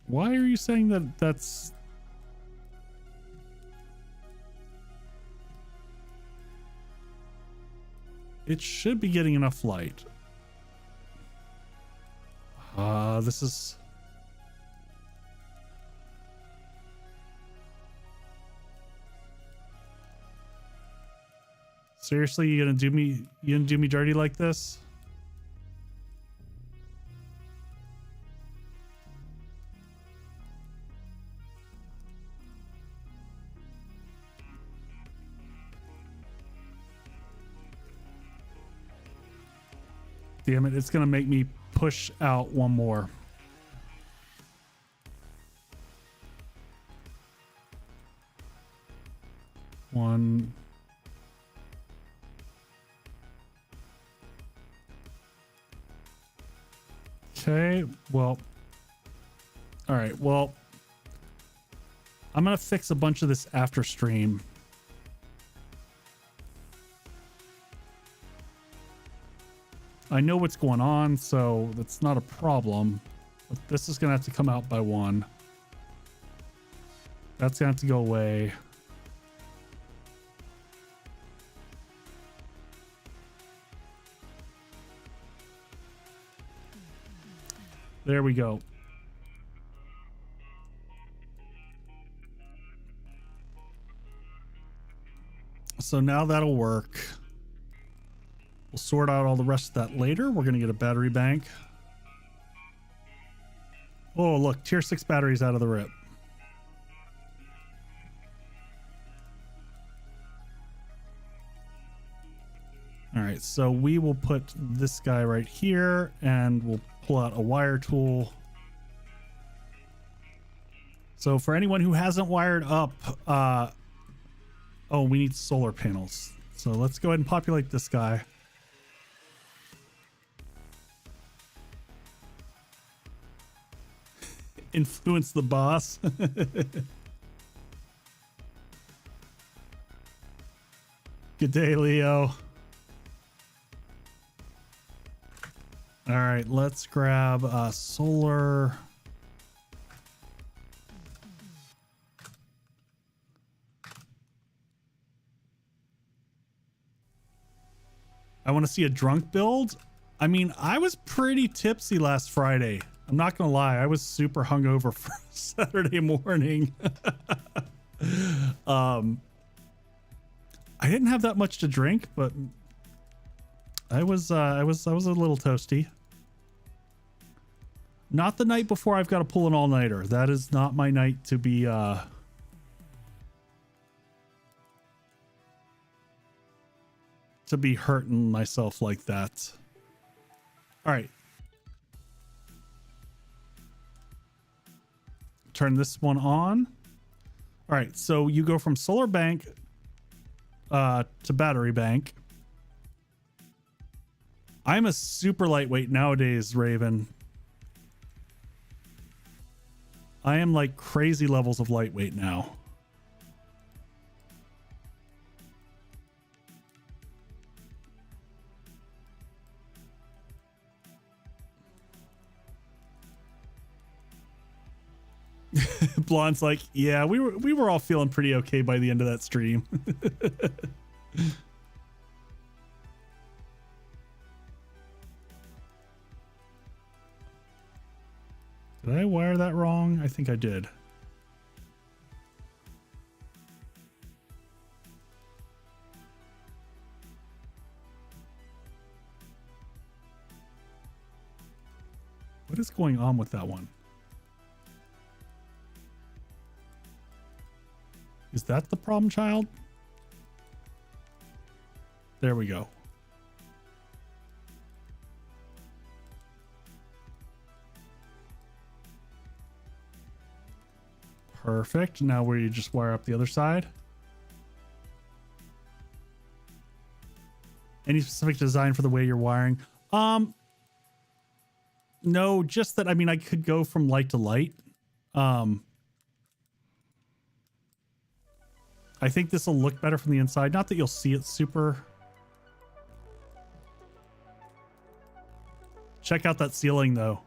Why are you saying that that's... It should be getting enough light. This is... Seriously, you gonna do me dirty like this? Damn it, it's gonna make me push out one more. One. Okay, well, all right, well, I'm gonna fix a bunch of this after stream. I know what's going on, so that's not a problem. But this is gonna have to come out by one. That's gonna have to go away. There we go. So now that'll work. We'll sort out all the rest of that later. We're going to get a battery bank. Oh, look, tier 6 batteries out of the rip. All right, so we will put this guy right here and we'll pull out a wire tool. So for anyone who hasn't wired up, oh, we need solar panels. So let's go ahead and populate this guy. Influence the boss. Good day, Leo. All right, let's grab solar. I want to see a drunk build. I mean, I was pretty tipsy last Friday. I'm not gonna lie, I was super hungover for Saturday morning. I didn't have that much to drink, but I was a little toasty. Not the night before I've got to pull an all-nighter. That is not my night to be hurting myself like that. All right. Turn this one on. All right, so you go from solar bank to battery bank. I'm a super lightweight nowadays, Raven. I am like crazy levels of lightweight now. Blonde's like, yeah, we were all feeling pretty okay by the end of that stream. Did I wire that wrong? I think I did. What is going on with that one? Is that the problem child? There we go. Perfect. Now where you just wire up the other side. Any specific design for the way you're wiring? No, just that, I mean, I could go from light to light. I think this will look better from the inside. Not that you'll see it super. Check out that ceiling though.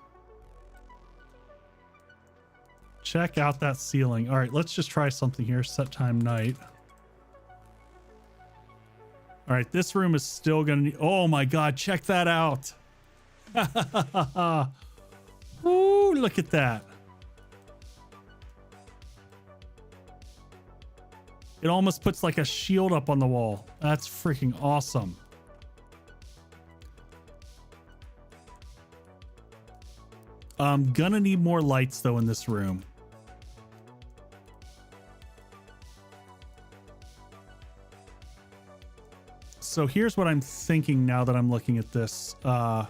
Check out that ceiling. All right, let's just try something here. Set time night. All right, this room is still gonna need, oh my God, check that out. Ooh, look at that. It almost puts like a shield up on the wall. That's freaking awesome. I'm gonna need more lights though in this room. So here's what I'm thinking now that I'm looking at this. Yeah,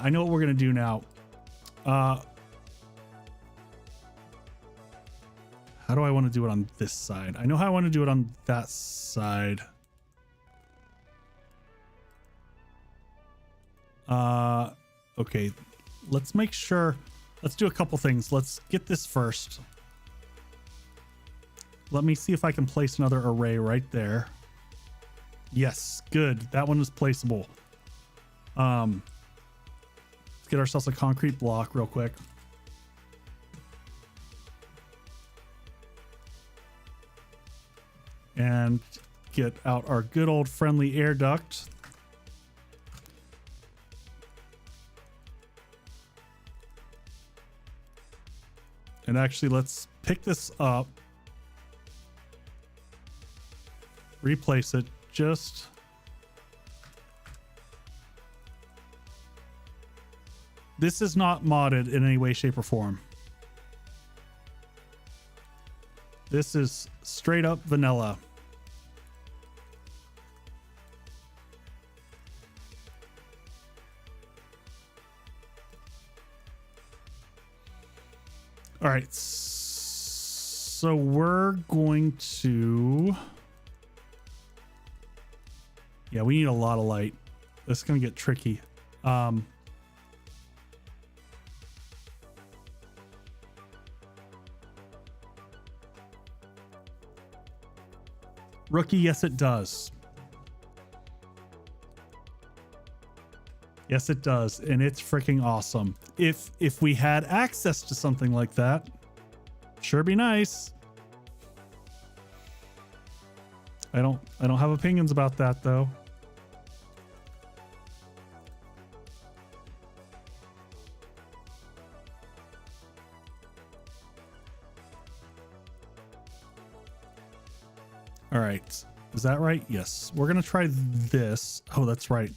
I know what we're gonna do now. How do I want to do it on this side? I know how I want to do it on that side. Okay, let's make sure. Let's do a couple things. Let's get this first. Let me see if I can place another array right there. Yes, good. That one is placeable. Let's get ourselves a concrete block real quick. And get out our good old friendly air duct. And actually, let's pick this up. Replace it just. This is not modded in any way, shape, or form. This is straight up vanilla. All right, so we're going to, yeah, we need a lot of light. This is going to get tricky. Rookie, yes, it does. Yes, it does, and it's freaking awesome. If we had access to something like that, sure be nice. I don't have opinions about that though. All right, is that right? Yes, we're gonna try this. Oh, that's right.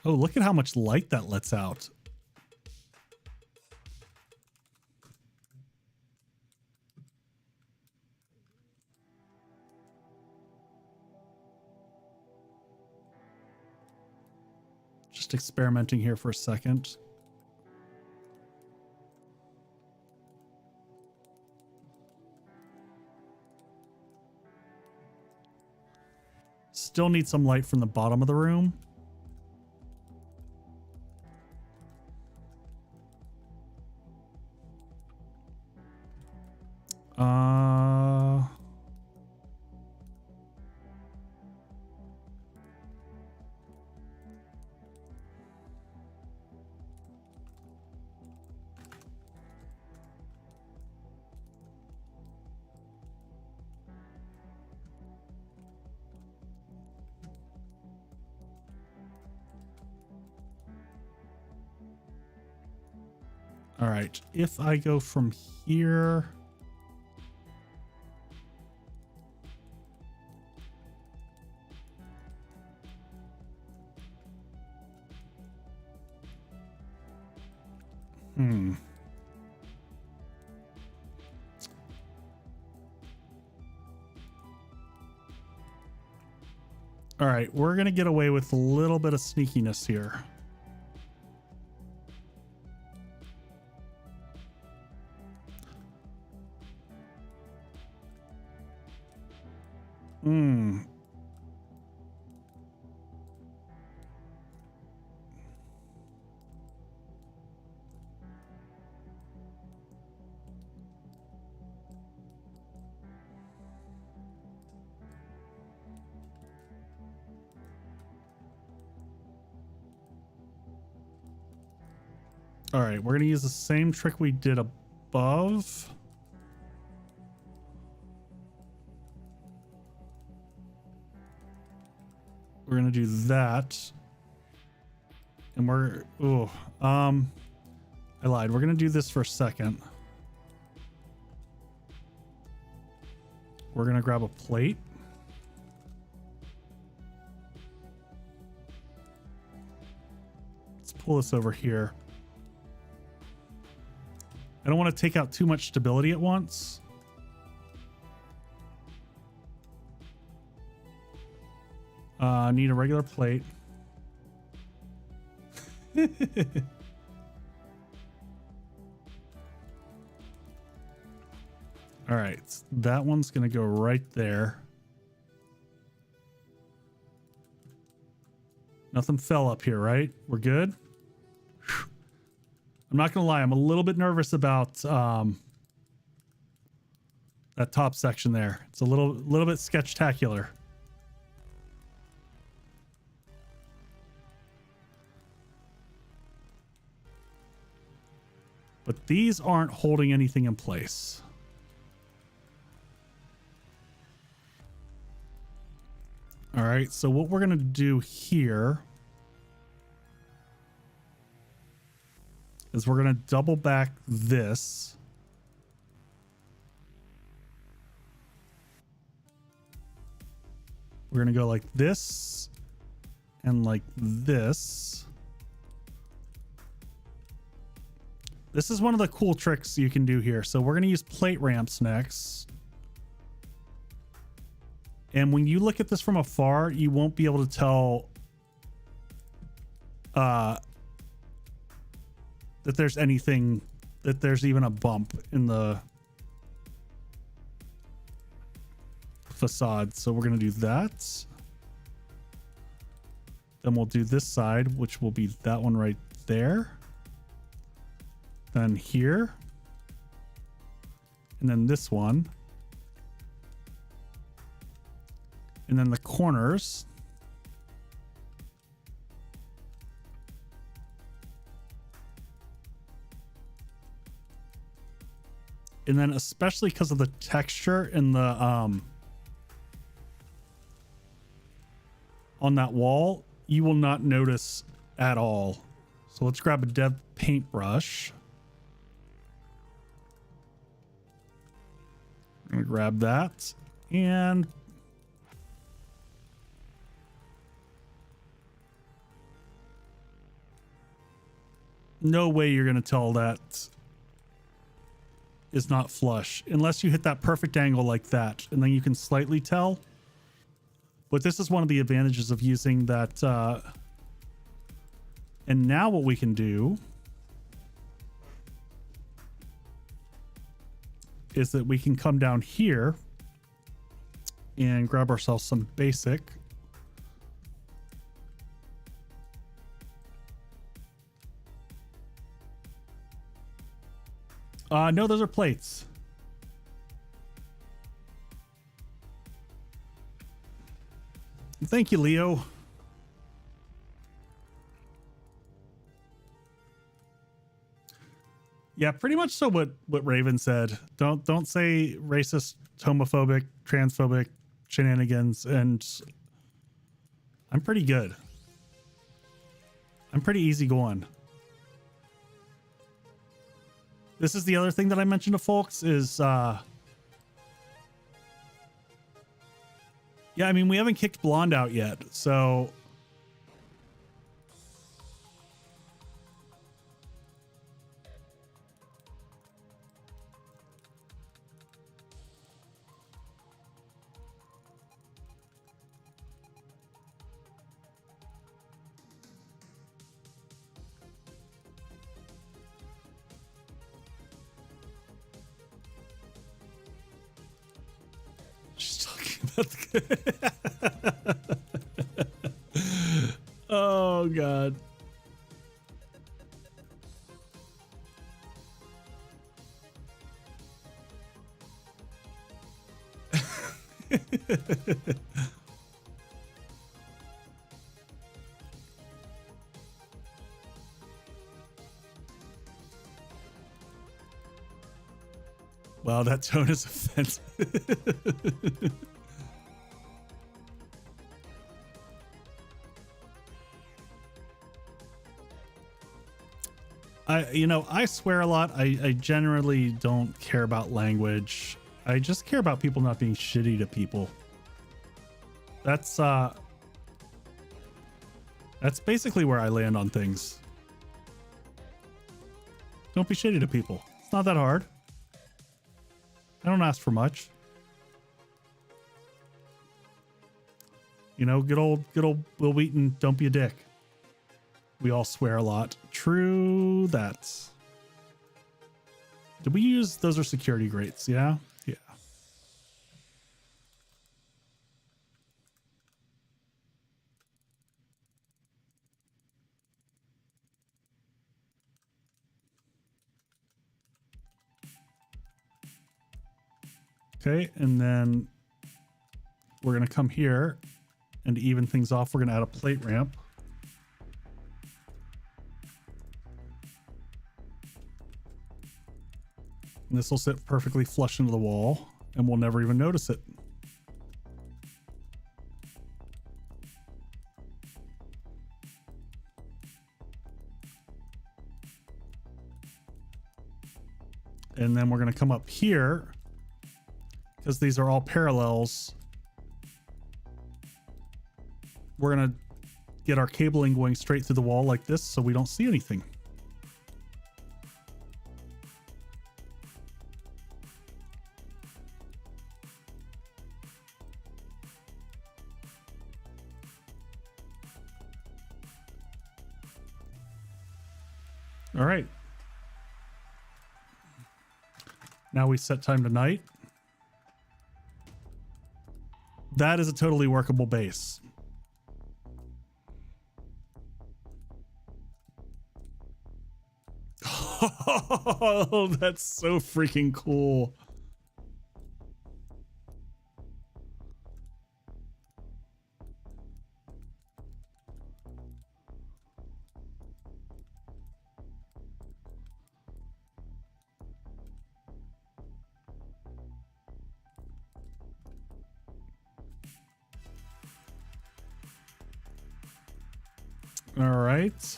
Oh, look at how much light that lets out. Just experimenting here for a second. Still need some light from the bottom of the room. All right, if I go from here, all right, we're gonna get away with a little bit of sneakiness here. All right, we're gonna use the same trick we did above. We're gonna do that. And we're, I lied. We're gonna do this for a second. We're gonna grab a plate. Let's pull this over here. I don't want to take out too much stability at once. I need a regular plate. All right, that one's gonna go right there. Nothing fell up here, right? We're good. Whew. I'm not gonna lie, I'm a little bit nervous about that top section there. It's a little bit sketchtacular. But these aren't holding anything in place. All right, so what we're gonna do here is we're gonna double back this. We're gonna go like this and like this. This is one of the cool tricks you can do here. So we're gonna use plate ramps next. And when you look at this from afar, you won't be able to tell that there's anything, that there's even a bump in the facade. So we're going to do that. Then we'll do this side, which will be that one right there. Then here. And then this one. And then the corners. And then especially because of the texture in the on that wall, you will not notice at all. So let's grab a dev paintbrush. I'm gonna grab that and no way you're gonna tell that is not flush unless you hit that perfect angle like that, and then you can slightly tell. But this is one of the advantages of using that. And now what we can do is that we can come down here and grab ourselves some basic. No, those are plates. Thank you, Leo. Yeah, pretty much so what Raven said. Don't say racist, homophobic, transphobic shenanigans, and I'm pretty good. I'm pretty easygoing. This is the other thing that I mentioned to folks is yeah, I mean, we haven't kicked Blonde out yet, so she's talking about the oh god. Wow, that tone is offensive. I swear a lot. I generally don't care about language. I just care about people not being shitty to people. That's basically where I land on things. Don't be shitty to people. It's not that hard. I don't ask for much. You know, good old Will Wheaton, don't be a dick. We all swear a lot. True that. Did we use, those are security grates, yeah? Yeah. Okay, and then we're going to come here and to even things off, we're going to add a plate ramp. And this will sit perfectly flush into the wall and we'll never even notice it. And then we're going to come up here because these are all parallels. We're going to get our cabling going straight through the wall like this so we don't see anything. All right. Now we set time to night. That is a totally workable base. Oh, that's so freaking cool. All right.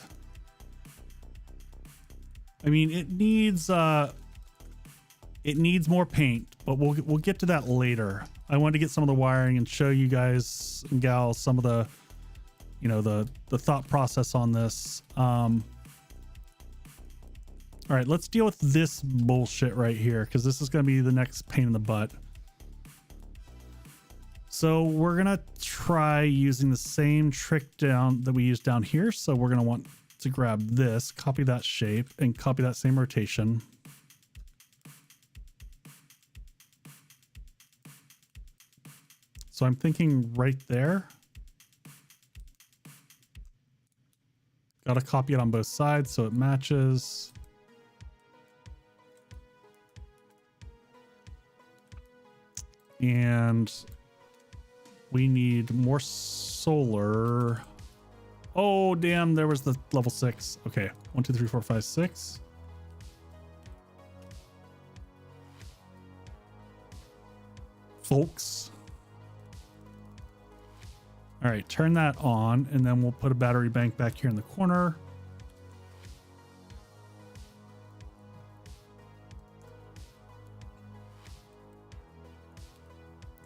I mean, it needs more paint, but we'll get to that later. I wanted to get some of the wiring and show you guys and gals some of the, you know, the thought process on this. All right, let's deal with this bullshit right here because this is going to be the next pain in the butt. So we're going to try using the same trick down that we used down here. So we're going to want to grab this, copy that shape, and copy that same rotation. So I'm thinking right there. Got to copy it on both sides so it matches. And we need more solar. Oh, damn, there was the level 6. Okay, 1, 2, 3, 4, 5, 6. Folks. All right, turn that on, and then we'll put a battery bank back here in the corner.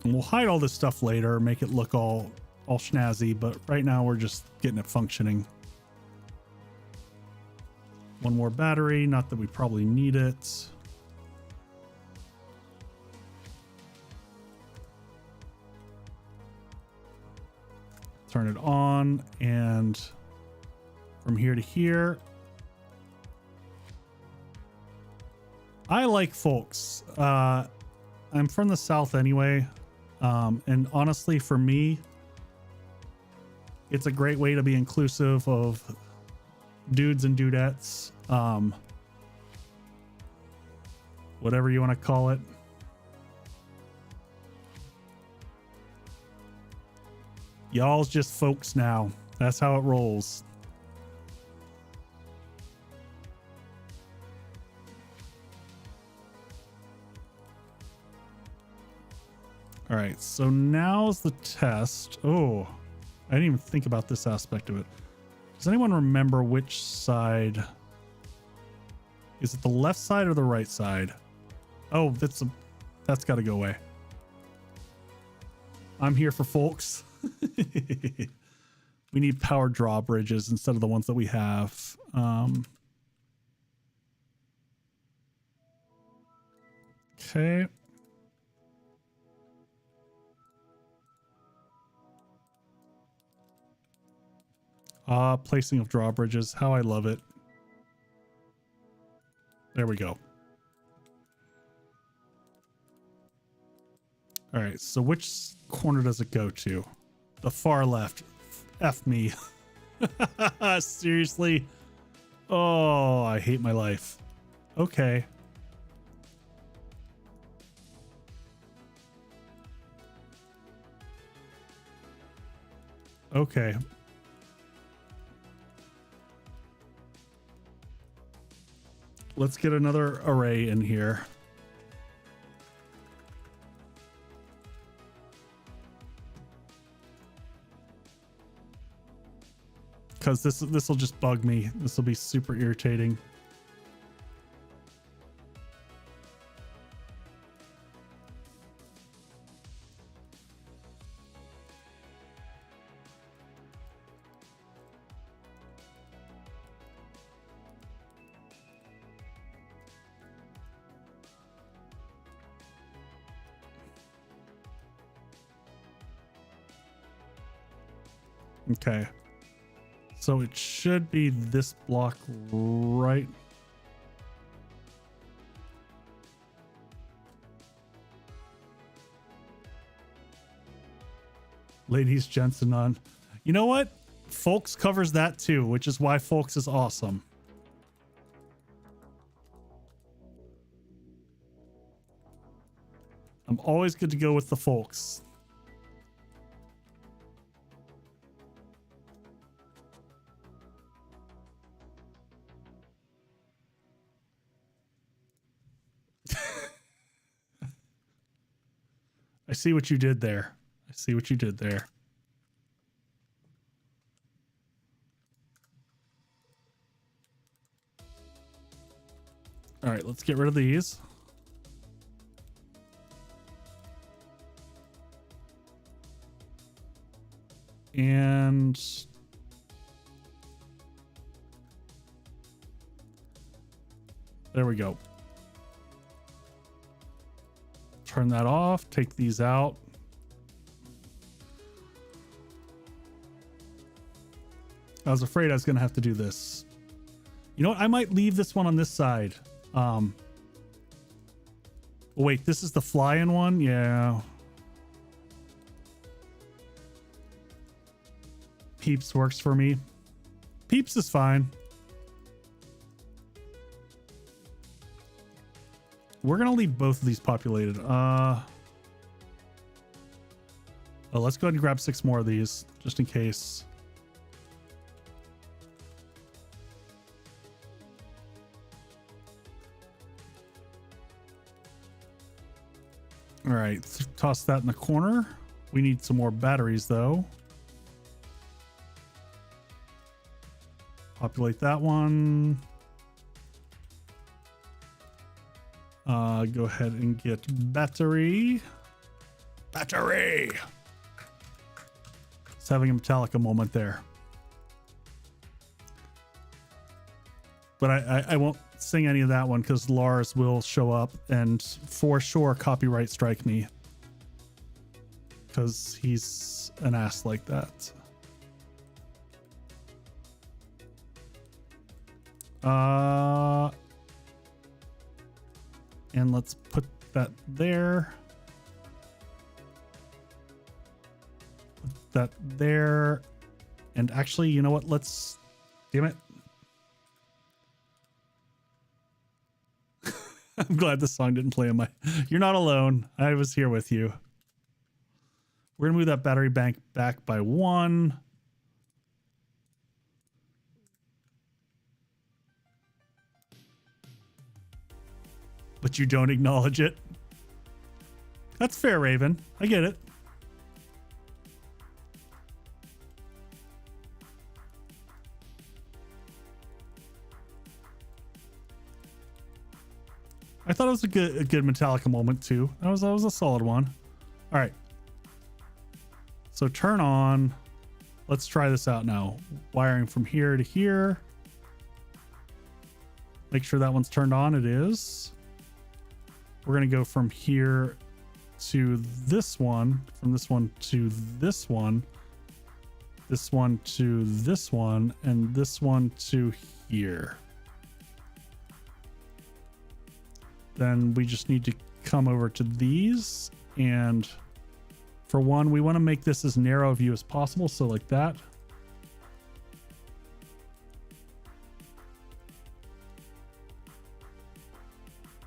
And we'll hide all this stuff later, make it look all snazzy, but right now we're just getting it functioning. One more battery, not that we probably need it. Turn it on, and from here to here. I like folks. I'm from the South anyway. And honestly, for me, it's a great way to be inclusive of dudes and dudettes. Whatever you want to call it. Y'all's just folks now. That's how it rolls. All right, so now's the test. Oh, I didn't even think about this aspect of it. Does anyone remember which side? Is it the left side or the right side? Oh, that's got to go away. I'm here for folks. We need power drawbridges instead of the ones that we have. Okay. Placing of drawbridges. How I love it. There we go. All right, so which corner does it go to? The far left. F me. Seriously? Oh, I hate my life. Okay. Okay. Let's get another array in here. Because this will just bug me. This will be super irritating. Okay. So it should be this block right. Ladies, gents, and none. You know what? Folks covers that too, which is why Folks is awesome. I'm always good to go with the Folks. I see what you did there. I see what you did there. All right, let's get rid of these. And there we go. Turn that off, take these out. I was afraid I was going to have to do this. You know what? I might leave this one on this side. Wait, this is the fly-in one? Yeah. Peeps works for me. Peeps is fine. We're going to leave both of these populated. Oh, let's go ahead and grab 6 more of these just in case. All right, toss that in the corner. We need some more batteries though. Populate that one. Go ahead and get battery. Battery! It's having a Metallica moment there. But I won't sing any of that one because Lars will show up and for sure copyright strike me. Because he's an ass like that. And let's put that there. Put that there. And actually, you know what? Let's... Damn it. I'm glad this song didn't play on my... You're not alone. I was here with you. We're going to move that battery bank back by 1. But you don't acknowledge it. That's fair, Raven. I get it. I thought it was a good Metallica moment too. That was a solid one. All right. So turn on. Let's try this out now. Wiring from here to here. Make sure that one's turned on. It is. We're going to go from here to this one, from this one to this one to this one, and this one to here. Then we just need to come over to these, and for one, we want to make this as narrow a view as possible, so like that.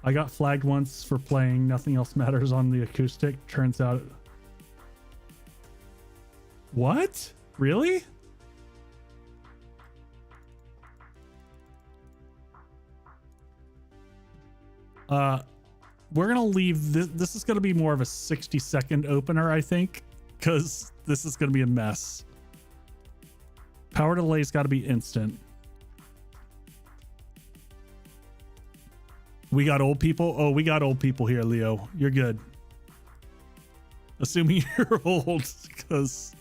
I got flagged once for playing Nothing Else Matters on the acoustic. Turns out... What? Really? We're gonna leave this. This is gonna be more of a 60-second opener, I think, because this is gonna be a mess. Power delay's got to be instant. We got old people. Oh, we got old people here, Leo. You're good. Assuming you're old, because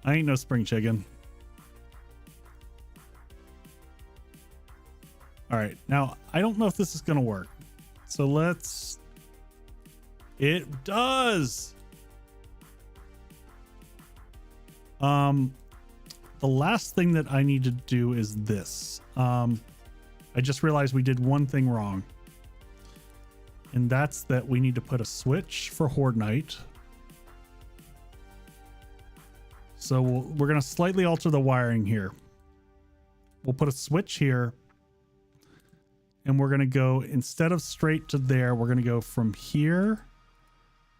I ain't no spring chicken. All right, now I don't know if this is gonna work, so let's. It does. The last thing that I need to do is this. I just realized we did one thing wrong, and that's that we need to put a switch for Horde Night. So we're going to slightly alter the wiring here. We'll put a switch here, and we're going to go, instead of straight to there, we're going to go from here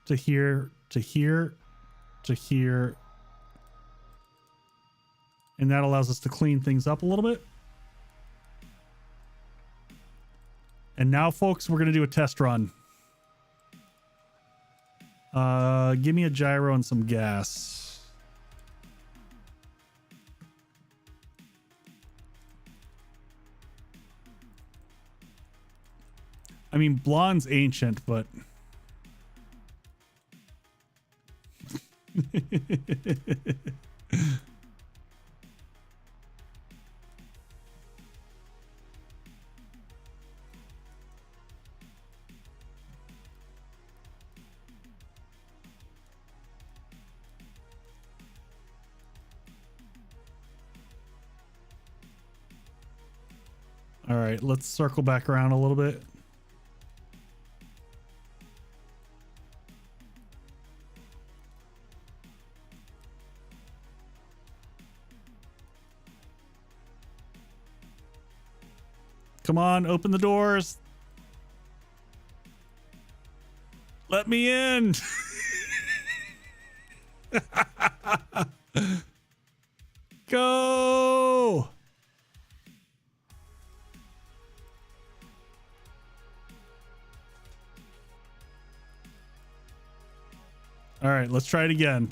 to here to here to here. And that allows us to clean things up a little bit. And now, folks, we're going to do a test run. Give me a gyro and some gas. I mean, blonde's ancient, but... All right, let's circle back around a little bit. Come on, open the doors. Let me in. Go. All right, let's try it again.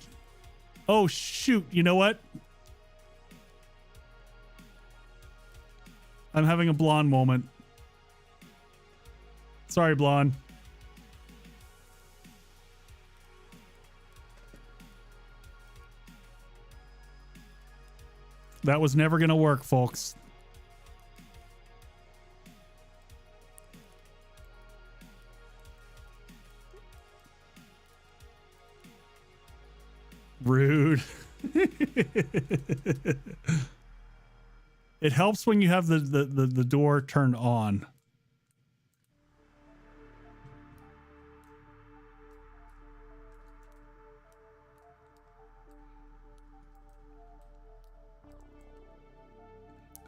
Oh, shoot. You know what? I'm having a blonde moment. Sorry, blonde. That was never going to work, folks. Rude. It helps when you have the door turned on.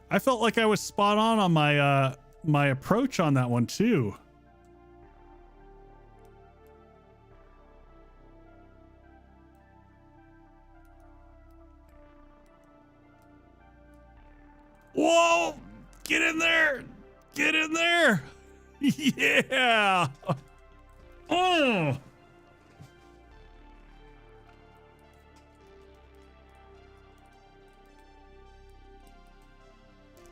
I felt like I was spot on my my approach on that one too. Whoa! Get in there! Get in there! Yeah! Oh!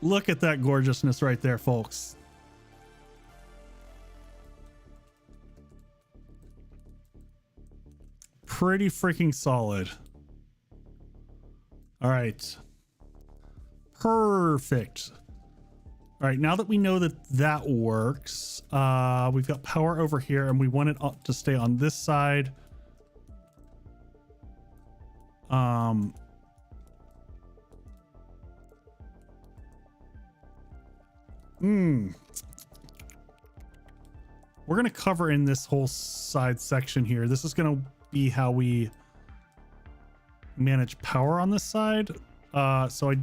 Look at that gorgeousness right there, folks. Pretty freaking solid. All right. Perfect. All right, now that we know that that works, we've got power over here and we want it to stay on this side. We're going to cover in this whole side section here. This is going to be how we manage power on this side. So I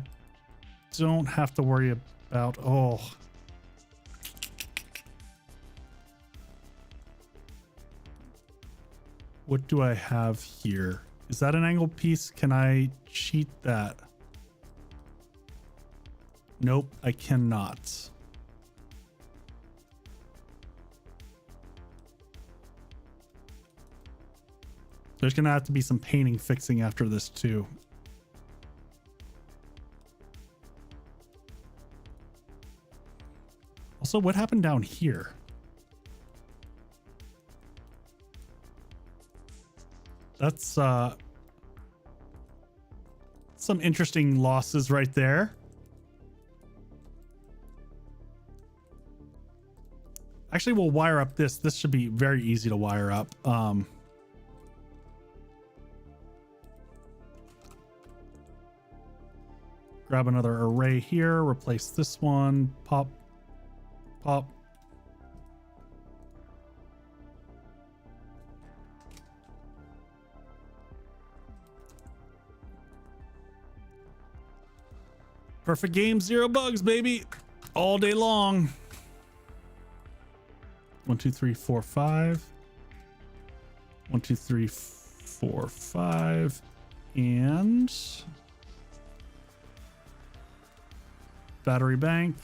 don't have to worry about, oh. What do I have here? Is that an angled piece? Can I cheat that? Nope, I cannot. There's gonna have to be some painting fixing after this too. Also, what happened down here? That's some interesting losses right there. Actually, we'll wire up this. This should be very easy to wire up. Grab another array here, replace this one, pop, pop. Perfect game, 0 bugs, baby. All day long. 1, 2, 3, 4, 5. 1, 2, 3, 4, 5. And battery bank.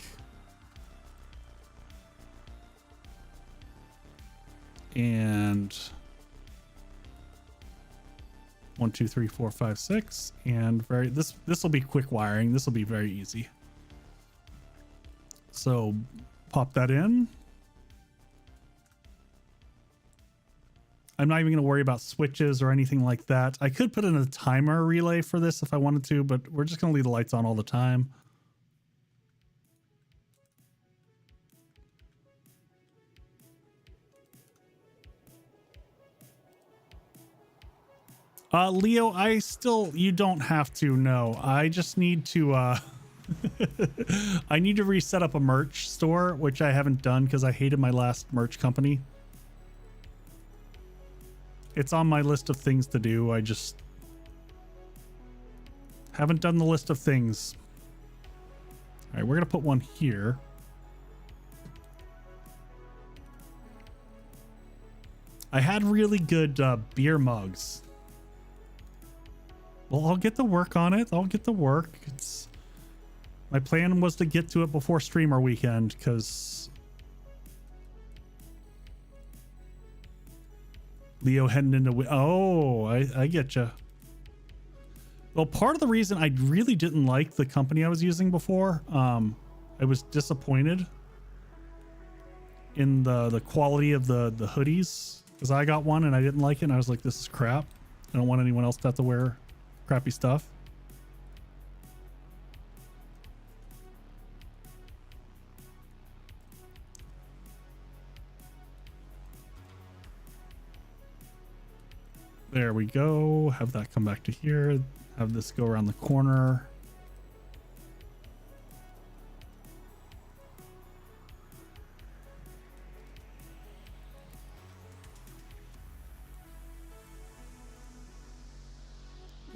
And 1, 2, 3, 4, 5, 6. And this will be quick wiring. This will be very easy. So pop that in. I'm not even going to worry about switches or anything like that. I could put in a timer relay for this if I wanted to, but we're just going to leave the lights on all the time. Leo, you don't have to, no. I just need to, I need to reset up a merch store, which I haven't done because I hated my last merch company. It's on my list of things to do. I just haven't done the list of things. All right, we're going to put one here. I had really good beer mugs. Well, I'll get to work on it. I'll get to work. My plan was to get to it before streamer weekend because Leo heading into... Oh, I get you. Well, part of the reason I really didn't like the company I was using before, I was disappointed in the quality of the hoodies because I got one and I didn't like it and I was like, this is crap. I don't want anyone else to have to wear crappy stuff. There we go. Have that come back to here. Have this go around the corner.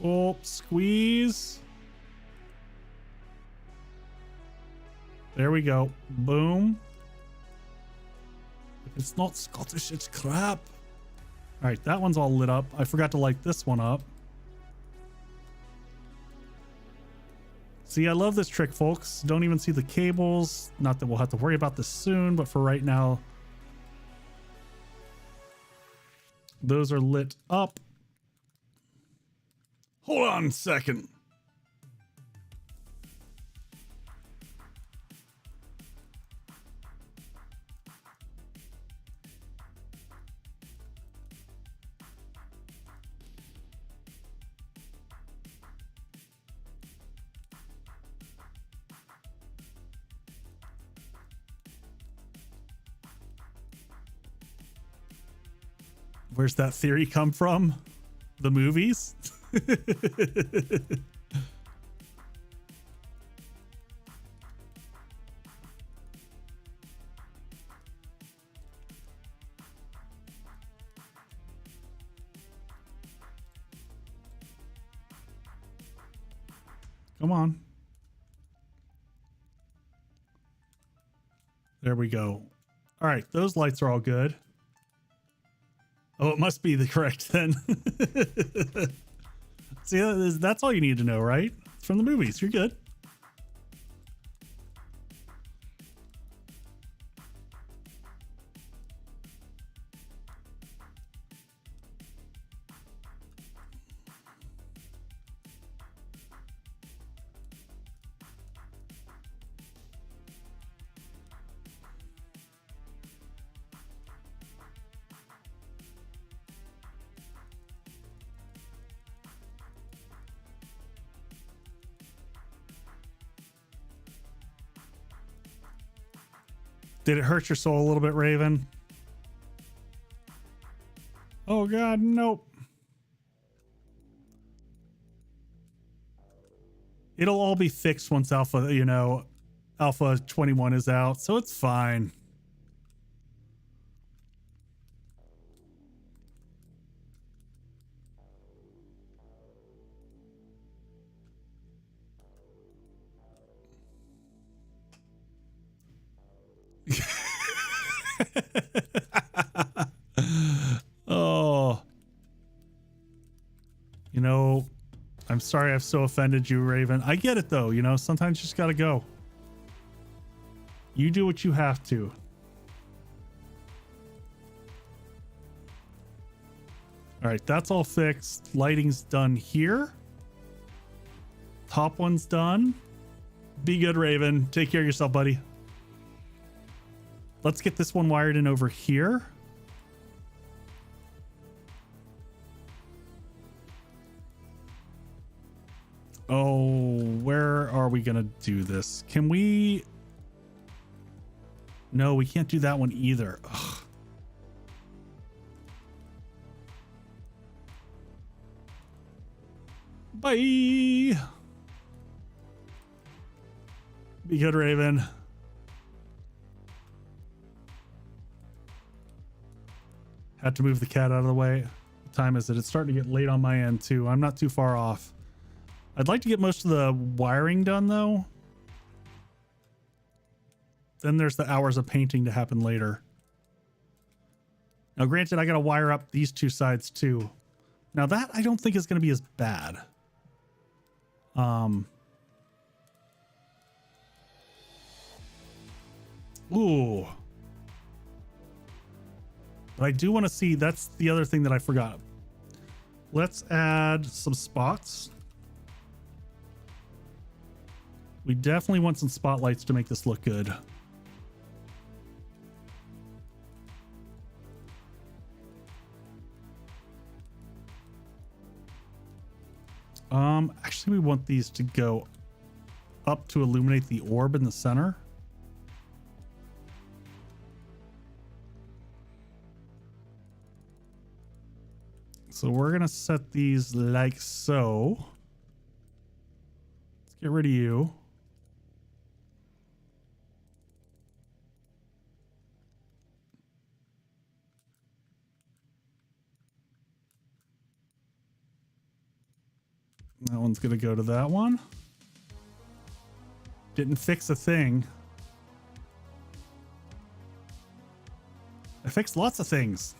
Oh, squeeze. There we go. Boom. If it's not Scottish, it's crap. All right, that one's all lit up. I forgot to light this one up. See, I love this trick, folks. Don't even see the cables. Not that we'll have to worry about this soon, but for right now, those are lit up. Hold on a second. Where's that theory come from? The movies? Come on. There we go. All right, those lights are all good. Oh, it must be the correct then. See, that's all you need to know, right? It's from the movies. You're good. Did it hurt your soul a little bit, Raven? Oh God, nope. It'll all be fixed once alpha, you know, alpha 21 is out, so it's fine. Oh, you know, I'm sorry I've so offended you, Raven. I get it though, you know, sometimes you just gotta go. You do what you have to. All right, that's all fixed. Lighting's done here. Top one's done. Be good, Raven. Take care of yourself, buddy. Let's get this one wired in over here. Oh, where are we gonna do this? Can we? No, we can't do that one either. Ugh. Bye. Be good, Raven. Had to move the cat out of the way. What time is it? It's starting to get late on my end too. I'm not too far off. I'd like to get most of the wiring done though. Then there's the hours of painting to happen later. Now granted, I gotta wire up these two sides too. Now that I don't think is gonna be as bad. Ooh. But I do want to see, that's the other thing that I forgot. Let's add some spots. We definitely want some spotlights to make this look good. Actually we want these to go up to illuminate the orb in the center. So we're gonna set these like so. Let's get rid of you. That one's gonna go to that one. Didn't fix a thing. I fixed lots of things.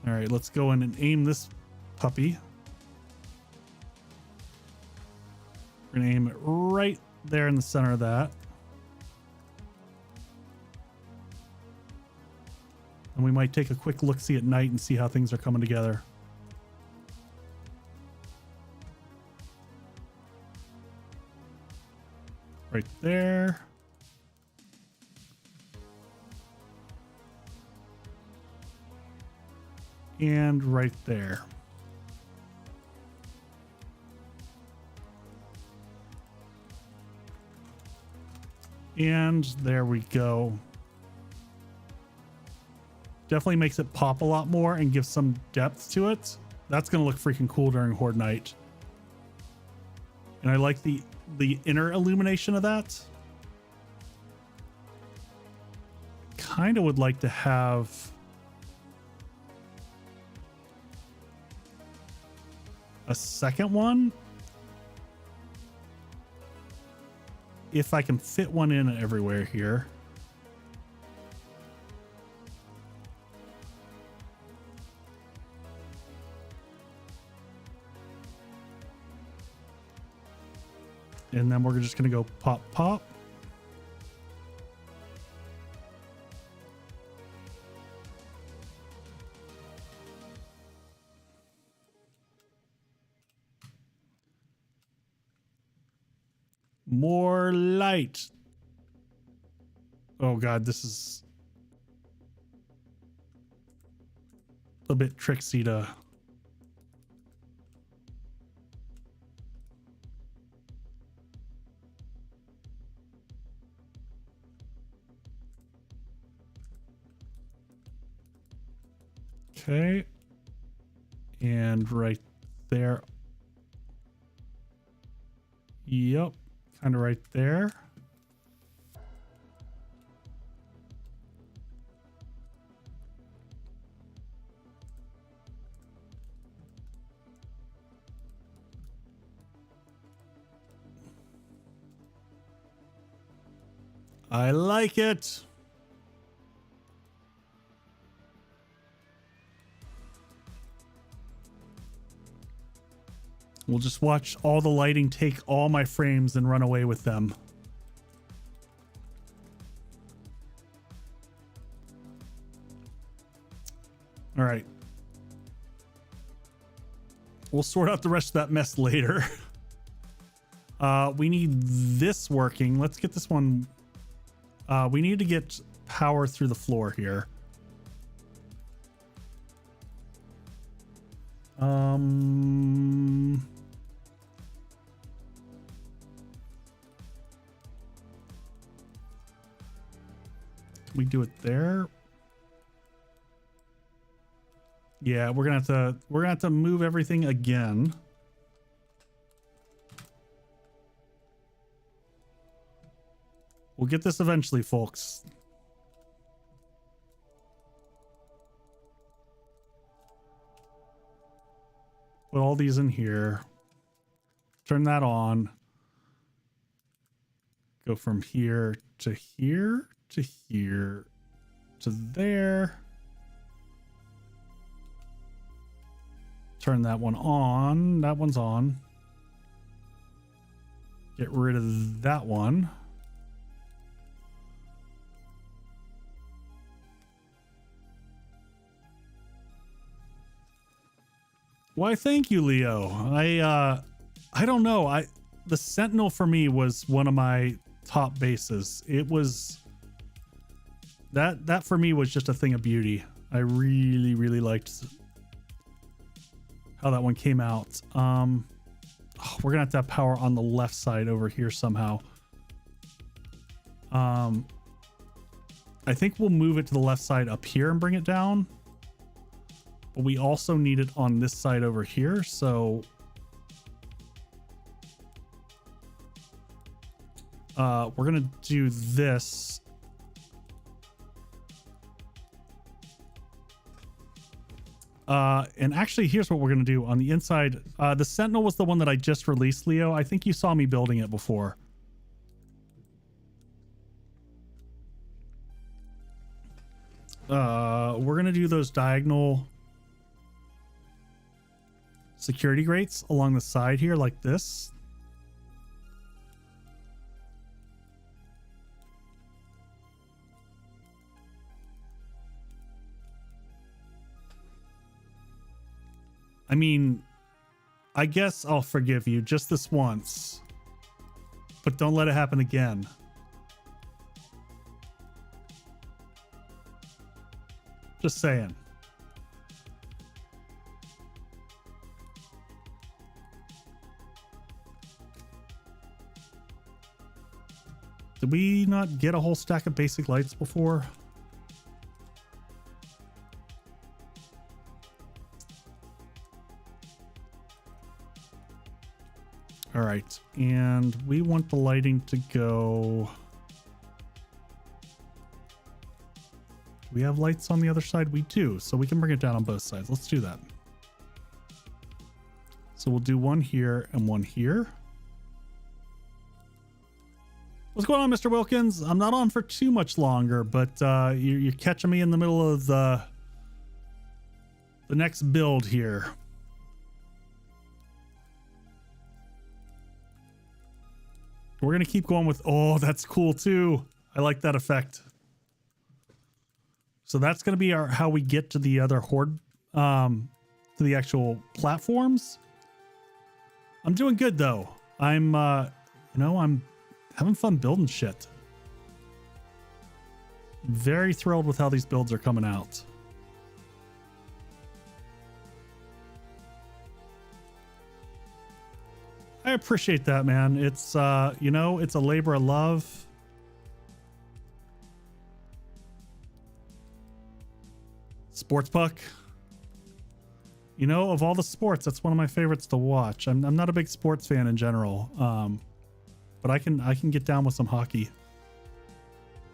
All right, let's go in and aim this puppy. We're gonna aim it right there in the center of that. And we might take a quick look-see at night and see how things are coming together. Right there. And right there. And there we go. Definitely makes it pop a lot more and gives some depth to it. That's going to look freaking cool during Horde night. And I like the inner illumination of that. Kind of would like to have a second one. If I can fit one in everywhere here. And then we're just gonna go pop, pop. More light. Oh God, this is a bit tricksy to... Okay. And right there. Yep. Kind of right there. I like it. We'll just watch all the lighting take all my frames and run away with them. All right. We'll sort out the rest of that mess later. We need this working. Let's get this one. We need to get power through the floor here. Can we do it there? Yeah, we're gonna have to move everything again. We'll get this eventually, folks. Put all these in here. Turn that on. Go from here to here to here to there. Turn that one on. That one's on. Get rid of that one. Why, thank you, Leo. I don't know. The Sentinel for me was one of my top bases. It was that for me was just a thing of beauty. I really, really liked how that one came out. We're gonna have to have power on the left side over here somehow. I think we'll move it to the left side up here and bring it down. But we also need it on this side over here, so we're gonna do this. And actually, here's what we're gonna do on the inside. The Sentinel was the one that I just released, Leo. I think you saw me building it before. We're gonna do those diagonal security grates along the side here like this. I mean, I guess I'll forgive you just this once, but don't let it happen again. Just saying. Did we not get a whole stack of basic lights before? All right, and we want the lighting to go... Do we have lights on the other side? We do, so we can bring it down on both sides. Let's do that. So we'll do one here and one here. What's going on, Mr. Wilkins? I'm not on for too much longer, but you're catching me in the middle of the next build here. We're going to keep going with, oh, that's cool too. I like that effect. So that's going to be how we get to the other Horde, to the actual platforms. I'm doing good though. I'm having fun building shit. Very thrilled with how these builds are coming out. I appreciate that, man. It's, it's a labor of love. Sports puck. Of all the sports, that's one of my favorites to watch. I'm not a big sports fan in general, but I can get down with some hockey.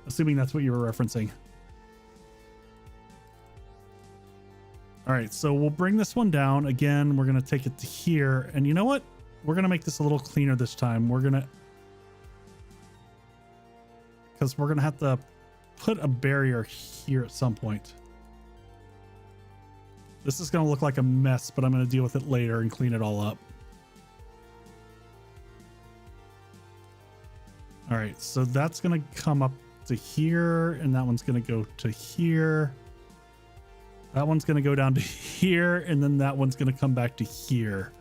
Assuming that's what you were referencing. All right, so we'll bring this one down. Again, we're going to take it to here. And you know what? We're going to make this a little cleaner this time. Because we're going to have to put a barrier here at some point. This is going to look like a mess, but I'm going to deal with it later and clean it all up. All right, so that's going to come up to here, and that one's going to go to here. That one's going to go down to here, and then that one's going to come back to here.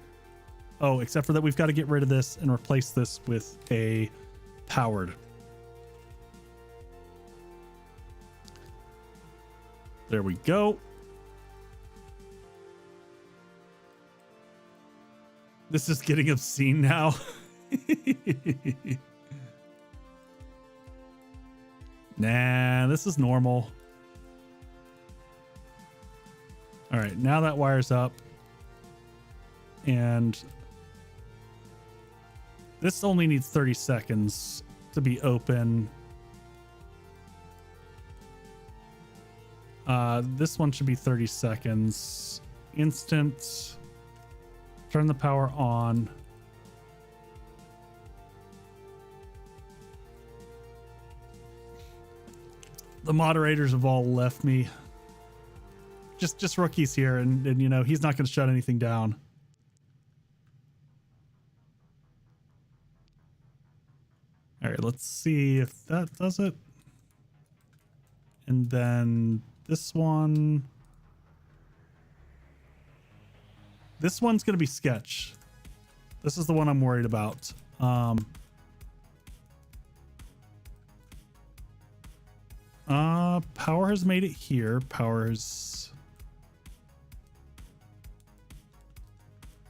Oh, except for that we've got to get rid of this and replace this with a powered. There we go. This is getting obscene now. Nah, this is normal. All right, now that wire's up. And this only needs 30 seconds to be open. This one should be 30 seconds. Instant. Turn the power on. The moderators have all left me. Just rookies here, and he's not going to shut anything down. All right, let's see if that does it. And then this one. This one's going to be sketch. This is the one I'm worried about. Power has made it here. Power's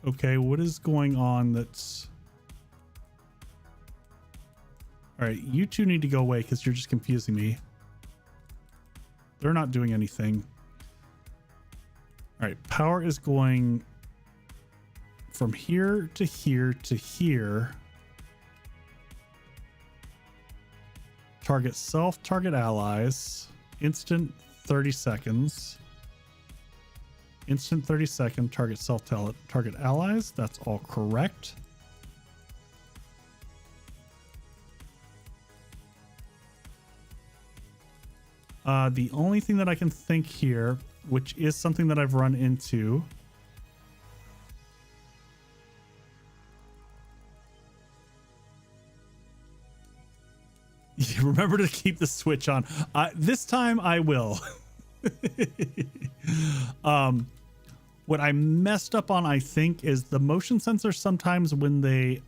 okay. What is going on? That's all right. You two need to go away because you're just confusing me. They're not doing anything. All right. Power is going from here to here to here. Target self, target allies. Instant 30 seconds. Instant 30 second, target self, target allies. That's all correct. The only thing that I can think here, which is something that I've run into, remember to keep the switch on. This time I will. What I messed up on, I think, is the motion sensor. Sometimes when they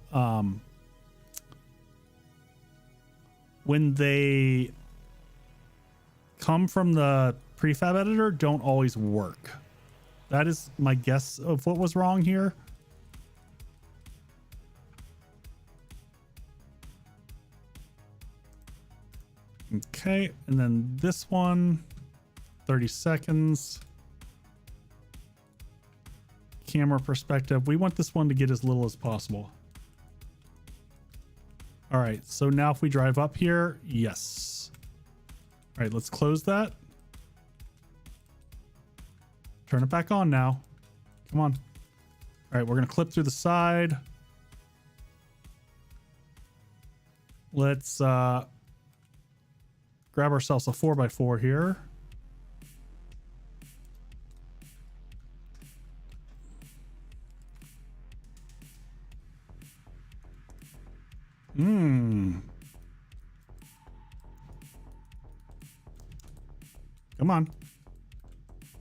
come from the prefab editor, don't always work. That is my guess of what was wrong here. Okay, and then this one, 30 seconds. Camera perspective. We want this one to get as little as possible. All right, so now if we drive up here, yes. All right, let's close that. Turn it back on now. Come on. All right, we're gonna clip through the side. Let's grab ourselves a 4x4 here. Come on.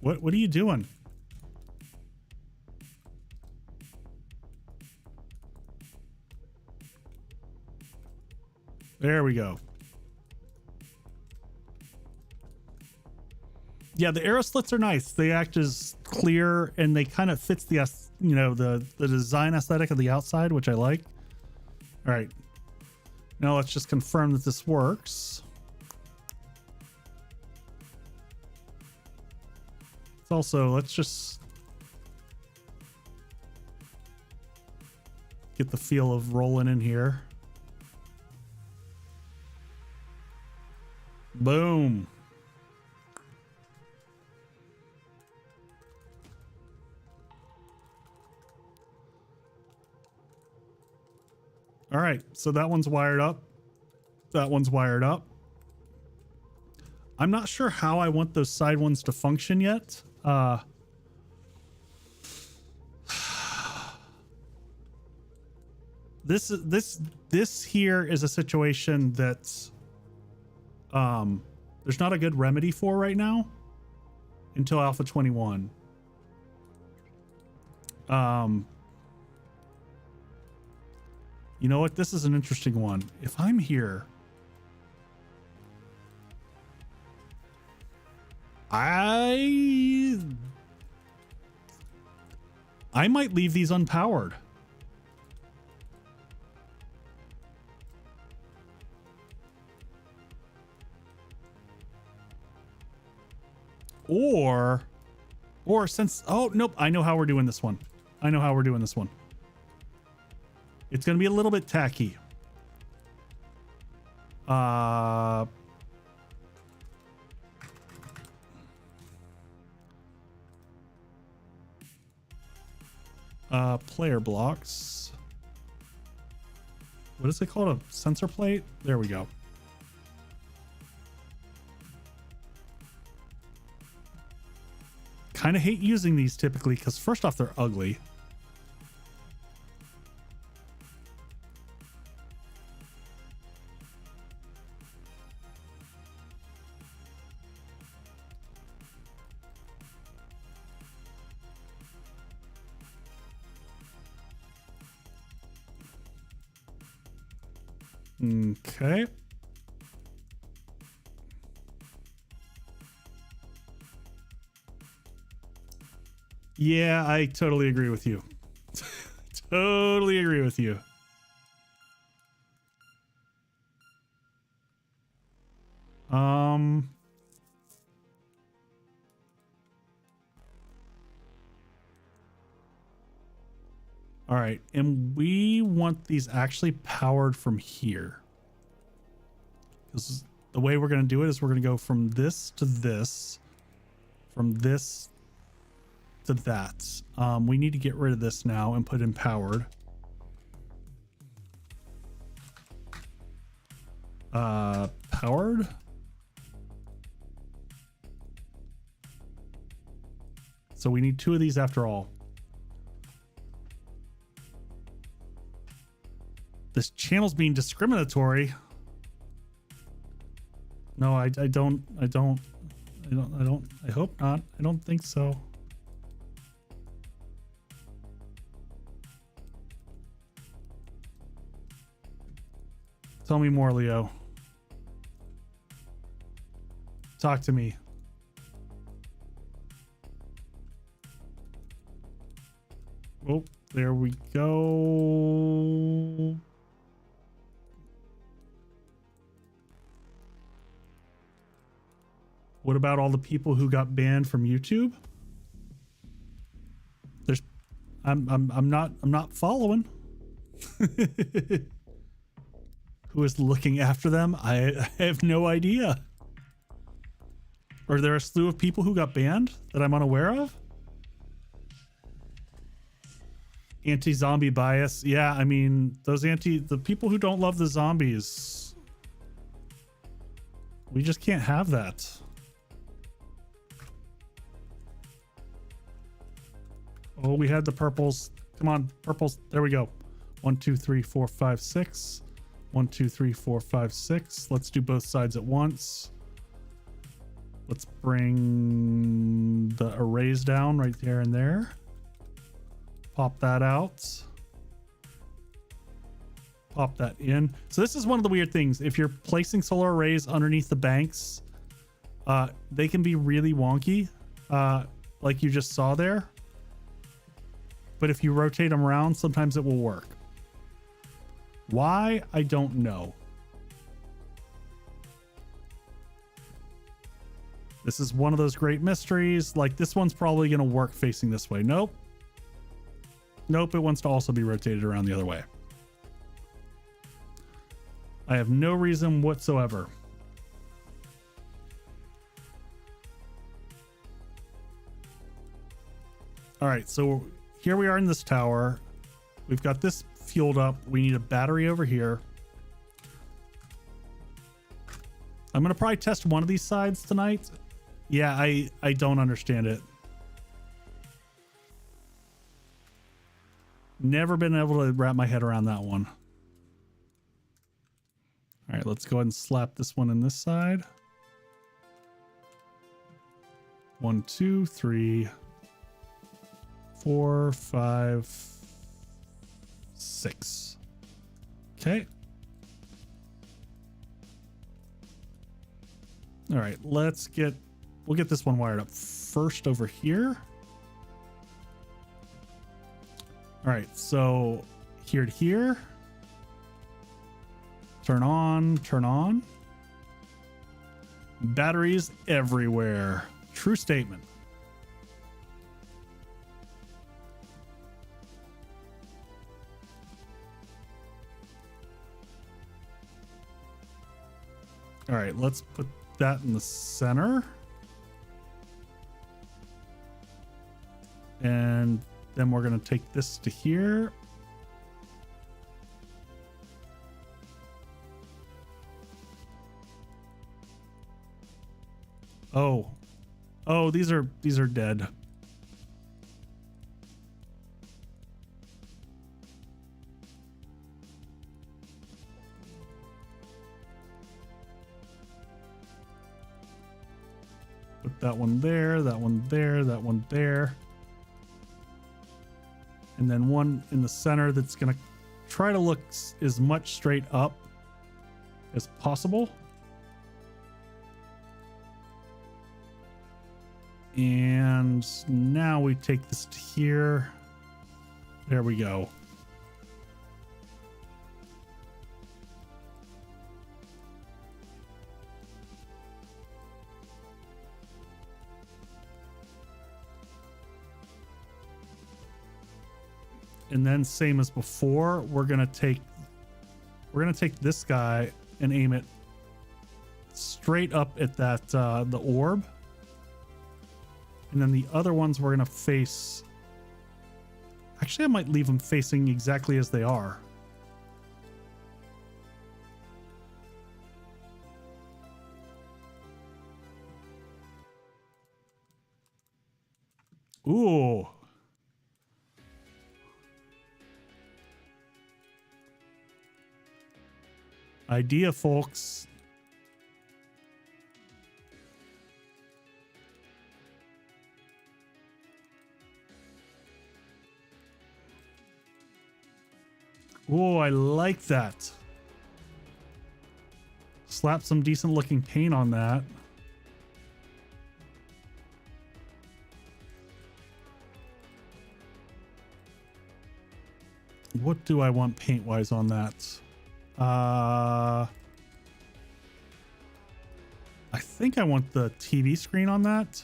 What are you doing? There we go. Yeah, the arrow slits are nice. They act as clear and they kind of fits the, you know, the design aesthetic of the outside, which I like. All right. Now let's just confirm that this works. It's also, let's just get the feel of rolling in here. Boom. All right, so that one's wired up. That one's wired up. I'm not sure how I want those side ones to function yet. This here is a situation that there's not a good remedy for right now until Alpha 21. You know what? This is an interesting one. If I'm here, I might leave these unpowered. Or since, oh, nope. I know how we're doing this one. I know how we're doing this one. It's going to be a little bit tacky. Player blocks. What is it called? A sensor plate? There we go. Kind of hate using these typically because first off, they're ugly. Okay. Yeah, I totally agree with you. Totally agree with you. All right, and we want these actually powered from here. Because the way we're going to do it is we're going to go from this to this, from this to that. We need to get rid of this now and put in powered. Powered. So we need two of these after all. This channel's being discriminatory. No, I hope not. I don't think so. Tell me more, Leo. Talk to me. Oh, there we go. What about all the people who got banned from YouTube? There's, I'm not following. Who is looking after them? I have no idea. Are there a slew of people who got banned that I'm unaware of? Anti-zombie bias. Yeah, I mean, the people who don't love the zombies. We just can't have that. Oh, we had the purples. Come on, purples. There we go. 1, 2, 3, 4, 5, 6. 1, 2, 3, 4, 5, 6. Let's do both sides at once. Let's bring the arrays down right there and there. Pop that out. Pop that in. So this is one of the weird things. If you're placing solar arrays underneath the banks, they can be really wonky, like you just saw there. But if you rotate them around, sometimes it will work. Why? I don't know. This is one of those great mysteries. Like this one's probably going to work facing this way. Nope. Nope, it wants to also be rotated around the other way. I have no reason whatsoever. All right, so here we are in this tower. We've got this fueled up. We need a battery over here. I'm going to probably test one of these sides tonight. Yeah, I don't understand it. Never been able to wrap my head around that one. All right, let's go ahead and slap this one in this side. 1, 2, 3, 4, 5, 6. Okay. All right, we'll get this one wired up first over here. All right, so here to here. Turn on, turn on. Batteries everywhere. True statement. All right, let's put that in the center. And then we're going to take this to here. Oh, these are dead. Put that one there, that one there, that one there. And then one in the center that's going to try to look as much straight up as possible. And now we take this to here. There we go. And then same as before, we're gonna take this guy and aim it straight up at that the orb. And then the other ones we're gonna face. Actually, I might leave them facing exactly as they are. Ooh. Idea, folks. Oh, I like that. Slap some decent looking paint on that. What do I want paint wise on that? I think I want the TV screen on that.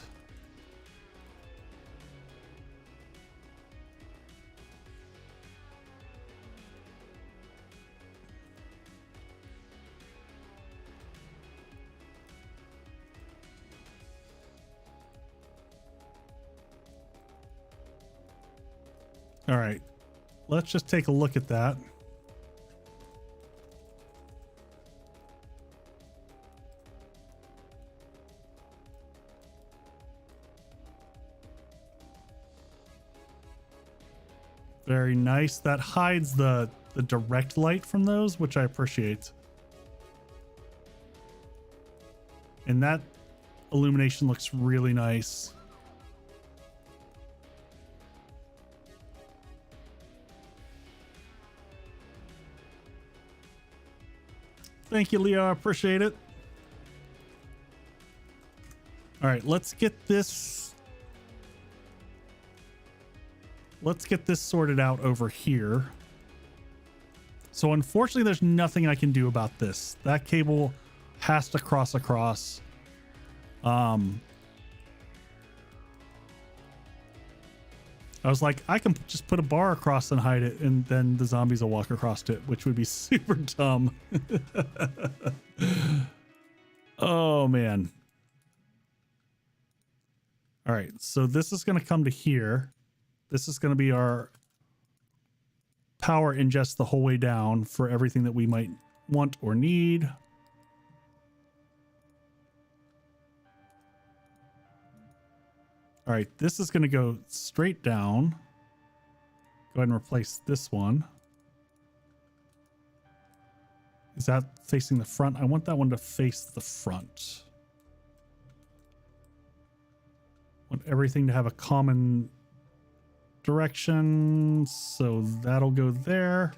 All right, let's just take a look at that. Very nice. That hides the direct light from those, which I appreciate. And that illumination looks really nice. Thank you, Leo. I appreciate it. All right, let's get this. Let's get this sorted out over here. So unfortunately, there's nothing I can do about this. That cable has to cross across. I was like, I can just put a bar across and hide it, and then the zombies will walk across it, which would be super dumb. Oh, man. All right, so this is going to come to here. This is going to be our power ingest the whole way down for everything that we might want or need. All right, this is going to go straight down. Go ahead and replace this one. Is that facing the front? I want that one to face the front. I want everything to have a common direction, so that'll go there.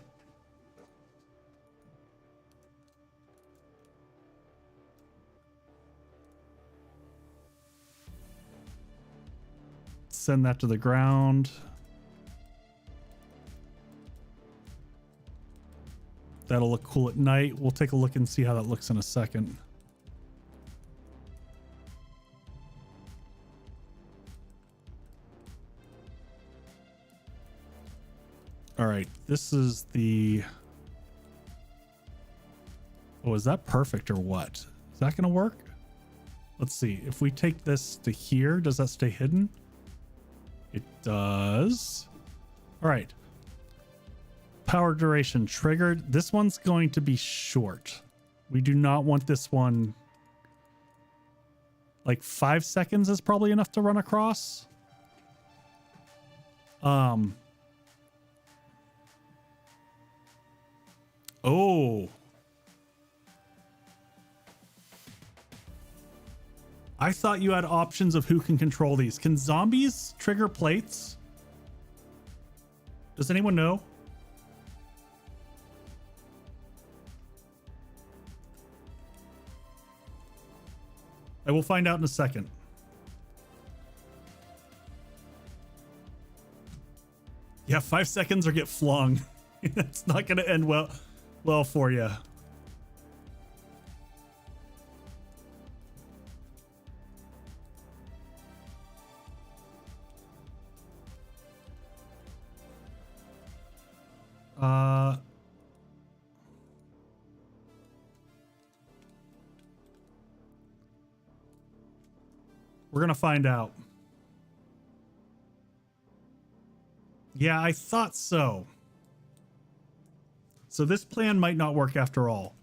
Send that to the ground. That'll look cool at night. We'll take a look and see how that looks in a second. All right, this is the... Oh, is that perfect or what? Is that going to work? Let's see. If we take this to here, does that stay hidden? It does. All right. Power duration triggered. This one's going to be short. We do not want this one. Like 5 seconds is probably enough to run across. Oh. I thought you had options of who can control these. Can zombies trigger plates? Does anyone know? I will find out in a second. Yeah, 5 seconds or get flung. It's not going to end well for you. We're going to find out. Yeah, I thought so. So this plan might not work after all.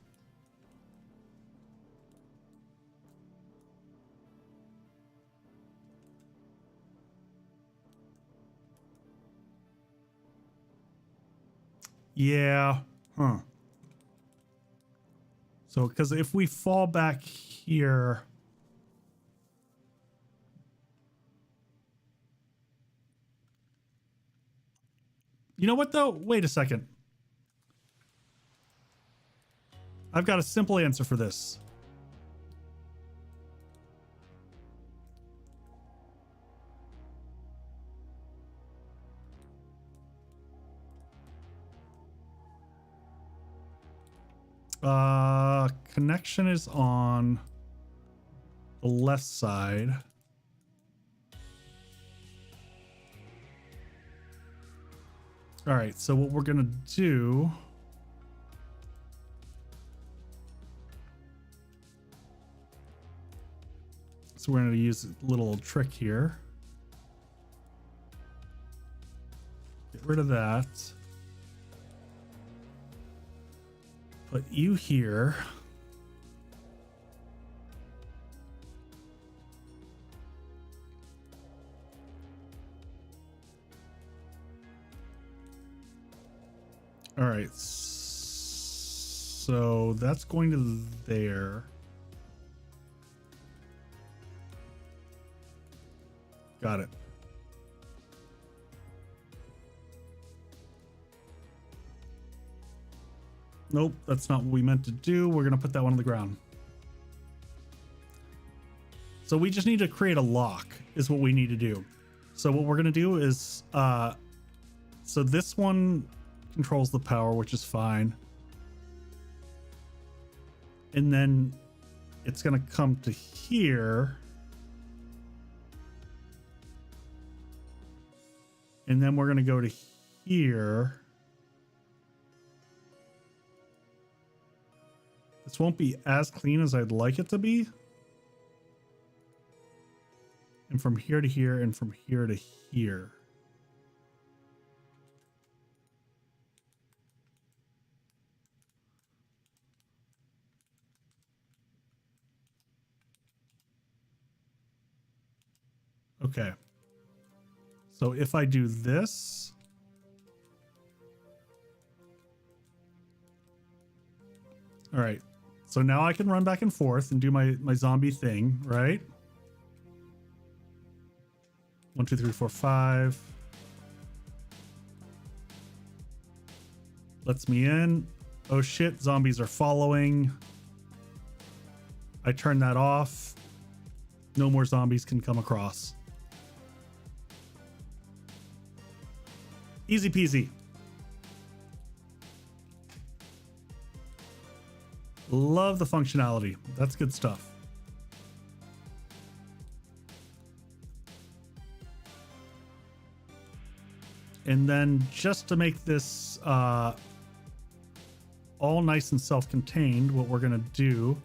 Yeah. Huh. So, because if we fall back here... You know what, though? Wait a second. I've got a simple answer for this. Connection is on the left side. All right, so what we're gonna do... So we're gonna use a little trick here. Get rid of that. Put you here. All right, so that's going to there. Got it. Nope, that's not what we meant to do. We're going to put that one on the ground. So we just need to create a lock is what we need to do. So what we're going to do is, so this one controls the power, which is fine. And then it's going to come to here. And then we're going to go to here. This won't be as clean as I'd like it to be. And from here to here and from here to here. Okay. So if I do this, all right. So now I can run back and forth and do my zombie thing, right? 1, 2, 3, 4, 5. Lets me in. Oh shit, zombies are following. I turn that off. No more zombies can come across. Easy peasy. Love the functionality. That's good stuff. And then just to make this all nice and self-contained, what we're going to do,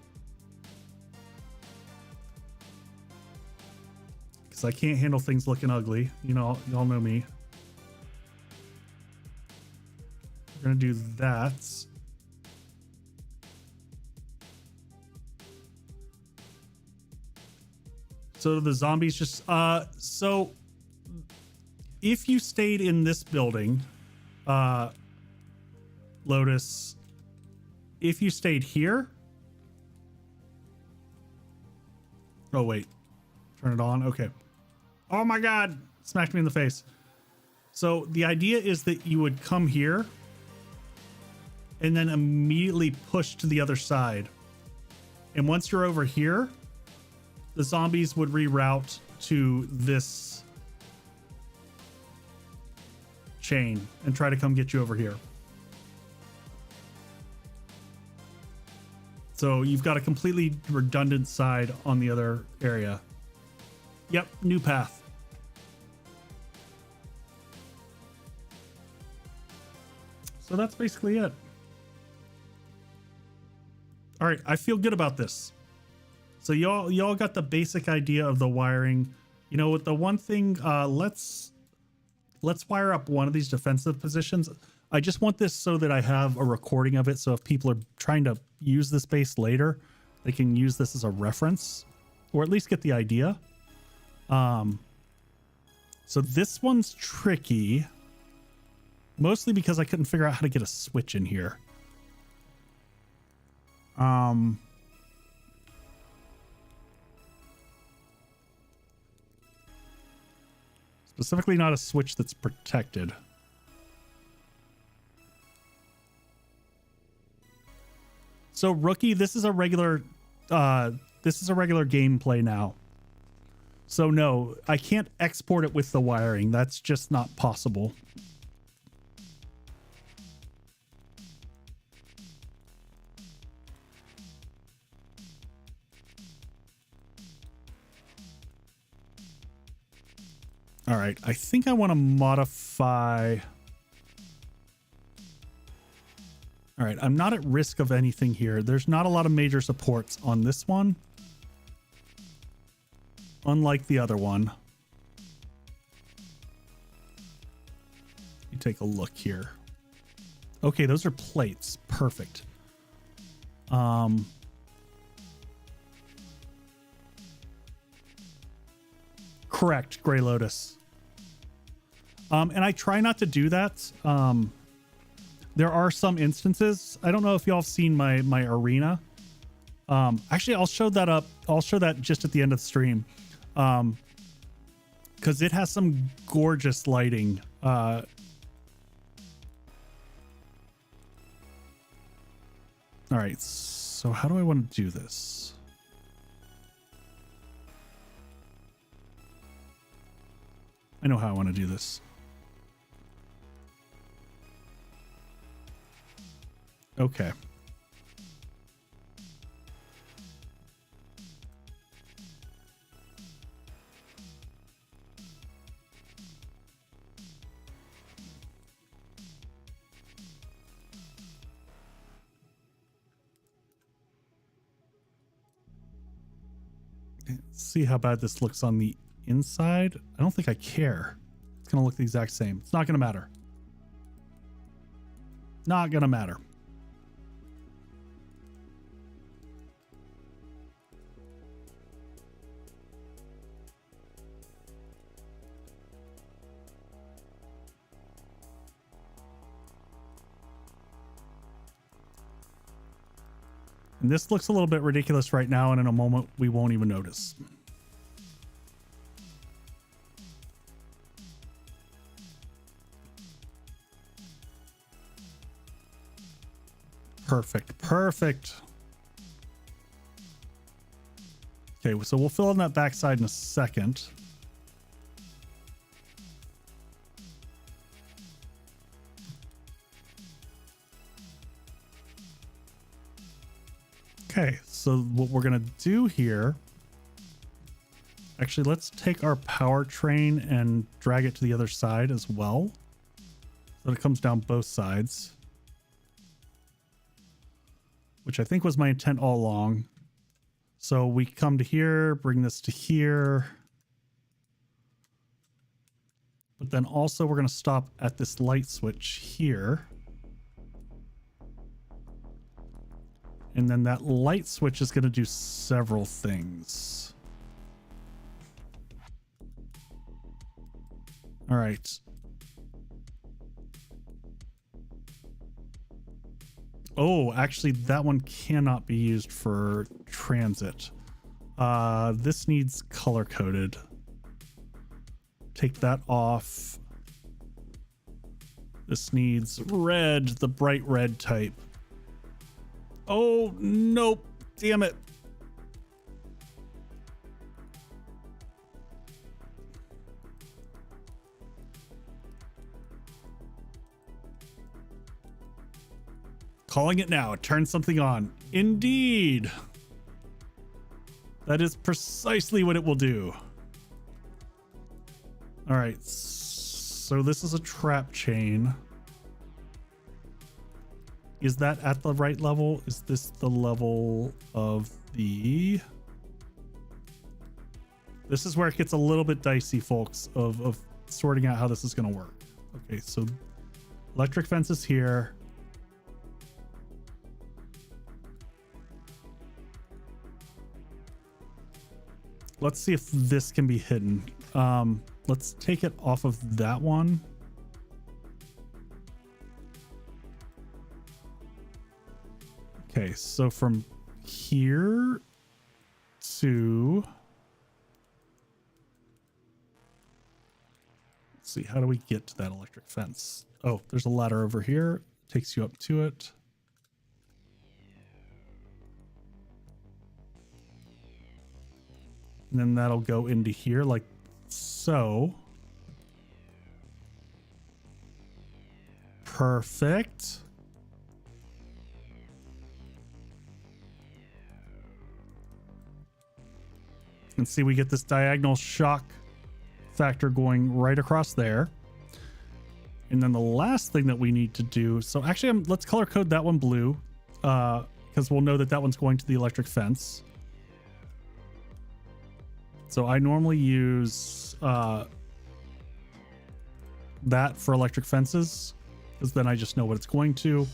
because I can't handle things looking ugly, you know, y'all know me. We're going to do that. So the zombies just, so if you stayed in this building, Lotus, if you stayed here, oh wait, turn it on. Okay. Oh my God, smacked me in the face. So the idea is that you would come here and then immediately push to the other side. And once you're over here, the zombies would reroute to this chain and try to come get you over here. So you've got a completely redundant side on the other area. Yep, new path. So that's basically it. All right, I feel good about this. So y'all got the basic idea of the wiring. You know, with the one thing, let's wire up one of these defensive positions. I just want this so that I have a recording of it. So if people are trying to use this base later, they can use this as a reference or at least get the idea. So this one's tricky, mostly because I couldn't figure out how to get a switch in here. Specifically not a switch that's protected. So rookie, this is a regular gameplay now. So no, I can't export it with the wiring. That's just not possible. All right, I think I want to modify. All right, I'm not at risk of anything here. There's not a lot of major supports on this one, unlike the other one. You take a look here. Okay, those are plates. Perfect. Correct, Gray Lotus. And I try not to do that. There are some instances. I don't know if y'all have seen my arena. Actually, I'll show that up. I'll show that just at the end of the stream. Because because it has some gorgeous lighting. All right, so how do I want to do this? I know how I want to do this. Okay. See how bad this looks on the inside. I don't think I care. It's gonna look the exact same. It's not gonna matter. Not gonna matter. And this looks a little bit ridiculous right now, and in a moment we won't even notice. Perfect, perfect. Okay, so we'll fill in that backside in a second. Okay, so what we're gonna do here, actually, let's take our powertrain and drag it to the other side as well, so that it comes down both sides, which I think was my intent all along. So we come to here, bring this to here, but then also we're gonna stop at this light switch here. And then that light switch is going to do several things. All right. Oh, actually, that one cannot be used for transit. This needs color coded. Take that off. This needs red, the bright red type. Oh, nope. Damn it. Calling it now. Turn something on. Indeed. That is precisely what it will do. All right. So this is a trap chain. Is that at the right level? Is this the level of the... This is where it gets a little bit dicey, folks, of sorting out how this is going to work. Okay, so electric fence is here. Let's see if this can be hidden. Let's take it off of that one. Okay, so from here to... Let's see, how do we get to that electric fence? Oh, there's a ladder over here. Takes you up to it. And then that'll go into here like so. Perfect. And see, we get this diagonal shock factor going right across there. And then the last thing that we need to do, so actually let's color code that one blue, because we'll know that that one's going to the electric fence. So I normally use that for electric fences, because then I just know what it's going to.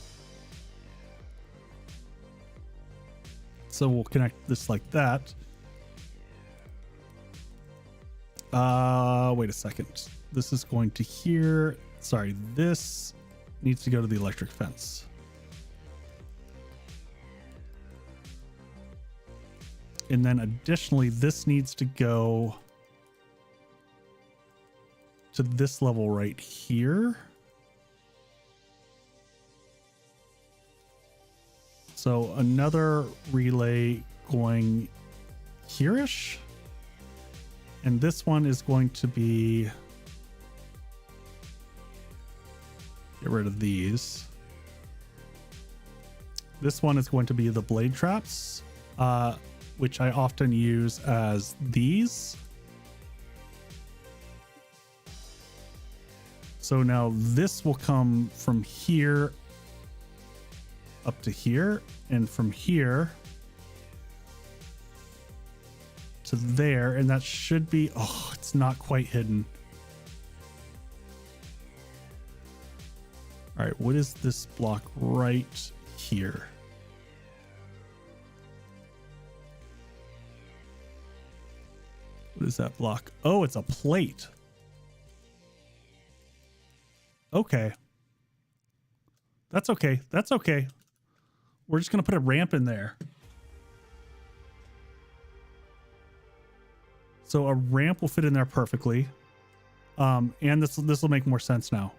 So we'll connect this like that. Wait a second. This is going to here. Sorry, this needs to go to the electric fence. And then additionally, this needs to go to this level right here. So another relay going here-ish. And this one is going to be, get rid of these. This one is going to be the blade traps, which I often use as these. So now this will come from here up to here, and from here to there, and that should be, oh, it's not quite hidden. All right, what is this block right here? What is that block? Oh, it's a plate. Okay. That's okay. That's okay. We're just going to put a ramp in there. So a ramp will fit in there perfectly. And this will make more sense now.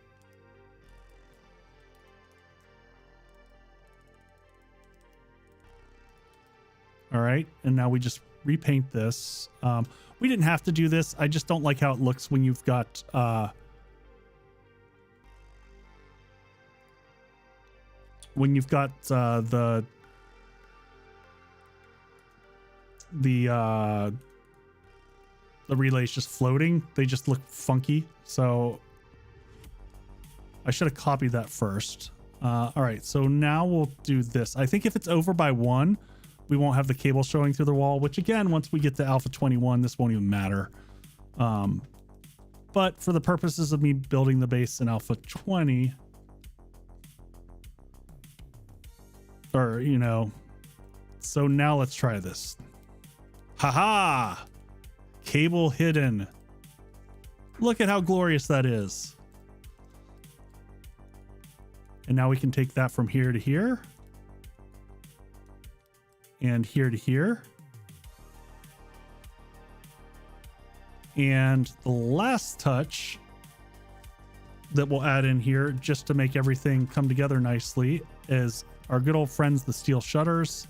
All right. And now we just repaint this. We didn't have to do this. I just don't like how it looks when you've got, the relays just floating. They just look funky. So I should have copied that first. All right, so now we'll do this. I think if it's over by 1, we won't have the cable showing through the wall, which again, once we get to Alpha 21, this won't even matter. But for the purposes of me building the base in Alpha 20, or, you know, so now let's try this. Haha! Cable hidden. Look at how glorious that is. And now we can take that from here to here. And here to here. And the last touch that we'll add in here, just to make everything come together nicely, is our good old friends, the steel shutters.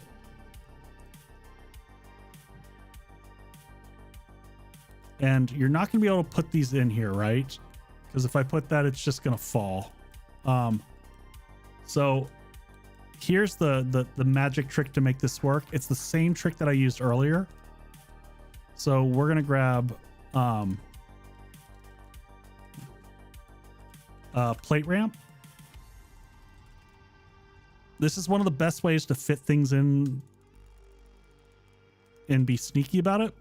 And you're not going to be able to put these in here, right? Because if I put that, it's just going to fall. So here's the magic trick to make this work. It's the same trick that I used earlier. So we're going to grab plate ramp. This is one of the best ways to fit things in and be sneaky about it.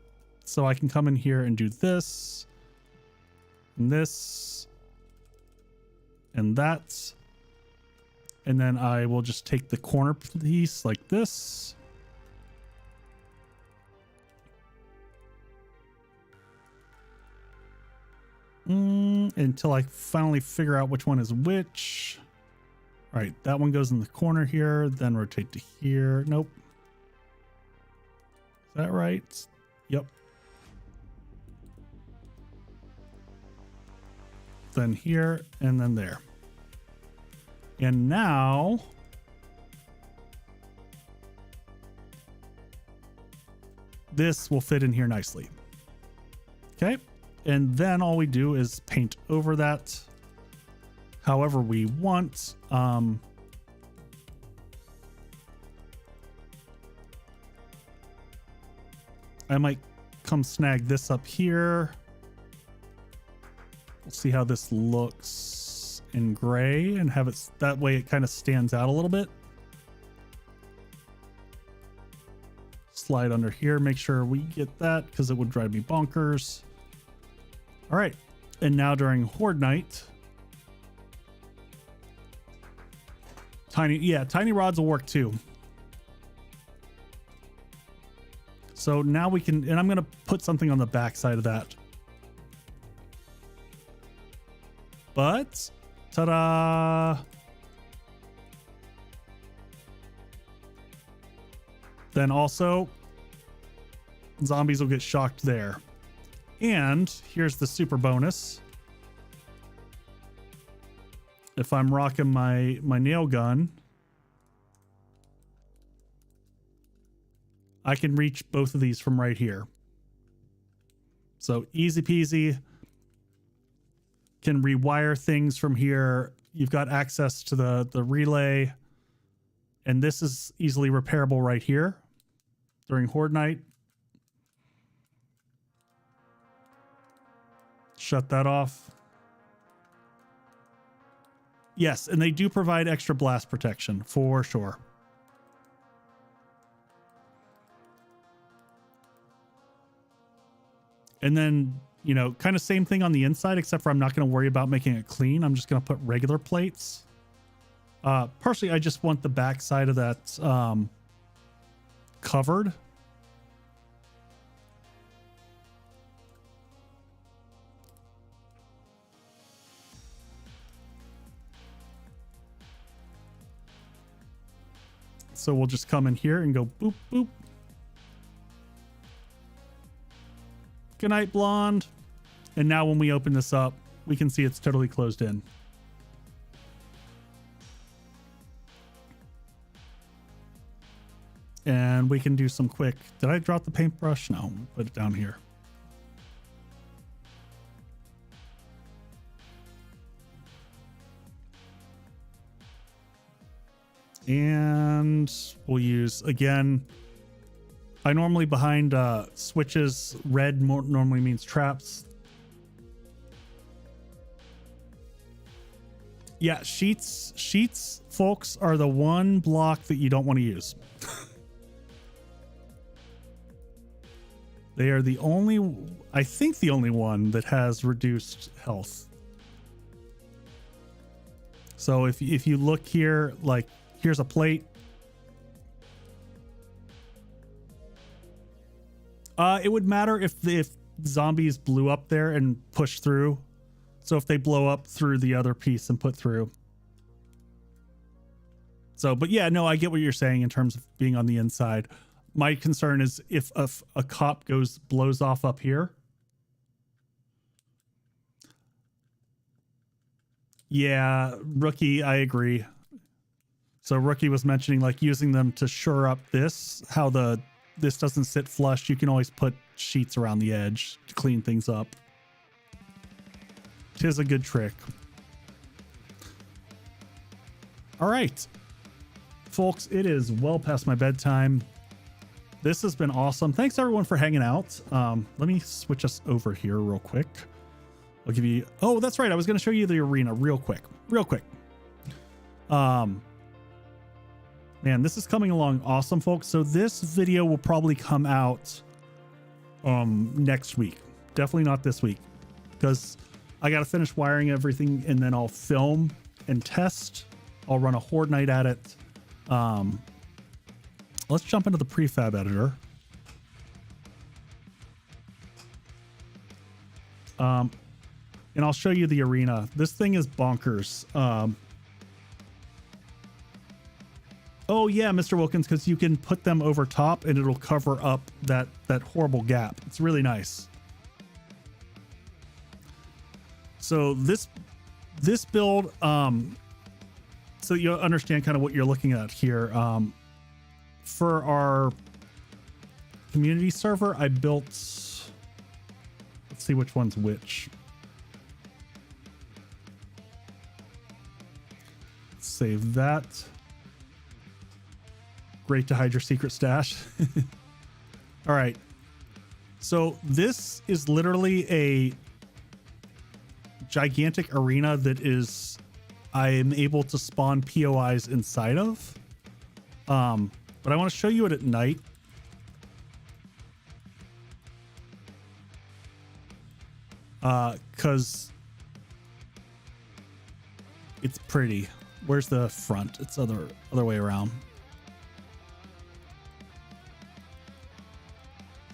So I can come in here and do this and this and that. And then I will just take the corner piece like this. Until I finally figure out which one is which. All right, that one goes in the corner here, then rotate to here. Nope. Is that right? Yep. Then here, and then there. And now this will fit in here nicely. Okay. And then all we do is paint over that however we want. I might come snag this up here. We'll see how this looks in gray and have it that way. It kind of stands out a little bit. Slide under here, make sure we get that because it would drive me bonkers. All right. And now during Horde night, tiny rods will work too. So now we can, and I'm going to put something on the back side of that. But ta-da! Then also zombies will get shocked there. And here's the super bonus. if I'm rocking my nail gun, I can reach both of these from right here. So easy peasy. Can rewire things from here. You've got access to the relay. And this is easily repairable right here during Horde night. Shut that off. Yes, and they do provide extra blast protection for sure. And then, you know, kind of same thing on the inside, except for I'm not going to worry about making it clean. I'm just going to put regular plates. Partially, I just want the back side of that covered. So we'll just come in here and go boop, boop. Good night, blonde. And now when we open this up, we can see it's totally closed in. And we can do some quick. Did I drop the paintbrush? No, put it down here. And we'll use, again, I normally behind switches, red normally means traps. Yeah, sheets, folks, are the one block that you don't want to use. They are the only, I think the only one that has reduced health. So if you look here, like here's a plate. It would matter if zombies blew up there and pushed through. So if they blow up through the other piece and put through. So, but yeah, no, I get what you're saying in terms of being on the inside. My concern is if a cop blows off up here. Yeah, Rookie, I agree. So Rookie was mentioning like using them to shore up this, how this doesn't sit flush. You can always put sheets around the edge to clean things up. Tis a good trick. All right, folks, it is well past my bedtime. This has been awesome. Thanks everyone for hanging out. Let me switch us over here real quick. I'll give you, oh, that's right. I was going to show you the arena real quick. Man, this is coming along awesome, folks. So this video will probably come out next week. Definitely not this week because I got to finish wiring everything and then I'll film and test. I'll run a Horde night at it. Let's jump into the prefab editor. And I'll show you the arena. This thing is bonkers. Oh yeah, Mr. Wilkins, because you can put them over top and it'll cover up that horrible gap. It's really nice. So this build, so you'll understand kind of what you're looking at here. For our community server, I built, let's see which one's which. Save that. Great to hide your secret stash. All right. So this is literally a gigantic arena that is, I am able to spawn POIs inside of. But I want to show you it at night. Cause it's pretty. Where's the front? It's other way around.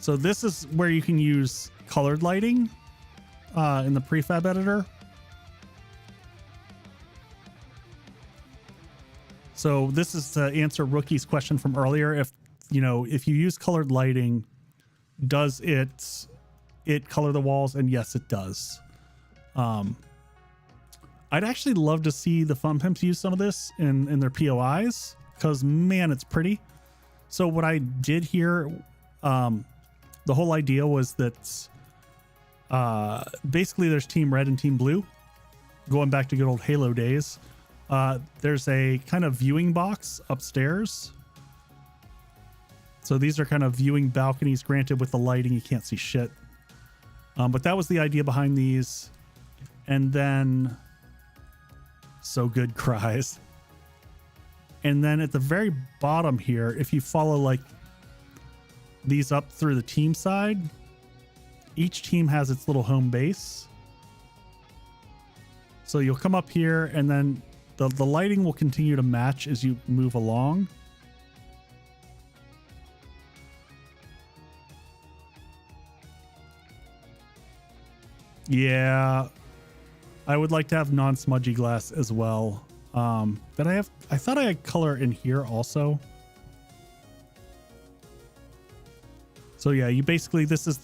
So this is where you can use colored lighting in the prefab editor. So this is to answer Rookie's question from earlier. If you use colored lighting, does it color the walls? And yes, it does. I'd actually love to see the Fun Pimps use some of this in their POIs, because man, it's pretty. So what I did here, the whole idea was that basically there's Team Red and Team Blue, going back to good old Halo days. There's a kind of viewing box upstairs. So these are kind of viewing balconies. Granted, with the lighting, you can't see shit. But that was the idea behind these. And then, so good cries. And then at the very bottom here, if you follow like these up through the team side, each team has its little home base. So you'll come up here, and then the lighting will continue to match as you move along. Yeah, I would like to have non-smudgy glass as well. But I thought I had color in here also. So yeah, you basically, this is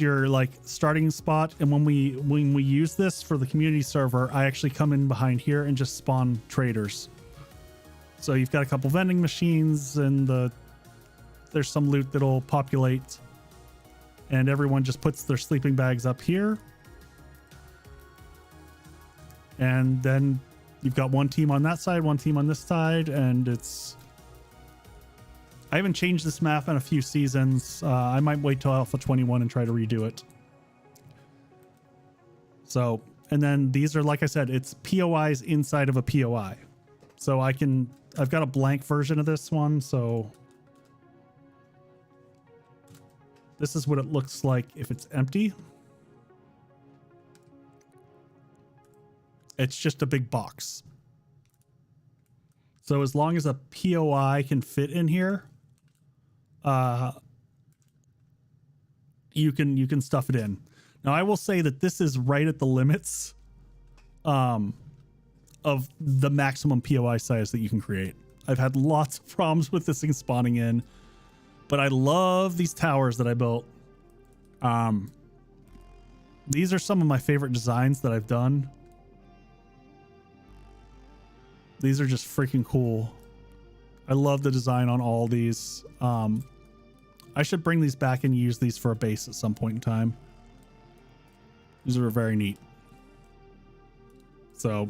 your like starting spot. And when we use this for the community server, I actually come in behind here and just spawn traders. So you've got a couple vending machines, and there's some loot that'll populate, and everyone just puts their sleeping bags up here. And then you've got one team on that side, one team on this side, and I haven't changed this map in a few seasons. I might wait till Alpha 21 and try to redo it. So, and then these are, like I said, it's POIs inside of a POI. So I've got a blank version of this one. So this is what it looks like if it's empty. It's just a big box. So as long as a POI can fit in here, you can stuff it in. Now I will say that this is right at the limits of the maximum POI size that you can create. I've had lots of problems with this thing spawning in, but I love these towers that I built. These are some of my favorite designs that I've done. These are just freaking cool. I love the design on all these. I should bring these back and use these for a base at some point in time. These are very neat. So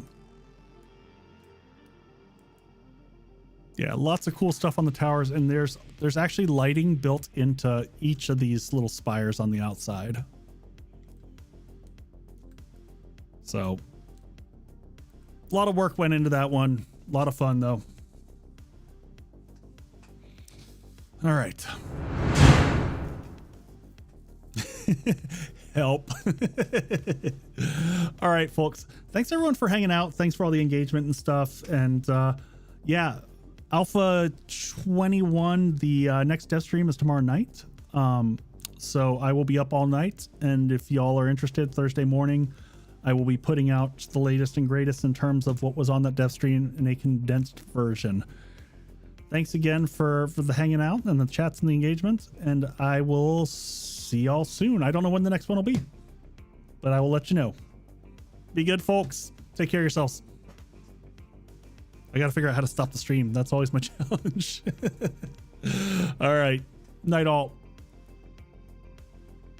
yeah, lots of cool stuff on the towers, and there's actually lighting built into each of these little spires on the outside. So a lot of work went into that one. A lot of fun though. All right. Help. All right, folks. Thanks everyone for hanging out. Thanks for all the engagement and stuff. And yeah, Alpha 21, the next dev stream is tomorrow night. So I will be up all night. And if y'all are interested, Thursday morning, I will be putting out the latest and greatest in terms of what was on that dev stream in a condensed version. Thanks again for the hanging out and the chats and the engagement, and I will see y'all soon. I don't know when the next one will be, but I will let you know. Be good, folks. Take care of yourselves. I got to figure out how to stop the stream. That's always my challenge. All right. Night all.